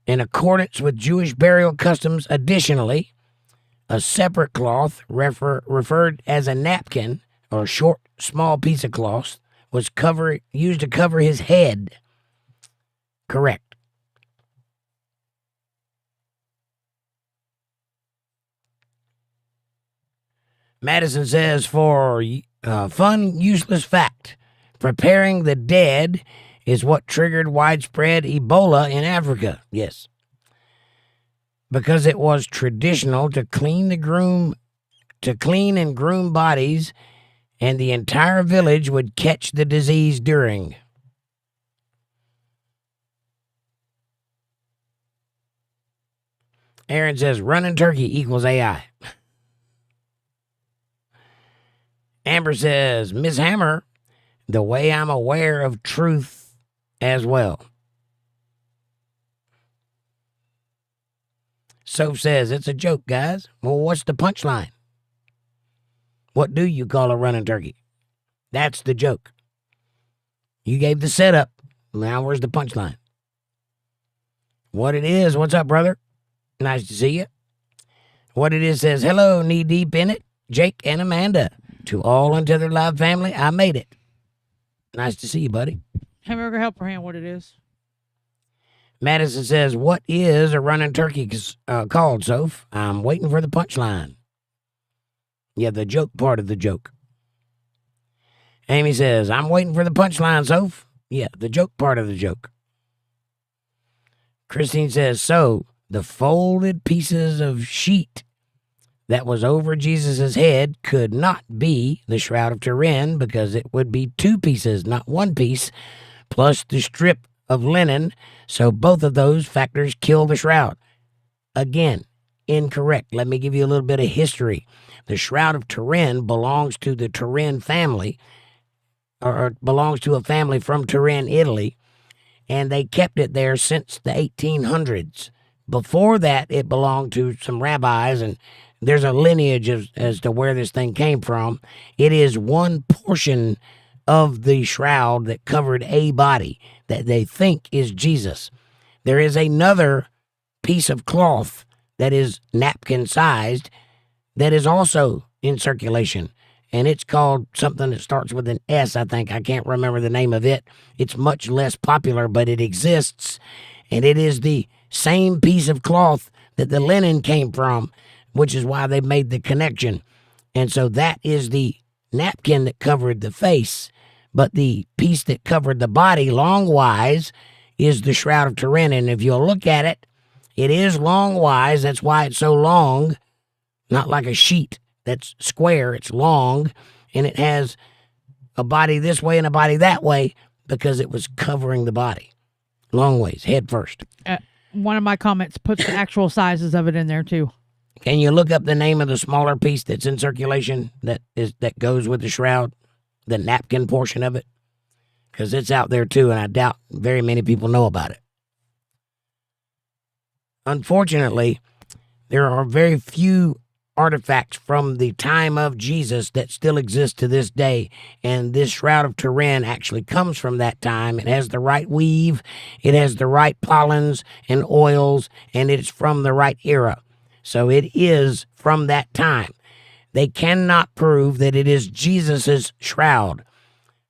in accordance with Jewish burial customs. Additionally, a separate cloth, referred as a napkin or short, small piece of cloth, was used to cover his head. Correct. Madison says, for fun, useless fact, preparing the dead is what triggered widespread Ebola in Africa. Yes. Because it was traditional to clean and groom bodies, and the entire village would catch the disease during. Aaron says, running turkey equals AI. Amber says, Miss Hammer, the way I'm aware of truth as well. Soph says, it's a joke, guys. Well, what's the punchline? What do you call a running turkey? That's the joke. You gave the setup. Now where's the punchline? What it is, what's up, brother? Nice to see you. What it is says, hello, knee deep in it, Jake and Amanda. To all Untethered Live family, I made it. Nice to see you, buddy. Hamburger helper hand, what it is. Madison says, what is a running turkey called, Soph? I'm waiting for the punchline. Yeah, the joke part of the joke. Amy says, I'm waiting for the punchline, Soph. Yeah, the joke part of the joke. Christine says, so the folded pieces of sheet that was over Jesus' head could not be the Shroud of Turin because it would be two pieces, not one piece, plus the strip of linen. So both of those factors kill the shroud. Again, incorrect. Let me give you a little bit of history. The Shroud of Turin belongs to the Turin family, or belongs to a family from Turin, Italy, and they kept it there since the 1800s. Before that, it belonged to some rabbis, and there's a lineage as to where this thing came from. It is one portion of the shroud that covered a body that they think is Jesus. There is another piece of cloth that is napkin-sized that is also in circulation, and it's called something that starts with an S, I think. I can't remember the name of it. It's much less popular, but it exists, and it is the same piece of cloth that the linen came from, which is why they made the connection. And so that is the napkin that covered the face, but the piece that covered the body long-wise is the Shroud of Turin. And if you'll look at it, it is long-wise. That's why it's so long, not like a sheet that's square. It's long, and it has a body this way and a body that way because it was covering the body. Long ways, head first. One of my comments puts the actual sizes of it in there, too. Can you look up the name of the smaller piece that's in circulation that goes with the shroud, the napkin portion of it? Because it's out there too, and I doubt very many people know about it. Unfortunately, there are very few artifacts from the time of Jesus that still exist to this day, and this Shroud of Turin actually comes from that time. It has the right weave, it has the right pollens and oils, and it's from the right era. So it is from that time. They cannot prove that it is Jesus's shroud,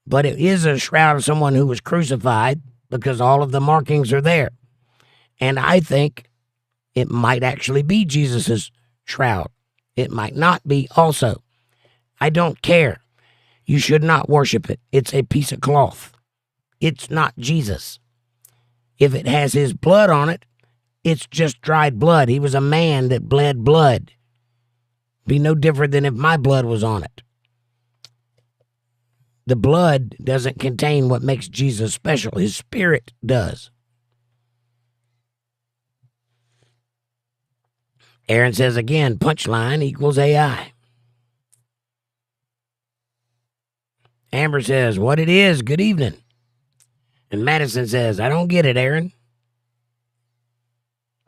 but it is a shroud of someone who was crucified because all of the markings are there. And I think it might actually be Jesus's shroud. It might not be also. I don't care. You should not worship it. It's a piece of cloth. It's not Jesus. If it has his blood on it, it's just dried blood. He was a man that bled blood. Be no different than if my blood was on it. The blood doesn't contain what makes Jesus special. His spirit does. Aaron says again, punchline equals AI. Amber says, what it is, good evening. And Madison says, I don't get it, Aaron.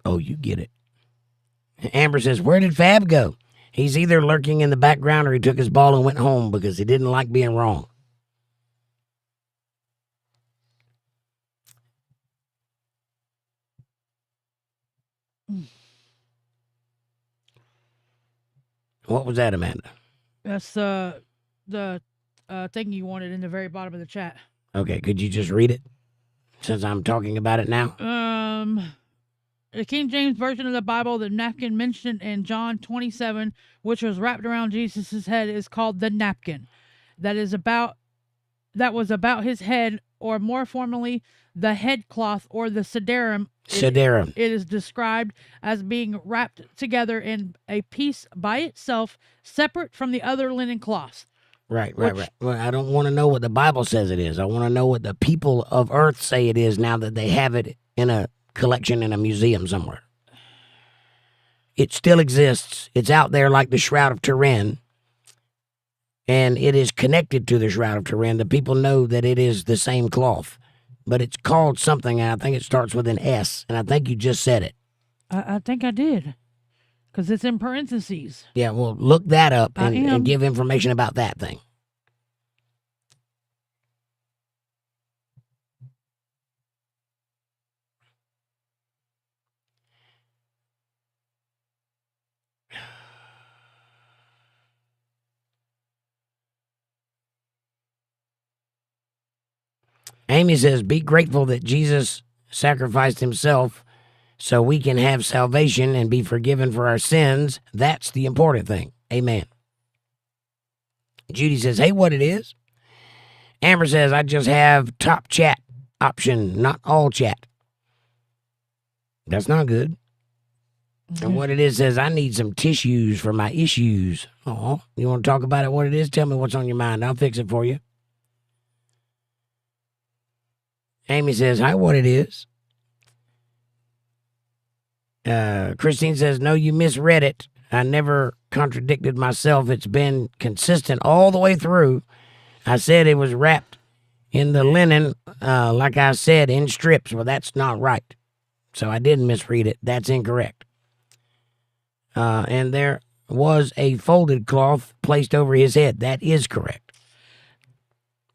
Oh, you get it. Amber says, where did Fab go? He's either lurking in the background or he took his ball and went home because he didn't like being wrong. What was that, Amanda? That's the thing you wanted in the very bottom of the chat. Okay, could you just read it since I'm talking about it now? The King James Version of the Bible, the napkin mentioned in John 27, which was wrapped around Jesus' head, is called the napkin. That was about his head, or more formally, the headcloth or the siderum. Siderum. It is described as being wrapped together in a piece by itself, separate from the other linen cloths. Right. Well, I don't want to know what the Bible says it is. I want to know what the people of Earth say it is now that they have it in a collection in a museum somewhere. It still exists. It's out there like the Shroud of Turin. And it is connected to the Shroud of Turin. The people know that it is the same cloth. But it's called something, and I think it starts with an S. And I think you just said it. I think I did. Because it's in parentheses. Yeah, well, look that up I am. and give information about that thing. Amy says, be grateful that Jesus sacrificed himself so we can have salvation and be forgiven for our sins. That's the important thing. Amen. Judy says, hey, what it is? Amber says, I just have top chat option, not all chat. That's not good. Mm-hmm. And what it is says, I need some tissues for my issues. Oh, you want to talk about it, what it is? Tell me what's on your mind. I'll fix it for you. Amy says, hi, what it is? Christine says, no, you misread it. I never contradicted myself. It's been consistent all the way through. I said it was wrapped in the linen, like I said, in strips. Well, that's not right. So I didn't misread it. That's incorrect. And there was a folded cloth placed over his head. That is correct.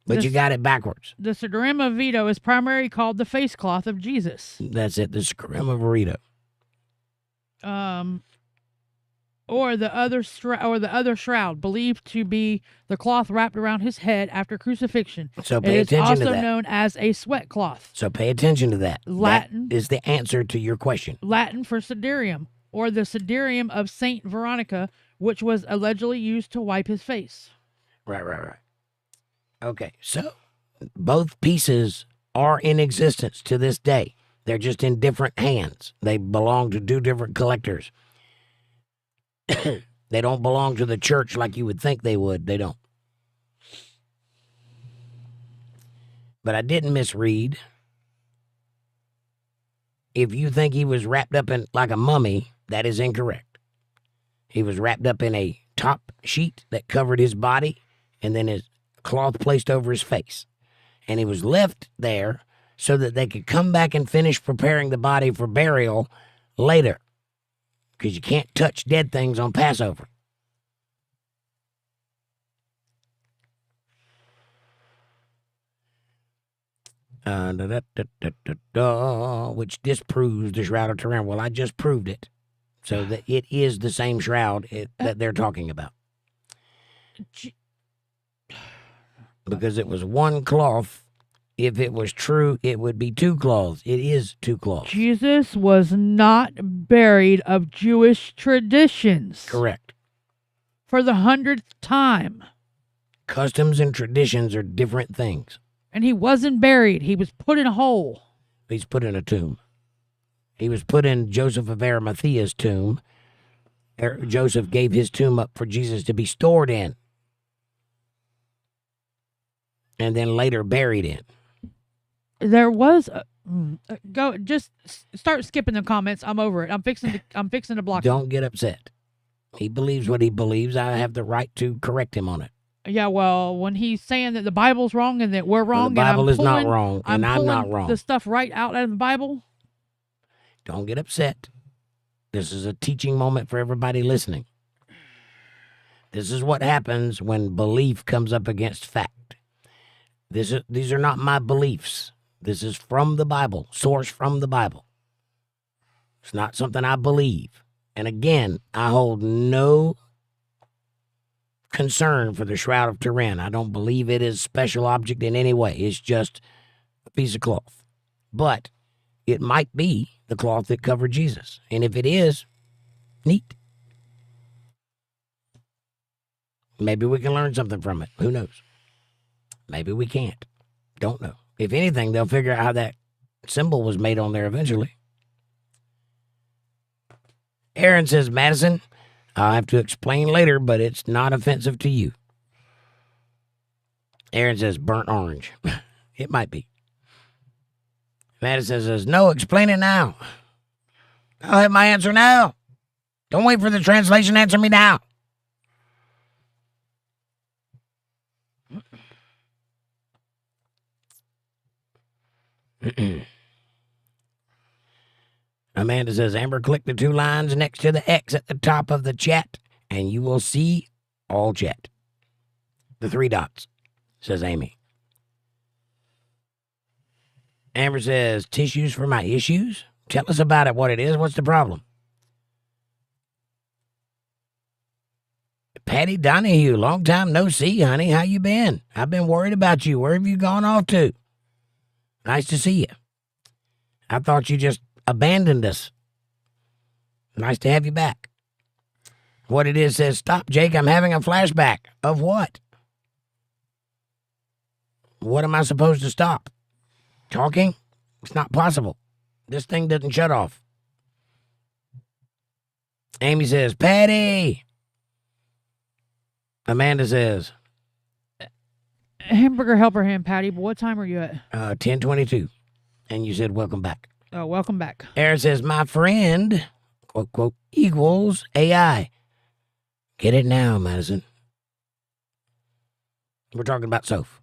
But you got it backwards. The Siderum of Vito is primarily called the face cloth of Jesus. That's it, the Siderum of Vito. Or the other shroud, believed to be the cloth wrapped around his head after crucifixion. So pay attention to that. It is also known as a sweat cloth. So pay attention to that. Latin that is the answer to your question. Latin for siderium, or the siderium of Saint Veronica, which was allegedly used to wipe his face. Right. Okay, so both pieces are in existence to this day. They're just in different hands. They belong to two different collectors. They don't belong to the church like you would think they would. They don't. But I didn't misread. If you think he was wrapped up in like a mummy, that is incorrect. He was wrapped up in a top sheet that covered his body, and then his cloth placed over his face. And he was left there so that they could come back and finish preparing the body for burial later. Because you can't touch dead things on Passover. Which disproves the Shroud of Turin. Well, I just proved it. So that it is the same shroud that they're talking about. Because it was one cloth. If it was true, it would be two cloths. It is two cloths. Jesus was not buried of Jewish traditions. Correct. For the 100th time. Customs and traditions are different things. And he wasn't buried. He was put in a hole. He's put in a tomb. He was put in Joseph of Arimathea's tomb. Joseph gave his tomb up for Jesus to be stored in. And then later buried in. There was just start skipping the comments. I'm over it. I'm fixing to block. Don't get upset. He believes what he believes. I have the right to correct him on it. Yeah, well, when he's saying that the Bible's wrong and that we're wrong, the Bible is not pulling, wrong, and I'm not wrong. The stuff right out of the Bible. Don't get upset. This is a teaching moment for everybody listening. This is what happens when belief comes up against fact. These are not my beliefs. This is from the Bible, source from the Bible. It's not something I believe. And again, I hold no concern for the Shroud of Turin. I don't believe it is a special object in any way. It's just a piece of cloth. But it might be the cloth that covered Jesus. And if it is, neat. Maybe we can learn something from it. Who knows? Maybe we can't. Don't know. If anything, they'll figure out how that symbol was made on there eventually. Aaron says, Madison, I'll have to explain later, but it's not offensive to you. Aaron says, burnt orange. It might be. Madison says, no, explain it now. I'll have my answer now. Don't wait for the translation. Answer me now. Amanda says, Amber, click the 2 lines next to the X at the top of the chat, and you will see all chat. The 3 dots, says Amy. Amber says, tissues for my issues? Tell us about it, what it is. What's the problem? Patty Donahue, long time no see, honey. How you been? I've been worried about you. Where have you gone off to? Nice to see you. I thought you just abandoned us. Nice to have you back. What it is says, stop, Jake. I'm having a flashback. Of what? What am I supposed to stop? Talking? It's not possible. This thing doesn't shut off. Amy says, Patty. Amanda says, hamburger helper hand, Patty, but what time are you at? 10:22. And you said, welcome back. Oh, welcome back. Aaron says, my friend, quote, quote, equals AI. Get it now, Madison. We're talking about Soph.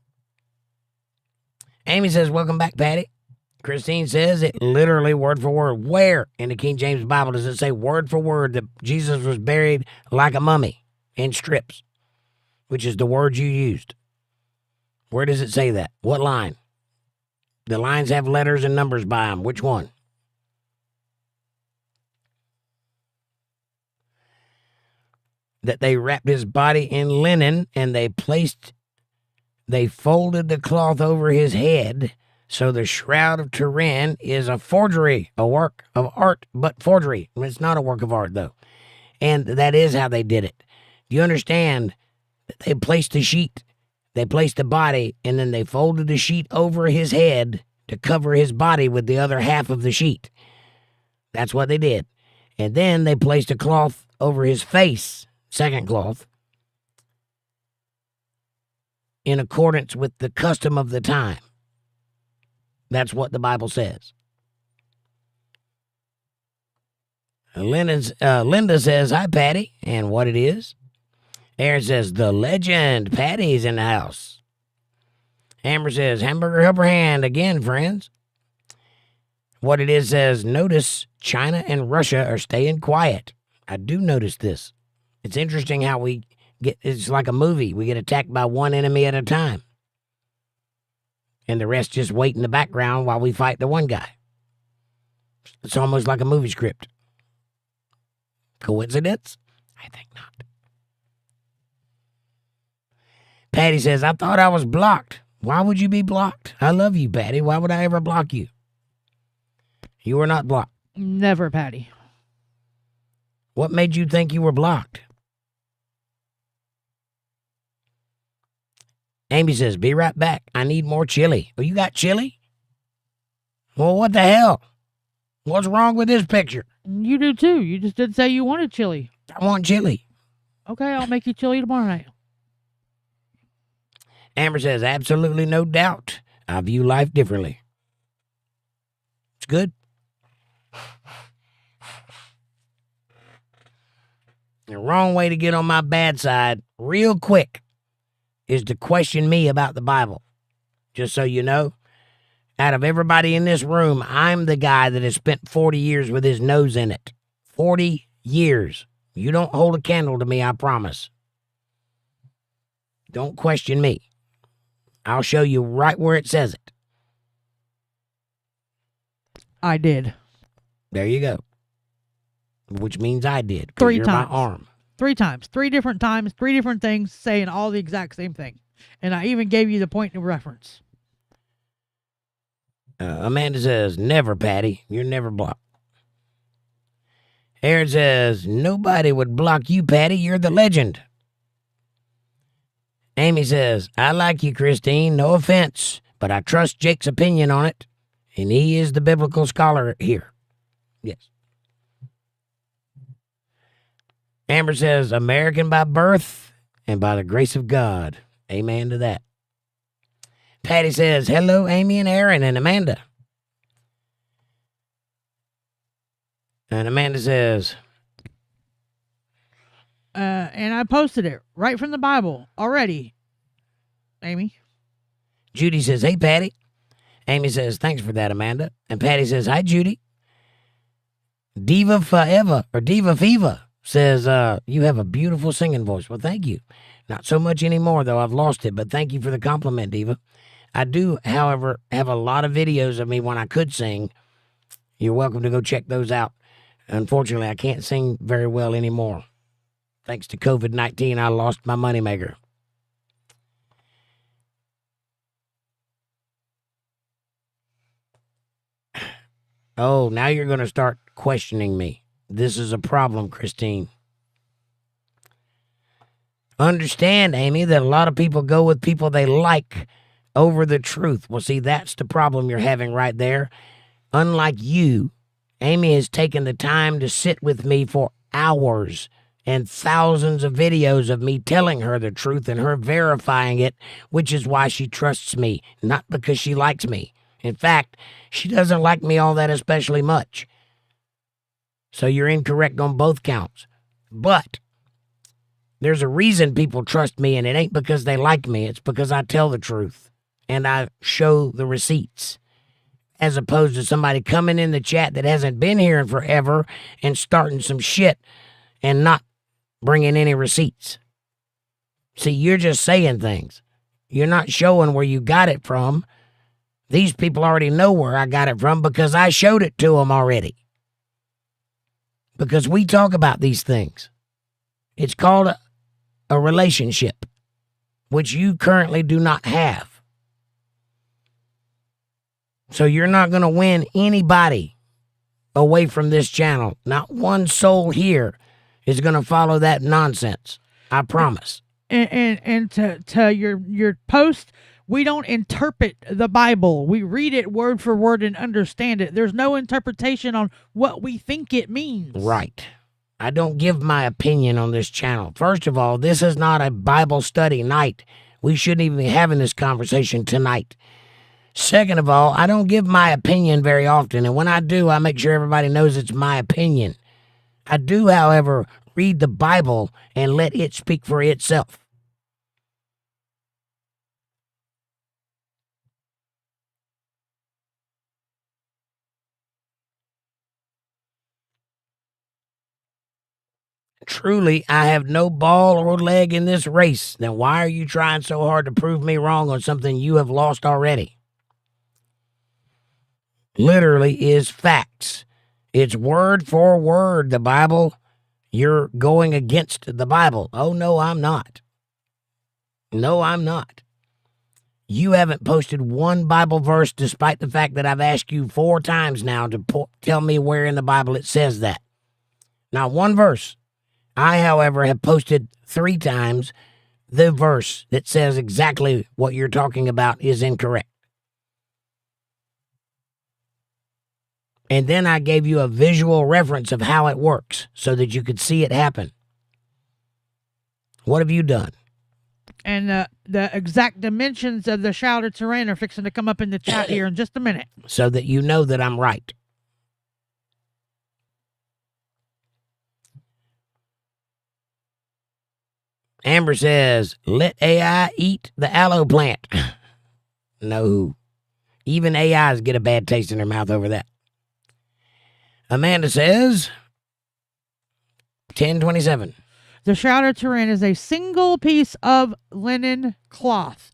Amy says, welcome back, Patty. Christine says it literally word for word. Where in the King James Bible does it say word for word that Jesus was buried like a mummy in strips, which is the word you used? Where does it say that? What line? The lines have letters and numbers by them. Which one? That they wrapped his body in linen and they folded the cloth over his head. So the Shroud of Turin is a forgery, a work of art, but forgery. It's not a work of art, though. And that is how they did it. Do you understand that they placed the sheet, they placed the body, and then they folded the sheet over his head to cover his body with the other half of the sheet? That's what they did. And then they placed a cloth over his face, second cloth, in accordance with the custom of the time. That's what the Bible says. Linda says, hi, Patty, and what it is. Aaron says, the legend, Patty's in the house. Amber says, hamburger helper hand again, friends. What it is says, notice China and Russia are staying quiet. I do notice this. It's interesting how it's like a movie. We get attacked by one enemy at a time. And the rest just wait in the background while we fight the one guy. It's almost like a movie script. Coincidence? I think not. Patty says, I thought I was blocked. Why would you be blocked? I love you, Patty. Why would I ever block you? You were not blocked. Never, Patty. What made you think you were blocked? Amy says, be right back. I need more chili. Oh, you got chili? Well, what the hell? What's wrong with this picture? You do too. You just did say you wanted chili. I want chili. Okay, I'll make you chili tomorrow night. Amber says, absolutely no doubt. I view life differently. It's good. The wrong way to get on my bad side real quick is to question me about the Bible. Just so you know, out of everybody in this room, I'm the guy that has spent 40 years with his nose in it. 40 years. You don't hold a candle to me, I promise. Don't question me. I'll show you right where it says it. I did. There you go. Which means I did. 3 you're times. My arm. 3 times. 3 different times. 3 different things saying all the exact same thing. And I even gave you the point of reference. Amanda says, never, Patty. You're never blocked. Aaron says, nobody would block you, Patty. You're the legend. Amy says, I like you, Christine. No offense, but I trust Jake's opinion on it, and he is the biblical scholar here. Yes. Amber says, American by birth and by the grace of God. Amen to that. Patty says, hello, Amy and Aaron and Amanda. And Amanda says, and I posted it right from the Bible already, Amy. Judy says, hey, Patty. Amy says, thanks for that, Amanda. And Patty says, hi, Judy. Diva Forever, or Diva Fever, says, you have a beautiful singing voice. Well, thank you. Not so much anymore, though. I've lost it, but thank you for the compliment, Diva. I do, however, have a lot of videos of me when I could sing. You're welcome to go check those out. Unfortunately, I can't sing very well anymore. Thanks to COVID-19, I lost my moneymaker. Oh, now you're going to start questioning me. This is a problem, Christine. Understand, Amy, that a lot of people go with people they like over the truth. Well, see, that's the problem you're having right there. Unlike you, Amy has taken the time to sit with me for hours and thousands of videos of me telling her the truth and her verifying it, which is why she trusts me, not because she likes me. In fact, she doesn't like me all that especially much. So you're incorrect on both counts. But there's a reason people trust me, and it ain't because they like me. It's because I tell the truth and I show the receipts. As opposed to somebody coming in the chat that hasn't been here in forever and starting some shit and not bringing any receipts. See, you're just saying things. You're not showing where you got it from. These people already know where I got it from because I showed it to them already. Because we talk about these things. It's called a relationship, which you currently do not have. So you're not going to win anybody away from this channel. Not one soul here is going to follow that nonsense. I promise. And to your post, we don't interpret the Bible. We read it word for word and understand it. There's no interpretation on what we think it means. Right. I don't give my opinion on this channel. First of all, this is not a Bible study night. We shouldn't even be having this conversation tonight. Second of all, I don't give my opinion very often, and when I do, I make sure everybody knows it's my opinion. I do, however, read the Bible and let it speak for itself. Truly, I have no ball or leg in this race. Then why are you trying so hard to prove me wrong on something you have lost already? Literally is facts. It's word for word, the Bible. You're going against the Bible. Oh, no, I'm not. No, I'm not. You haven't posted one Bible verse despite the fact that I've asked you 4 times now to tell me where in the Bible it says that. Not one verse. I, however, have posted 3 times the verse that says exactly what you're talking about is incorrect. And then I gave you a visual reference of how it works so that you could see it happen. What have you done? And the exact dimensions of the Shroud of Turin are fixing to come up in the chat here in just a minute. So that you know that I'm right. Amber says, let AI eat the aloe plant. No. Even AIs get a bad taste in their mouth over that. Amanda says, 1027. The Shroud of Turin is a single piece of linen cloth.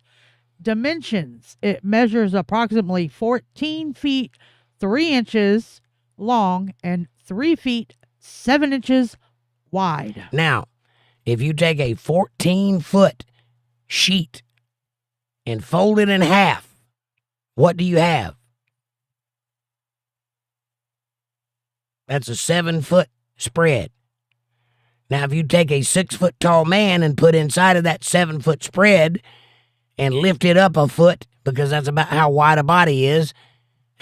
Dimensions: it measures approximately 14 feet 3 inches long and 3 feet 7 inches wide. Now, if you take a 14-foot sheet and fold it in half, what do you have? That's a 7-foot spread. Now, if you take a 6-foot tall man and put inside of that 7-foot spread and lift it up a foot, because that's about how wide a body is,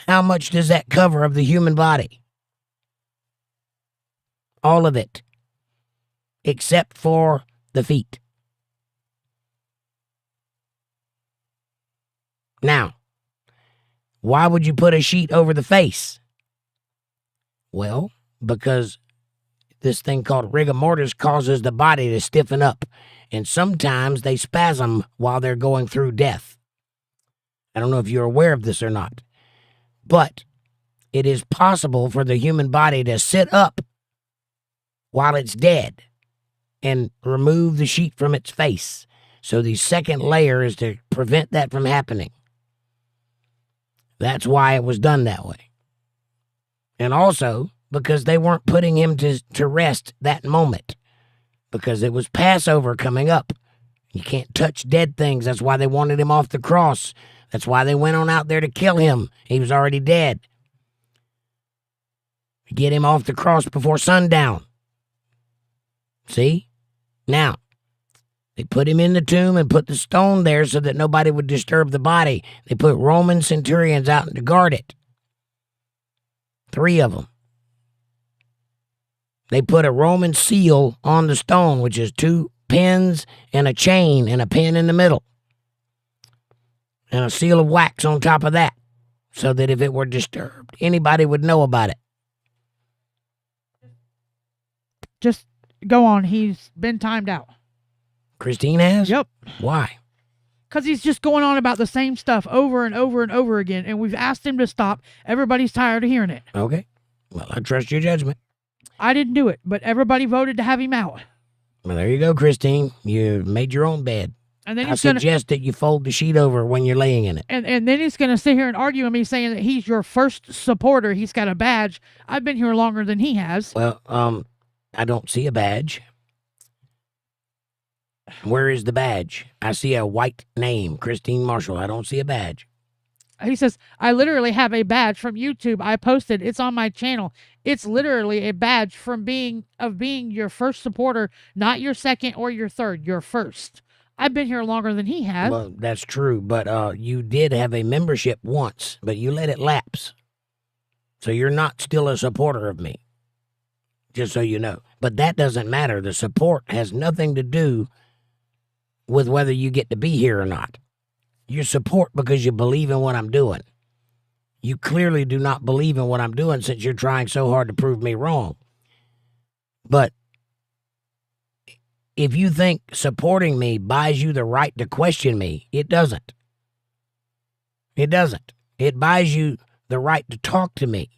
how much does that cover of the human body? All of it. Except for the feet. Now, why would you put a sheet over the face? Well, because this thing called rigor mortis causes the body to stiffen up, and sometimes they spasm while they're going through death. I don't know if you're aware of this or not, but it is possible for the human body to sit up while it's dead and remove the sheet from its face. So the second layer is to prevent that from happening. That's why it was done that way. And also because they weren't putting him to rest that moment, because it was Passover coming up. You can't touch dead things. That's why they wanted him off the cross. That's why they went on out there to kill him. He was already dead. Get him off the cross before sundown. See? Now, they put him in the tomb and put the stone there so that nobody would disturb the body. They put Roman centurions out to guard it. 3 of them. They put a Roman seal on the stone, which is 2 pins and a chain and a pin in the middle. And a seal of wax on top of that, so that if it were disturbed, anybody would know about it. Just go on. He's been timed out. Christine has? Yep. Why? Because he's just going on about the same stuff over and over and over again, and we've asked him to stop. Everybody's tired of hearing it. Okay. Well, I trust your judgment. I didn't do it, but everybody voted to have him out. Well, there you go, Christine. You made your own bed. And then I suggest that you fold the sheet over when you're laying in it. And then he's going to sit here and argue with me saying that he's your first supporter. He's got a badge. I've been here longer than he has. Well, I don't see a badge. Where is the badge? I see a white name, Christine Marshall. I don't see a badge. He says, I literally have a badge from YouTube. I posted. It's on my channel. It's literally a badge from being your first supporter, not your second or your third, your first. I've been here longer than he has. Well, that's true, but you did have a membership once, but you let it lapse. So you're not still a supporter of me, just so you know. But that doesn't matter. The support has nothing to do with whether you get to be here or not. You support because you believe in what I'm doing. You clearly do not believe in what I'm doing since you're trying so hard to prove me wrong. But if you think supporting me buys you the right to question me, it doesn't. It doesn't. It buys you the right to talk to me.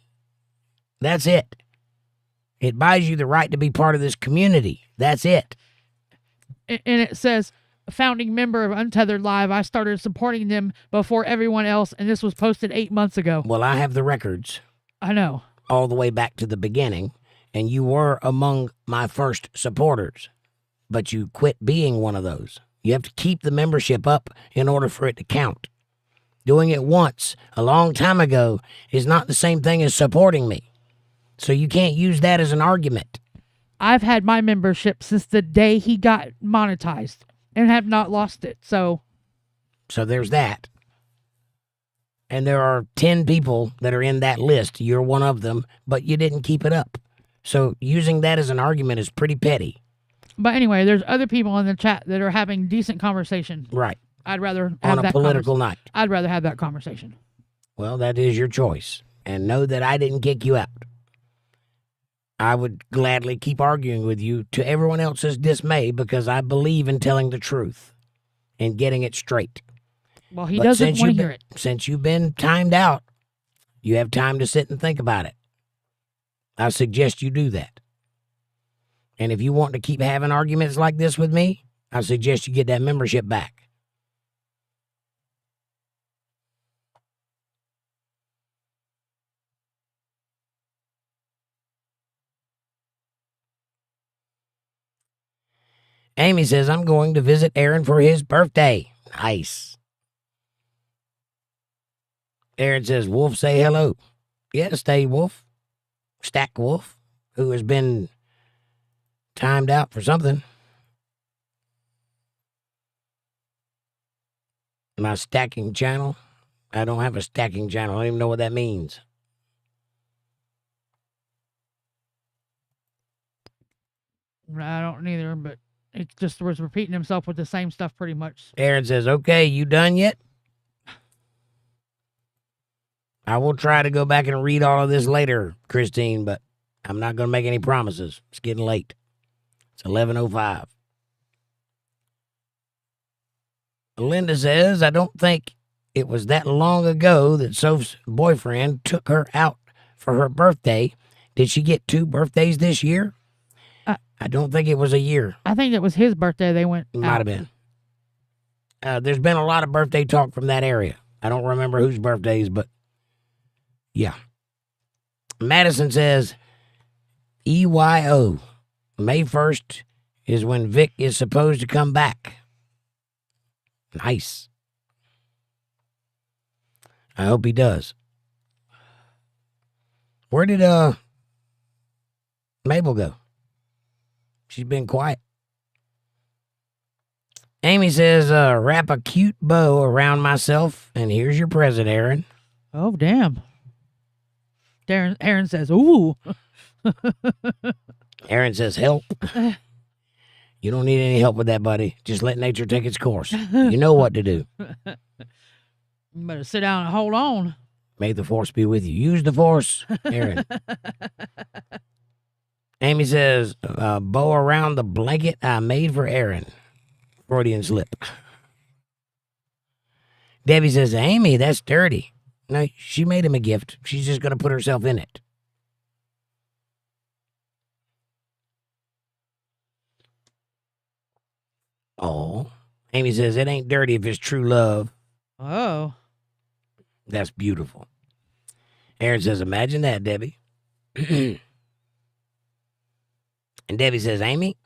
That's it. It buys you the right to be part of this community. That's it. And it says, a founding member of Untethered Live, I started supporting them before everyone else, and this was posted 8 months ago. Well, I have the records I know. all the way back to the beginning, and you were among my first supporters, but you quit being one of those. You have to keep the membership up in order for it to count. Doing it once, a long time ago, is not the same thing as supporting me. So you can't use that as an argument. I've had my membership since the day he got monetized and have not lost it. So there's that. And there are 10 people that are in that list. You're one of them, but you didn't keep it up. So using that as an argument is pretty petty. But anyway, there's other people in the chat that are having decent conversation. Right. I'd rather have On a political night. I'd rather have that conversation. Well, that is your choice. And know that I didn't kick you out. I would gladly keep arguing with you to everyone else's dismay because I believe in telling the truth and getting it straight. Well, he doesn't want to hear it. Since you've been timed out, you have time to sit and think about it. I suggest you do that. And if you want to keep having arguments like this with me, I suggest you get that membership back. Amy says, I'm going to visit Aaron for his birthday. Nice. Aaron says, Wolf, say hello. Yeah, stay Wolf. Stack Wolf, who has been timed out for something. My stacking channel. I don't have a stacking channel. I don't even know what that means. I don't either, but it just was repeating himself with the same stuff pretty much. Aaron says, okay, you done yet? I will try to go back and read all of this later, Christine, but I'm not going to make any promises. It's getting late. It's 11:05. Linda says, I don't think it was that long ago that Soph's boyfriend took her out for her birthday. Did she get 2 birthdays this year? I don't think it was a year. I think it was his birthday they went out. Might have been. There's been a lot of birthday talk from that area. I don't remember whose birthdays, but yeah. Madison says, EYO. May 1st is when Vic is supposed to come back. Nice. I hope he does. Where did Mabel go? She's been quiet. Amy says, wrap a cute bow around myself, and here's your present, Aaron. Oh, damn. Aaron says, ooh. Aaron says, help. You don't need any help with that, buddy. Just let nature take its course. You know what to do. You better sit down and hold on. May the force be with you. Use the force, Aaron. Amy says, bow around the blanket I made for Aaron. Freudian slip. Debbie says, Amy, that's dirty. No, she made him a gift. She's just going to put herself in it. Oh. Amy says, it ain't dirty if it's true love. Oh. That's beautiful. Aaron says, imagine that, Debbie. And Debbie says, Amy,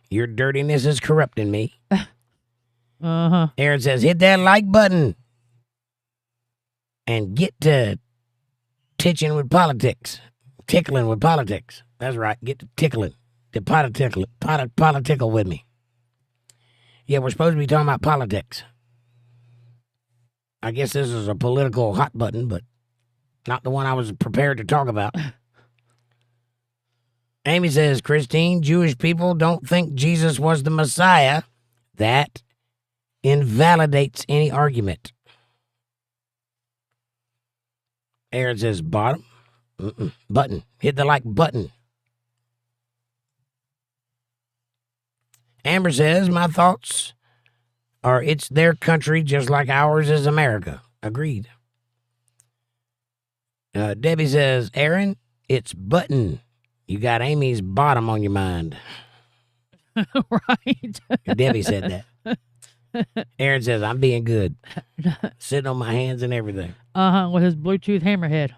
your dirtiness is corrupting me. Uh-huh. Aaron says, hit that like button. And get to tickling with politics. Tickling with politics. That's right. Get to tickling. To political with me. Yeah, we're supposed to be talking about politics. I guess this is a political hot button, but not the one I was prepared to talk about. Amy says, Christine, Jewish people don't think Jesus was the Messiah. That invalidates any argument. Aaron says, bottom. Button. Hit the like button. Amber says, my thoughts are it's their country just like ours is America. Agreed. Debbie says, Aaron, it's button. You got Amy's bottom on your mind. Right. Debbie said that. Aaron says, I'm being good. Sitting on my hands and everything. With his Bluetooth hammerhead.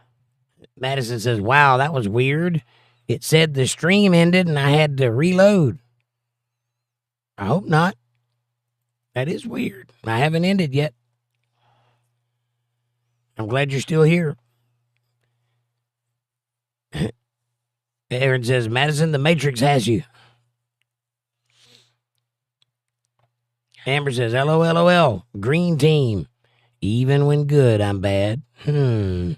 Madison says, wow, that was weird. It said the stream ended and I had to reload. I hope not. That is weird. I haven't ended yet. I'm glad you're still here. Aaron says, Madison, the Matrix has you. Amber says, LOL, green team. Even when good, I'm bad. I'm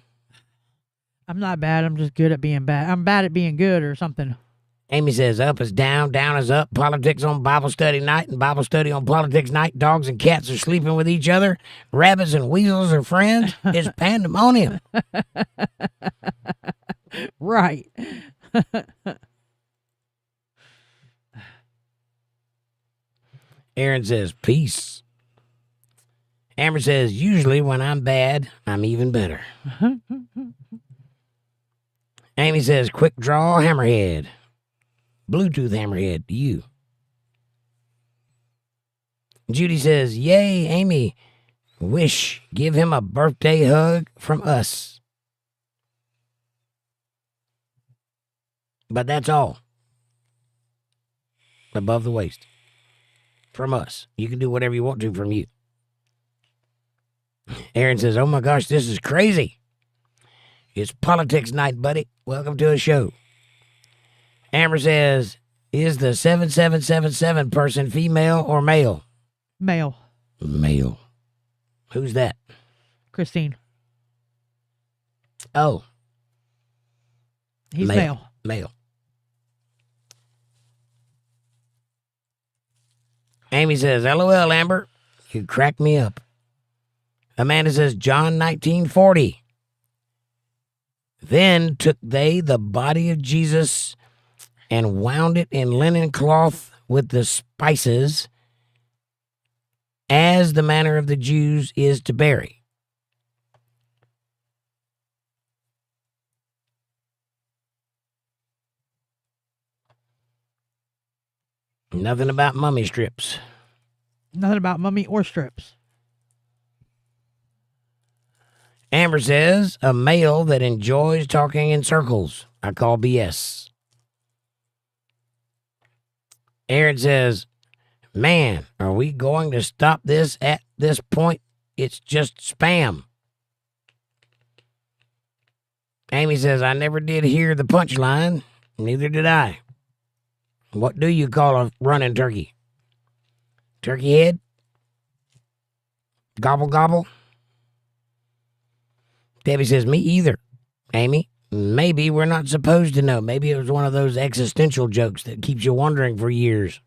not bad. I'm just good at being bad. I'm bad at being good or something. Amy says, up is down, down is up. Politics on Bible study night and Bible study on politics night. Dogs and cats are sleeping with each other. Rabbits and weasels are friends. It's pandemonium. Right. Aaron says, peace. Amber says, usually when I'm bad, I'm even better. Amy says, quick draw hammerhead. Bluetooth hammerhead to you. Judy says, yay, Amy. Wish, give him a birthday hug from us. But that's all. Above the waist. From us. You can do whatever you want to from you. Aaron says, oh my gosh, this is crazy. It's politics night, buddy. Welcome to a show. Amber says, is the 7777 person female or male? Male. Male. Who's that? Christine. Oh. He's male. Male. Amy says, LOL, Amber. You crack me up. Amanda says, John 19:40. Then took they the body of Jesus and wound it in linen cloth with the spices, as the manner of the Jews is to bury. Nothing about mummy strips. Nothing about mummy or strips. Amber says, a male that enjoys talking in circles. I call BS. Aaron says, man, are we going to stop this at this point? It's just spam. Amy says, I never did hear the punchline. Neither did I. What do you call a running turkey? Turkey head? Gobble, gobble? Debbie says, me either. Amy, maybe we're not supposed to know. Maybe it was one of those existential jokes that keeps you wondering for years.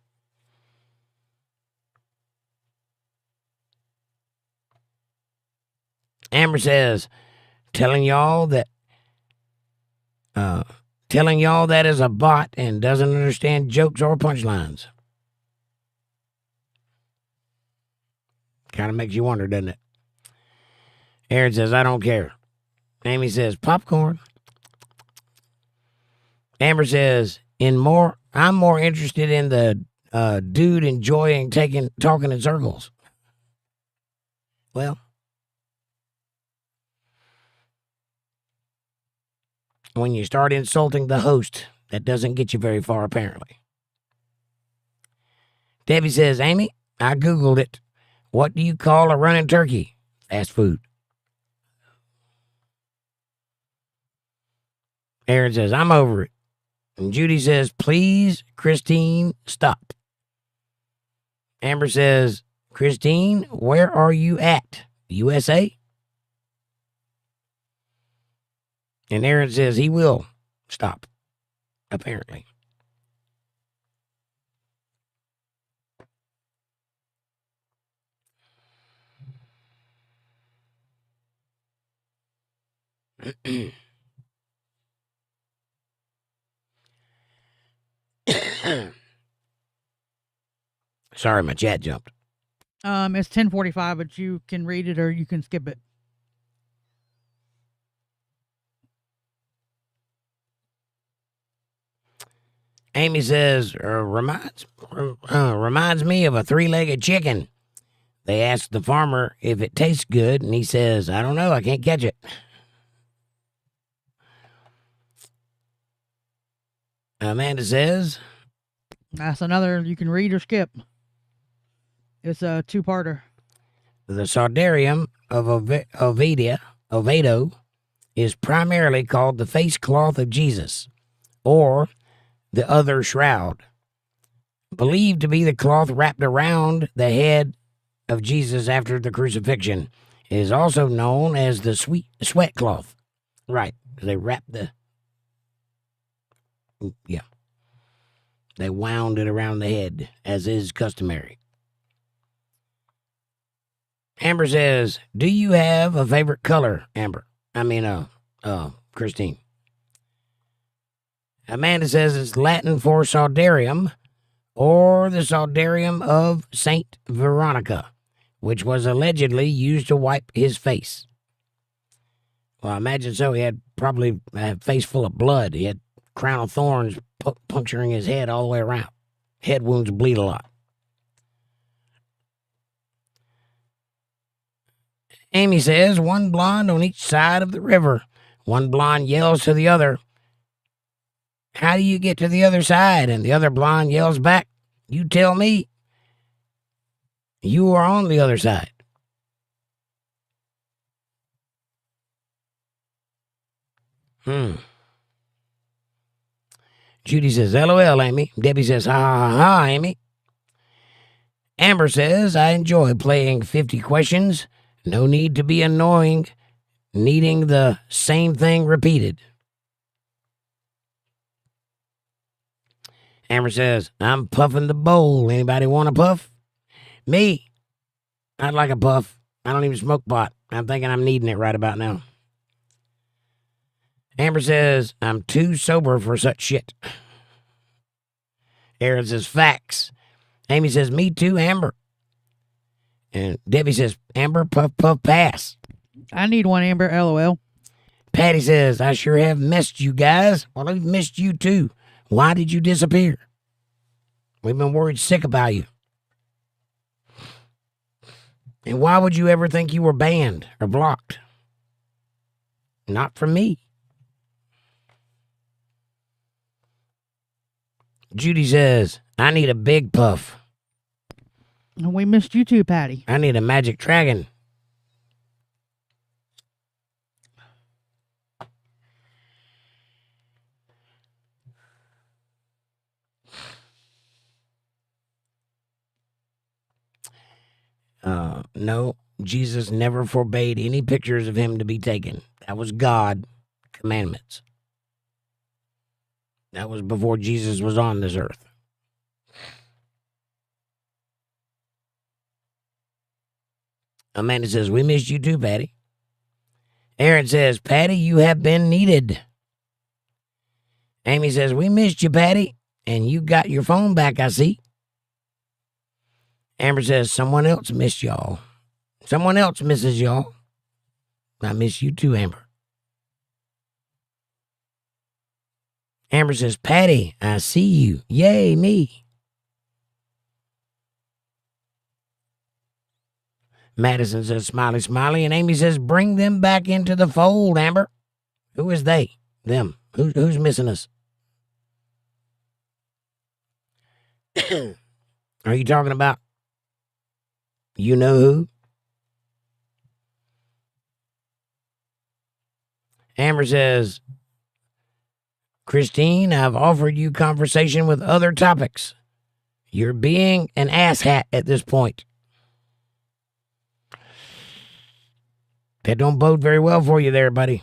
Amber says, telling y'all that is a bot and doesn't understand jokes or punchlines. Kind of makes you wonder, doesn't it? Aaron says, I don't care. Amy says, popcorn. Amber says, I'm more interested in the dude enjoying talking in circles. Well, when you start insulting the host, that doesn't get you very far, apparently. Debbie says, Amy, I Googled it. What do you call a running turkey? Fast food. Aaron says, I'm over it. And Judy says, please, Christine, stop. Amber says, Christine, where are you at? USA? And Aaron says he will stop, apparently. Sorry, my chat jumped. It's 10:45, but you can read it or you can skip it. Amy says, reminds me of a three-legged chicken. They asked the farmer if it tastes good, and he says, I don't know, I can't catch it. Amanda says, That's another you can read or skip. It's a two-parter. the Sardarium of Oviedo is primarily called the face cloth of Jesus, or the other shroud, believed to be the cloth wrapped around the head of Jesus after the crucifixion. It is also known as the sweat cloth. Right, they wrapped they wound it around the head, as is customary. Amber says, do you have a favorite color, Amber? Christine. Amanda says it's Latin for Sardarium, or the Sardarium of Saint Veronica, which was allegedly used to wipe his face. Well, I imagine so. He had probably a face full of blood. He had crown of thorns puncturing his head all the way around. Head wounds bleed a lot. Amy says, one blonde on each side of the river. One blonde yells to the other, how do you get to the other side? And the other blonde yells back, you tell me. You are on the other side. Judy says, LOL, Amy. Debbie says, ha ha ha, Amy. Amber says, I enjoy playing 50 questions. No need to be annoying, needing the same thing repeated. Amber says, I'm puffing the bowl. Anybody want a puff? Me. I'd like a puff. I don't even smoke pot. I'm thinking I'm needing it right about now. Amber says, I'm too sober for such shit. Aaron says, facts. Amy says, me too, Amber. And Debbie says, Amber, puff, puff, pass. I need one, Amber, LOL. Patty says, I sure have missed you guys. Well, I've missed you too. Why did you disappear? We've been worried sick about you. And why would you ever think you were banned or blocked? Not from me. Judy says, I need a big puff. And we missed you too, Patty. I need a magic dragon. No, Jesus never forbade any pictures of him to be taken. That was God commandments. That was before Jesus was on this earth. Amanda says, we missed you too, Patty. Aaron says, Patty, you have been needed. Amy says, we missed you, Patty, and you got your phone back, I see. Amber says, someone else missed y'all. Someone else misses y'all. I miss you too, Amber. Amber says, Patty, I see you. Yay, me. Madison says, smiley, smiley. And Amy says, bring them back into the fold, Amber. Who is they? Them. Who's missing us? Are you talking about you know who? Amber says, Christine, I've offered you conversation with other topics. You're being an asshat at this point. That don't bode very well for you there, buddy.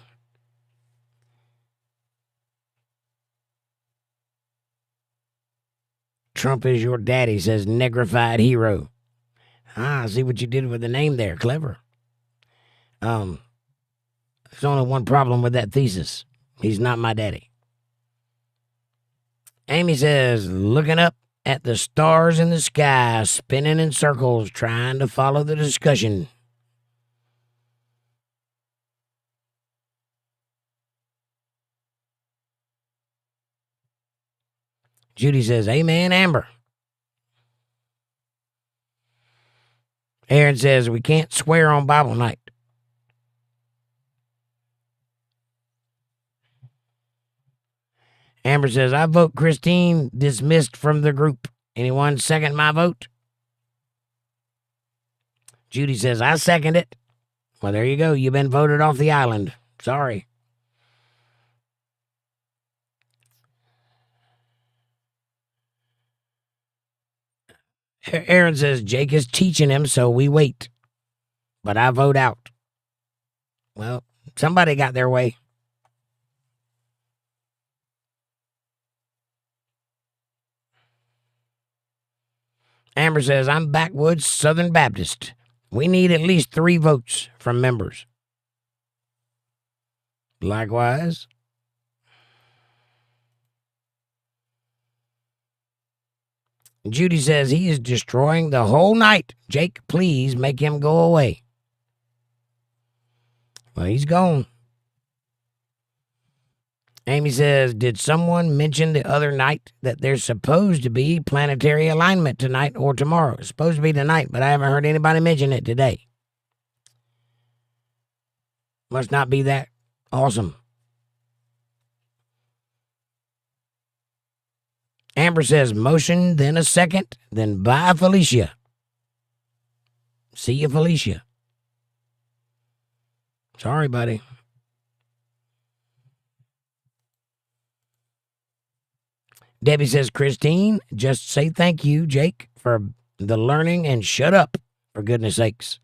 Trump is your daddy, says negrified hero. I see what you did with the name there. Clever. There's only one problem with that thesis. He's not my daddy. Amy says, looking up at the stars in the sky, spinning in circles, trying to follow the discussion. Judy says, amen, Amber. Aaron says, we can't swear on Bible night. Amber says, I vote Christine dismissed from the group. Anyone second my vote? Judy says, I second it. Well, there you go. You've been voted off the island. Sorry. Aaron says, Jake is teaching him, so we wait. But I vote out. Well, somebody got their way. Amber says, I'm backwoods Southern Baptist. We need at least 3 votes from members. Likewise. Judy says, he is destroying the whole night. Jake, please make him go away. Well, he's gone. Amy says, did someone mention the other night that there's supposed to be planetary alignment tonight or tomorrow? It's supposed to be tonight, but I haven't heard anybody mention it today. Must not be that awesome. Amber says, motion, then a second, then bye, Felicia. See you, Felicia. Sorry, buddy. Debbie says, Christine, just say thank you, Jake, for the learning and shut up, for goodness sakes.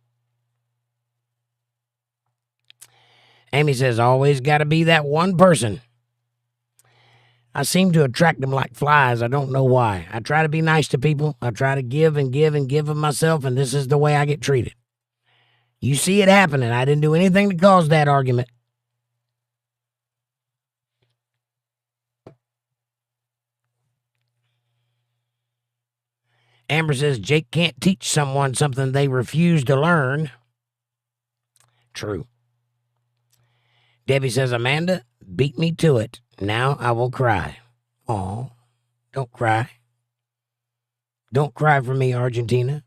Amy says, always got to be that one person. I seem to attract them like flies. I don't know why. I try to be nice to people. I try to give and give and give of myself, and this is the way I get treated. You see it happening. I didn't do anything to cause that argument. Amber says, Jake can't teach someone something they refuse to learn. True. Debbie says, Amanda, beat me to it. Now I will cry. Aw, don't cry. Don't cry for me, Argentina.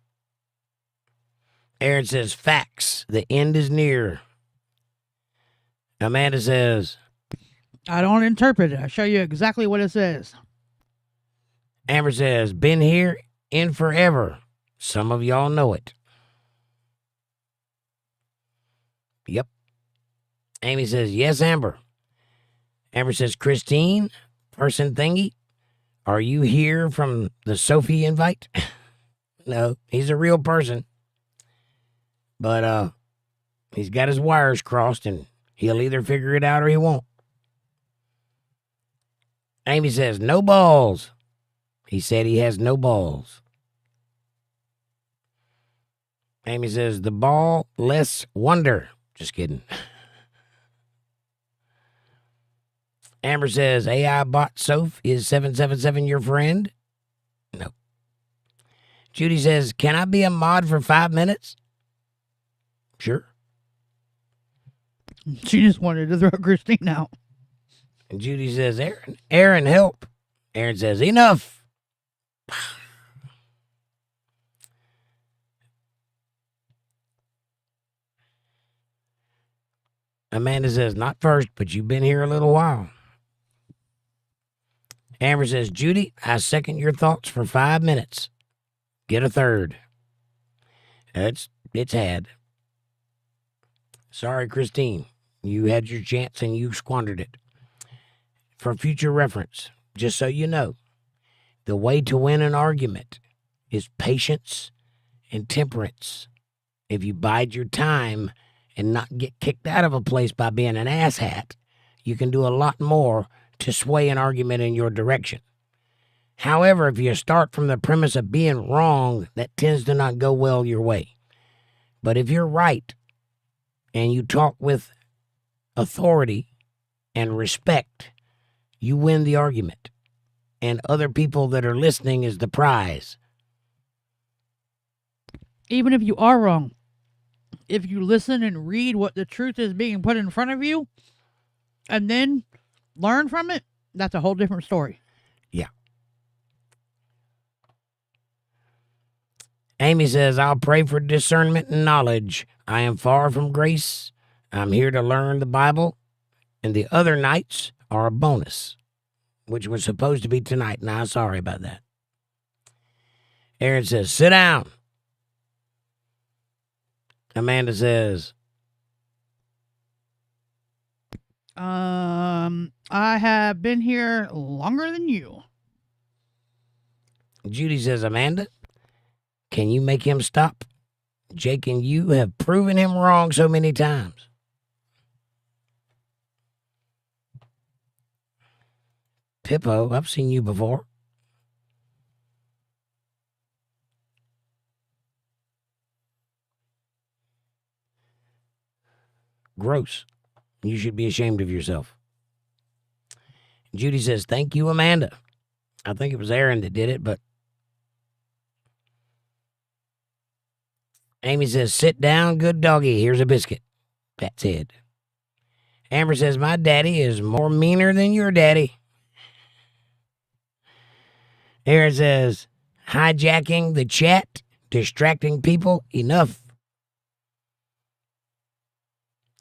Aaron says, facts. The end is near. Amanda says, I don't interpret it. I show you exactly what it says. Amber says, been here in forever. Some of y'all know it. Yep. Amy says, yes, Amber. Amber says, Christine, person thingy, are you here from the Sophie invite? No, he's a real person. But he's got his wires crossed, and he'll either figure it out or he won't. Amy says, no balls. He said he has no balls. Amy says, the ball less wonder. Just kidding. Amber says, AI bot Soph, is 777 your friend? No. Judy says, can I be a mod for 5 minutes? Sure. She just wanted to throw Christine out. And Judy says, Aaron, help. Aaron says, enough. Amanda says, not first, but you've been here a little while. Amber says, Judy, I second your thoughts for 5 minutes. Get a third. It's had. Sorry, Christine. You had your chance and you squandered it. For future reference, just so you know, the way to win an argument is patience and temperance. If you bide your time and not get kicked out of a place by being an asshat, you can do a lot more to sway an argument in your direction. However, if you start from the premise of being wrong, that tends to not go well your way. But if you're right and you talk with authority and respect, you win the argument. and other people that are listening is the prize. Even if you are wrong, if you listen and read what the truth is being put in front of you and then learn from it, that's a whole different story. Yeah. Amy says, I'll pray for discernment and knowledge. I am far from grace. I'm here to learn the Bible, and the other nights are a bonus, which was supposed to be tonight. Now, sorry about that. Aaron says, sit down. Amanda says, I have been here longer than you. Judy says, Amanda, can you make him stop? Jake and you have proven him wrong so many times. Pippo, I've seen you before. Gross. You should be ashamed of yourself. Judy says, thank you, Amanda. I think it was Aaron that did it, but Amy says, sit down, good doggy. Here's a biscuit. Pat's head. Amber says, my daddy is more meaner than your daddy. Aaron says, hijacking the chat, distracting people, enough.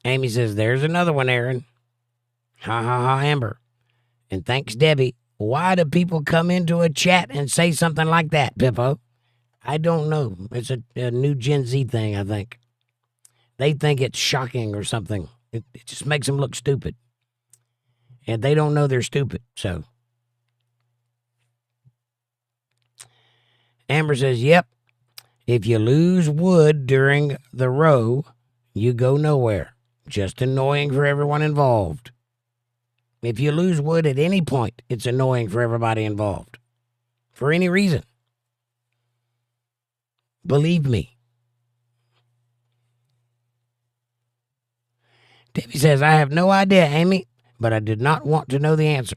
Amy says, there's another one, Aaron. Ha ha ha, Amber. And thanks, Debbie. Why do people come into a chat and say something like that, Pippo? I don't know. It's a new Gen Z thing, I think. They think it's shocking or something. It just makes them look stupid. And they don't know they're stupid, so. Amber says, yep. If you lose wood during the row, you go nowhere. Just annoying for everyone involved. If you lose wood at any point, it's annoying for everybody involved. For any reason. Believe me. Debbie says, I have no idea, Amy, but I did not want to know the answer.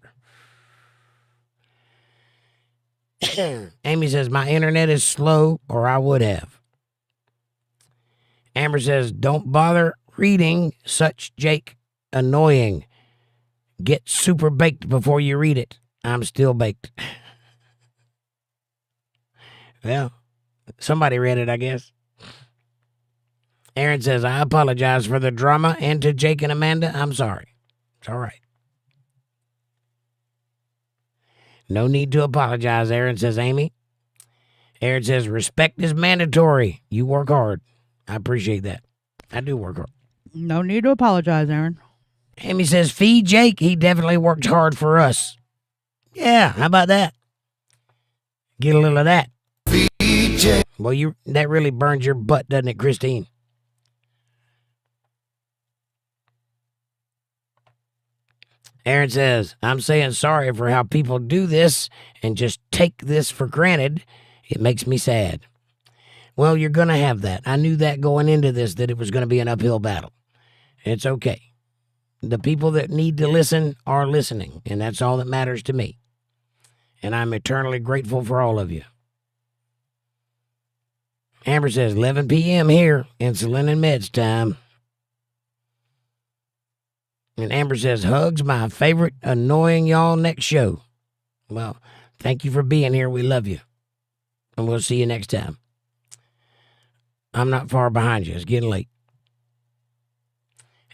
Amy says, my internet is slow, or I would have. Amber says, don't bother reading such, Jake. Annoying. Get super baked before you read it. I'm still baked. Well, somebody read it, I guess. Aaron says, I apologize for the drama, and to Jake and Amanda, I'm sorry. It's all right. No need to apologize, Aaron says, Amy. Aaron says, respect is mandatory. You work hard. I appreciate that. I do work hard. No need to apologize, Aaron. Amy says, feed Jake. He definitely worked hard for us. Yeah, how about that? Get a little of that. Feed Jake. Well, that really burns your butt, doesn't it, Christine? Aaron says, I'm saying sorry for how people do this and just take this for granted. It makes me sad. Well, you're going to have that. I knew that going into this, that it was going to be an uphill battle. It's okay. The people that need to listen are listening, and that's all that matters to me. And I'm eternally grateful for all of you. Amber says, 11 p.m. here, insulin and meds time. And Amber says, hugs, my favorite, annoying y'all next show. Well, thank you for being here. We love you. And we'll see you next time. I'm not far behind you. It's getting late.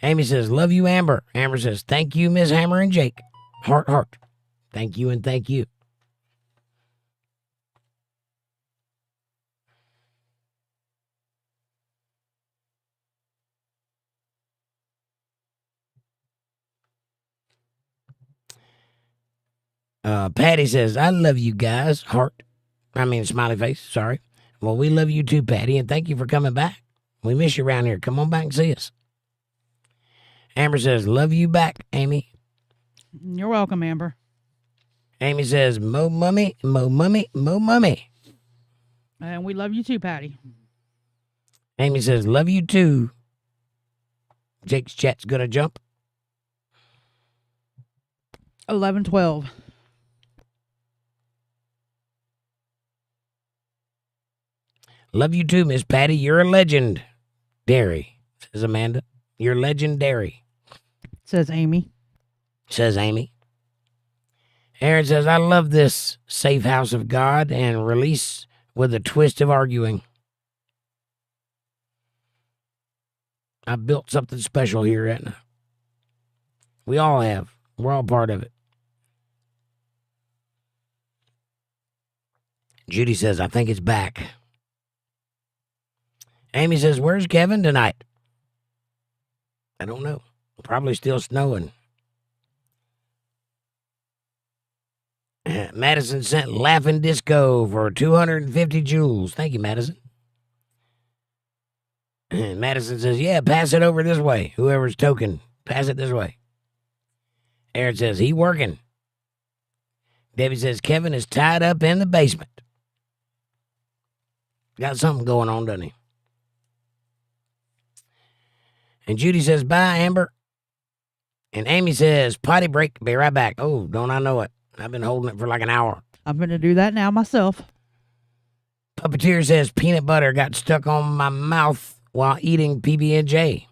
Amy says, love you, Amber. Amber says, thank you, Miss Hammer and Jake. Heart, heart. Thank you and thank you. Patty says, I love you guys. Heart. Smiley face. Sorry. Well, we love you too, Patty, and thank you for coming back. We miss you around here. Come on back and see us. Amber says, love you back, Amy. You're welcome, Amber. Amy says, mo mummy, mo mummy, mo mummy. And we love you too, Patty. Amy says, love you too. Jake's chat's gonna jump. 11:12. Love you too, Miss Patty. You're a legend. Dairy, says Amanda. You're legendary, Says Amy. says Amy. Aaron says, I love this safe house of God and release with a twist of arguing. I built something special here, Etna. We all have. We're all part of it. Judy says, I think it's back. Amy says, where's Kevin tonight? I don't know. Probably still snowing. Madison sent Laughing Disco for 250 joules. Thank you, Madison. Madison says, yeah, pass it over this way. Whoever's token, pass it this way. Aaron says, he working. Debbie says, Kevin is tied up in the basement. Got something going on, doesn't he? And Judy says, bye, Amber. And Amy says, potty break, be right back. Oh, don't I know it. I've been holding it for like an hour. I'm going to do that now myself. Puppeteer says, peanut butter got stuck on my mouth while eating PB&J.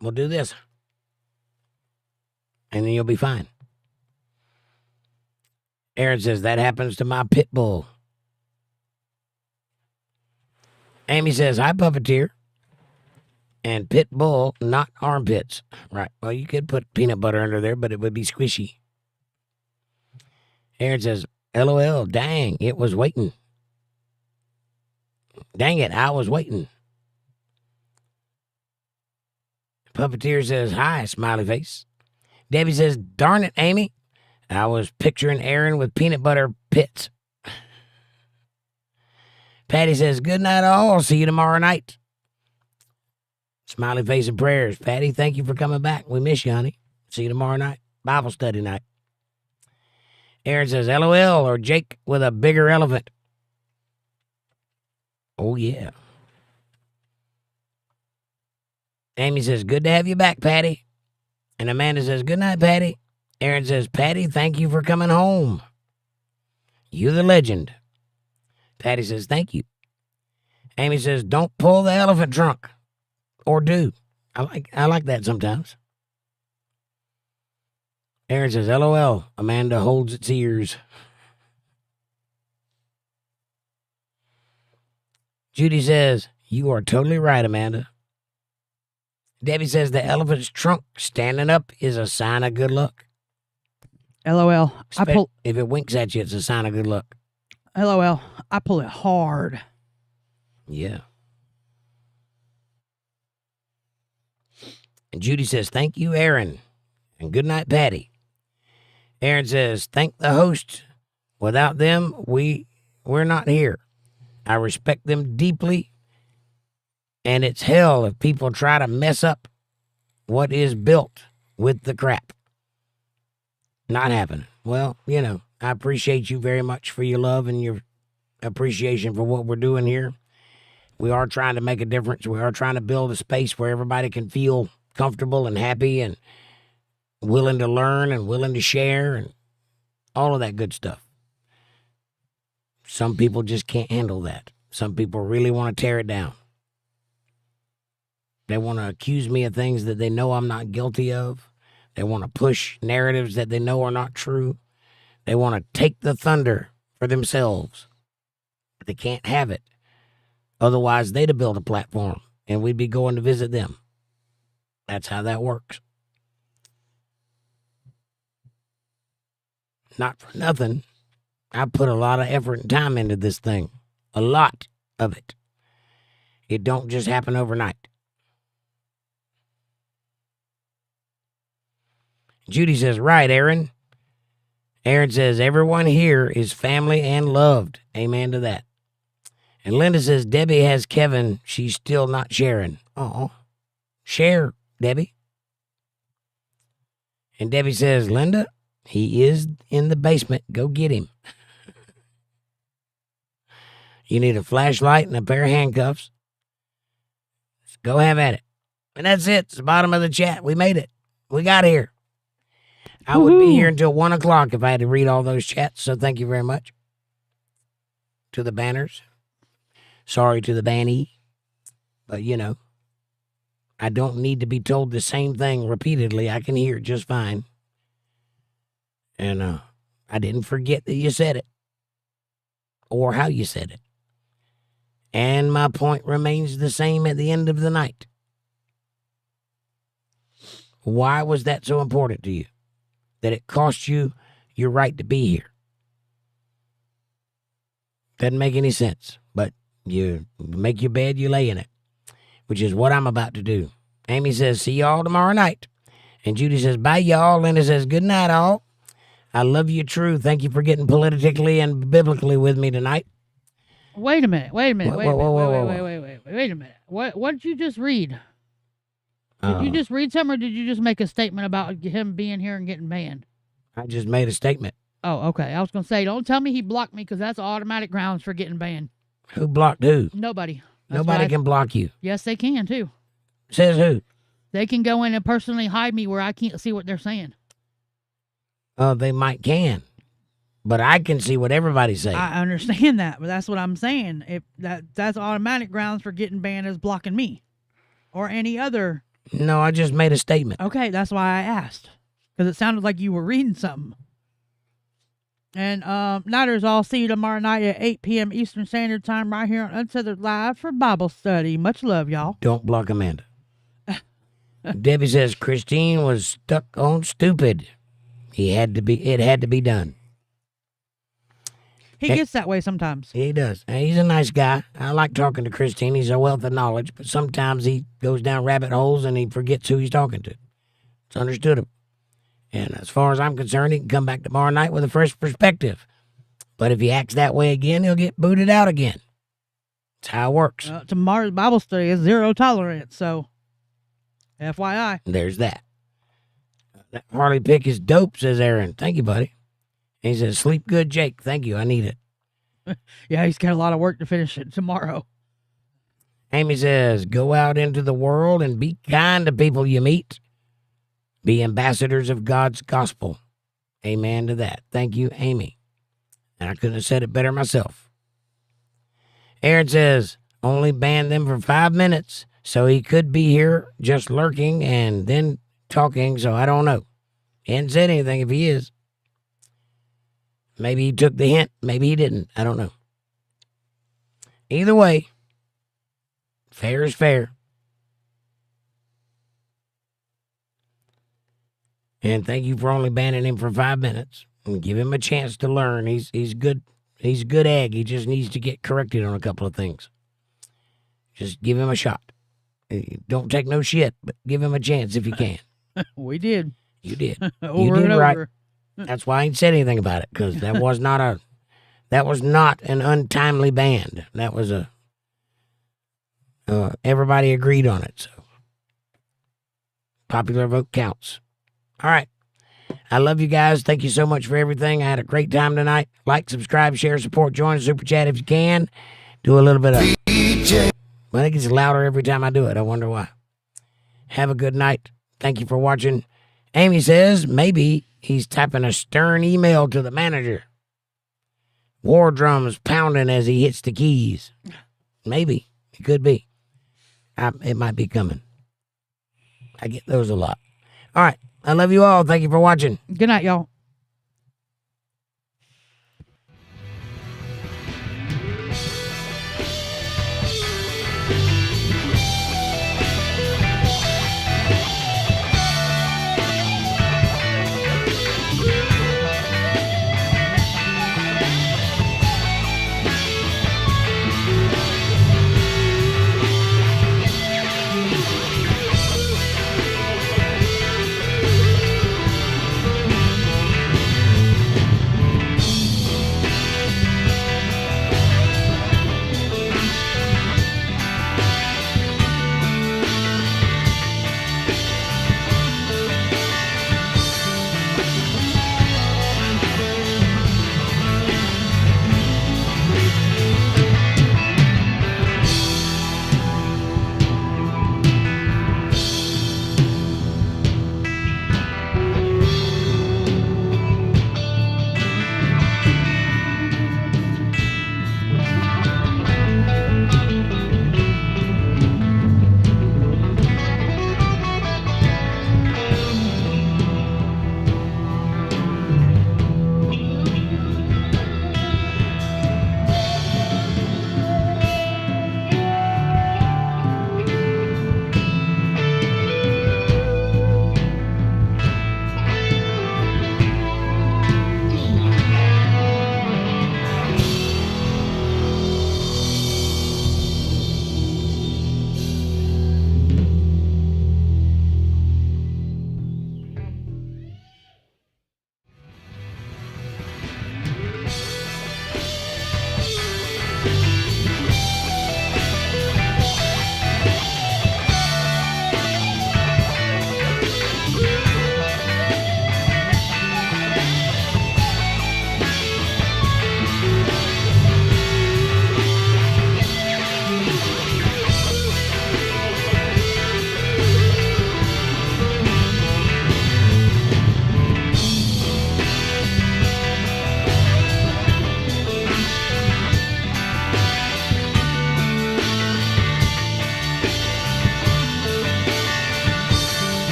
We'll do this. And then you'll be fine. Aaron says, that happens to my pit bull. Amy says, hi, Puppeteer. And pit bull, not armpits. Right. Well, you could put peanut butter under there, but it would be squishy. Aaron says, LOL, dang, it was waiting. Dang it, I was waiting. Puppeteer says, hi, smiley face. Debbie says, darn it, Amy. I was picturing Aaron with peanut butter pits. Patty says, good night all. See you tomorrow night. Smiley face and prayers. Patty, thank you for coming back. We miss you, honey. See you tomorrow night. Bible study night. Aaron says, LOL, or Jake with a bigger elephant. Oh, yeah. Amy says, good to have you back, Patty. And Amanda says, good night, Patty. Aaron says, Patty, thank you for coming home. You the legend. Patty says, thank you. Amy says, don't pull the elephant trunk. Or do. I like that sometimes. Aaron says, LOL. Amanda holds its ears. Judy says, you are totally right, Amanda. Debbie says, the elephant's trunk standing up is a sign of good luck. LOL. If it winks at you, it's a sign of good luck. LOL. I pull it hard. Yeah. And Judy says, thank you, Aaron. And good night, Patty. Aaron says, thank the host. Without them, we're not here. I respect them deeply. And it's hell if people try to mess up what is built with the crap. Not happening. Well, I appreciate you very much for your love and your appreciation for what we're doing here. We are trying to make a difference. We are trying to build a space where everybody can feel comfortable and happy and willing to learn and willing to share and all of that good stuff. Some people just can't handle that. Some people really want to tear it down. They want to accuse me of things that they know I'm not guilty of. They want to push narratives that they know are not true. They want to take the thunder for themselves. But they can't have it. Otherwise, they'd have built a platform and we'd be going to visit them. That's how that works. Not for nothing. I put a lot of effort and time into this thing. A lot of it. It don't just happen overnight. Judy says, right, Aaron. Aaron says, everyone here is family and loved. Amen to that. And Linda says, Debbie has Kevin. She's still not sharing. Oh, share, Debbie. And Debbie says, Linda, he is in the basement. Go get him. You need a flashlight and a pair of handcuffs. Go have at it. And that's it. It's the bottom of the chat. We made it. We got here. I would be here until 1 o'clock if I had to read all those chats. So thank you very much to the banners. Sorry to the bannee. But, I don't need to be told the same thing repeatedly. I can hear it just fine. And I didn't forget that you said it or how you said it. And my point remains the same at the end of the night. Why was that so important to you? That it cost you your right to be here? Doesn't make any sense, but you make your bed, you lay in it, which is what I'm about to do. Amy says, see y'all tomorrow night. And Judy says, bye, y'all. Linda says, good night, all. I love you, true. Thank you for getting politically and biblically with me tonight. Wait a minute. Wait a minute. Wait a Whoa. minute. What did you just read? Did you just read something, or did you just make a statement about him being here and getting banned? I just made a statement. Oh, okay. I was going to say, don't tell me he blocked me, because that's automatic grounds for getting banned. Who blocked who? Nobody. Nobody can block you. Yes, they can, too. Says who? They can go in and personally hide me where I can't see what they're saying. They might can. But I can see what everybody's saying. I understand that, but that's what I'm saying. If that's automatic grounds for getting banned as blocking me. Or any other. No, I just made a statement. Okay, that's why I asked. Because it sounded like you were reading something. And Nighters, I'll see you tomorrow night at 8 p.m. Eastern Standard Time right here on Untethered Live for Bible study. Much love, y'all. Don't block Amanda. Debbie says Christine was stuck on stupid. It had to be done. He gets that way sometimes. He does. And he's a nice guy. I like talking to Christine. He's a wealth of knowledge, but sometimes he goes down rabbit holes and he forgets who he's talking to. It's understood. And as far as I'm concerned, he can come back tomorrow night with a fresh perspective. But if he acts that way again, he'll get booted out again. That's how it works. Tomorrow's Bible study is 0 tolerance, so FYI. There's that. That Harley pick is dope, says Aaron. Thank you, buddy. And he says, sleep good, Jake. Thank you. I need it. Yeah, he's got a lot of work to finish it tomorrow. Amy says, go out into the world and be kind to people you meet. Be ambassadors of God's gospel. Amen to that. Thank you, Amy. And I couldn't have said it better myself. Aaron says, only banned them for 5 minutes, so he could be here just lurking and then talking, so I don't know. He hadn't said anything if he is. Maybe he took the hint. Maybe he didn't. I don't know. Either way, fair is fair. And thank you for only banning him for 5 minutes. And give him a chance to learn. He's good. He's a good egg. He just needs to get corrected on a couple of things. Just give him a shot. Don't take no shit, but give him a chance if you can. We did. You did. Over you did and right. over. That's why I ain't said anything about it, because that was not an untimely ban. That was everybody agreed on it. So popular vote counts. All right. I love you guys. Thank you so much for everything. I had a great time tonight. Like, subscribe, share, support, join the Super Chat if you can. Do a little bit of DJ. I think it's louder every time I do it. I wonder why. Have a good night. Thank you for watching. Amy says maybe he's typing a stern email to the manager. War drums pounding as he hits the keys. Maybe. It could be. It might be coming. I get those a lot. All right. I love you all. Thank you for watching. Good night, y'all.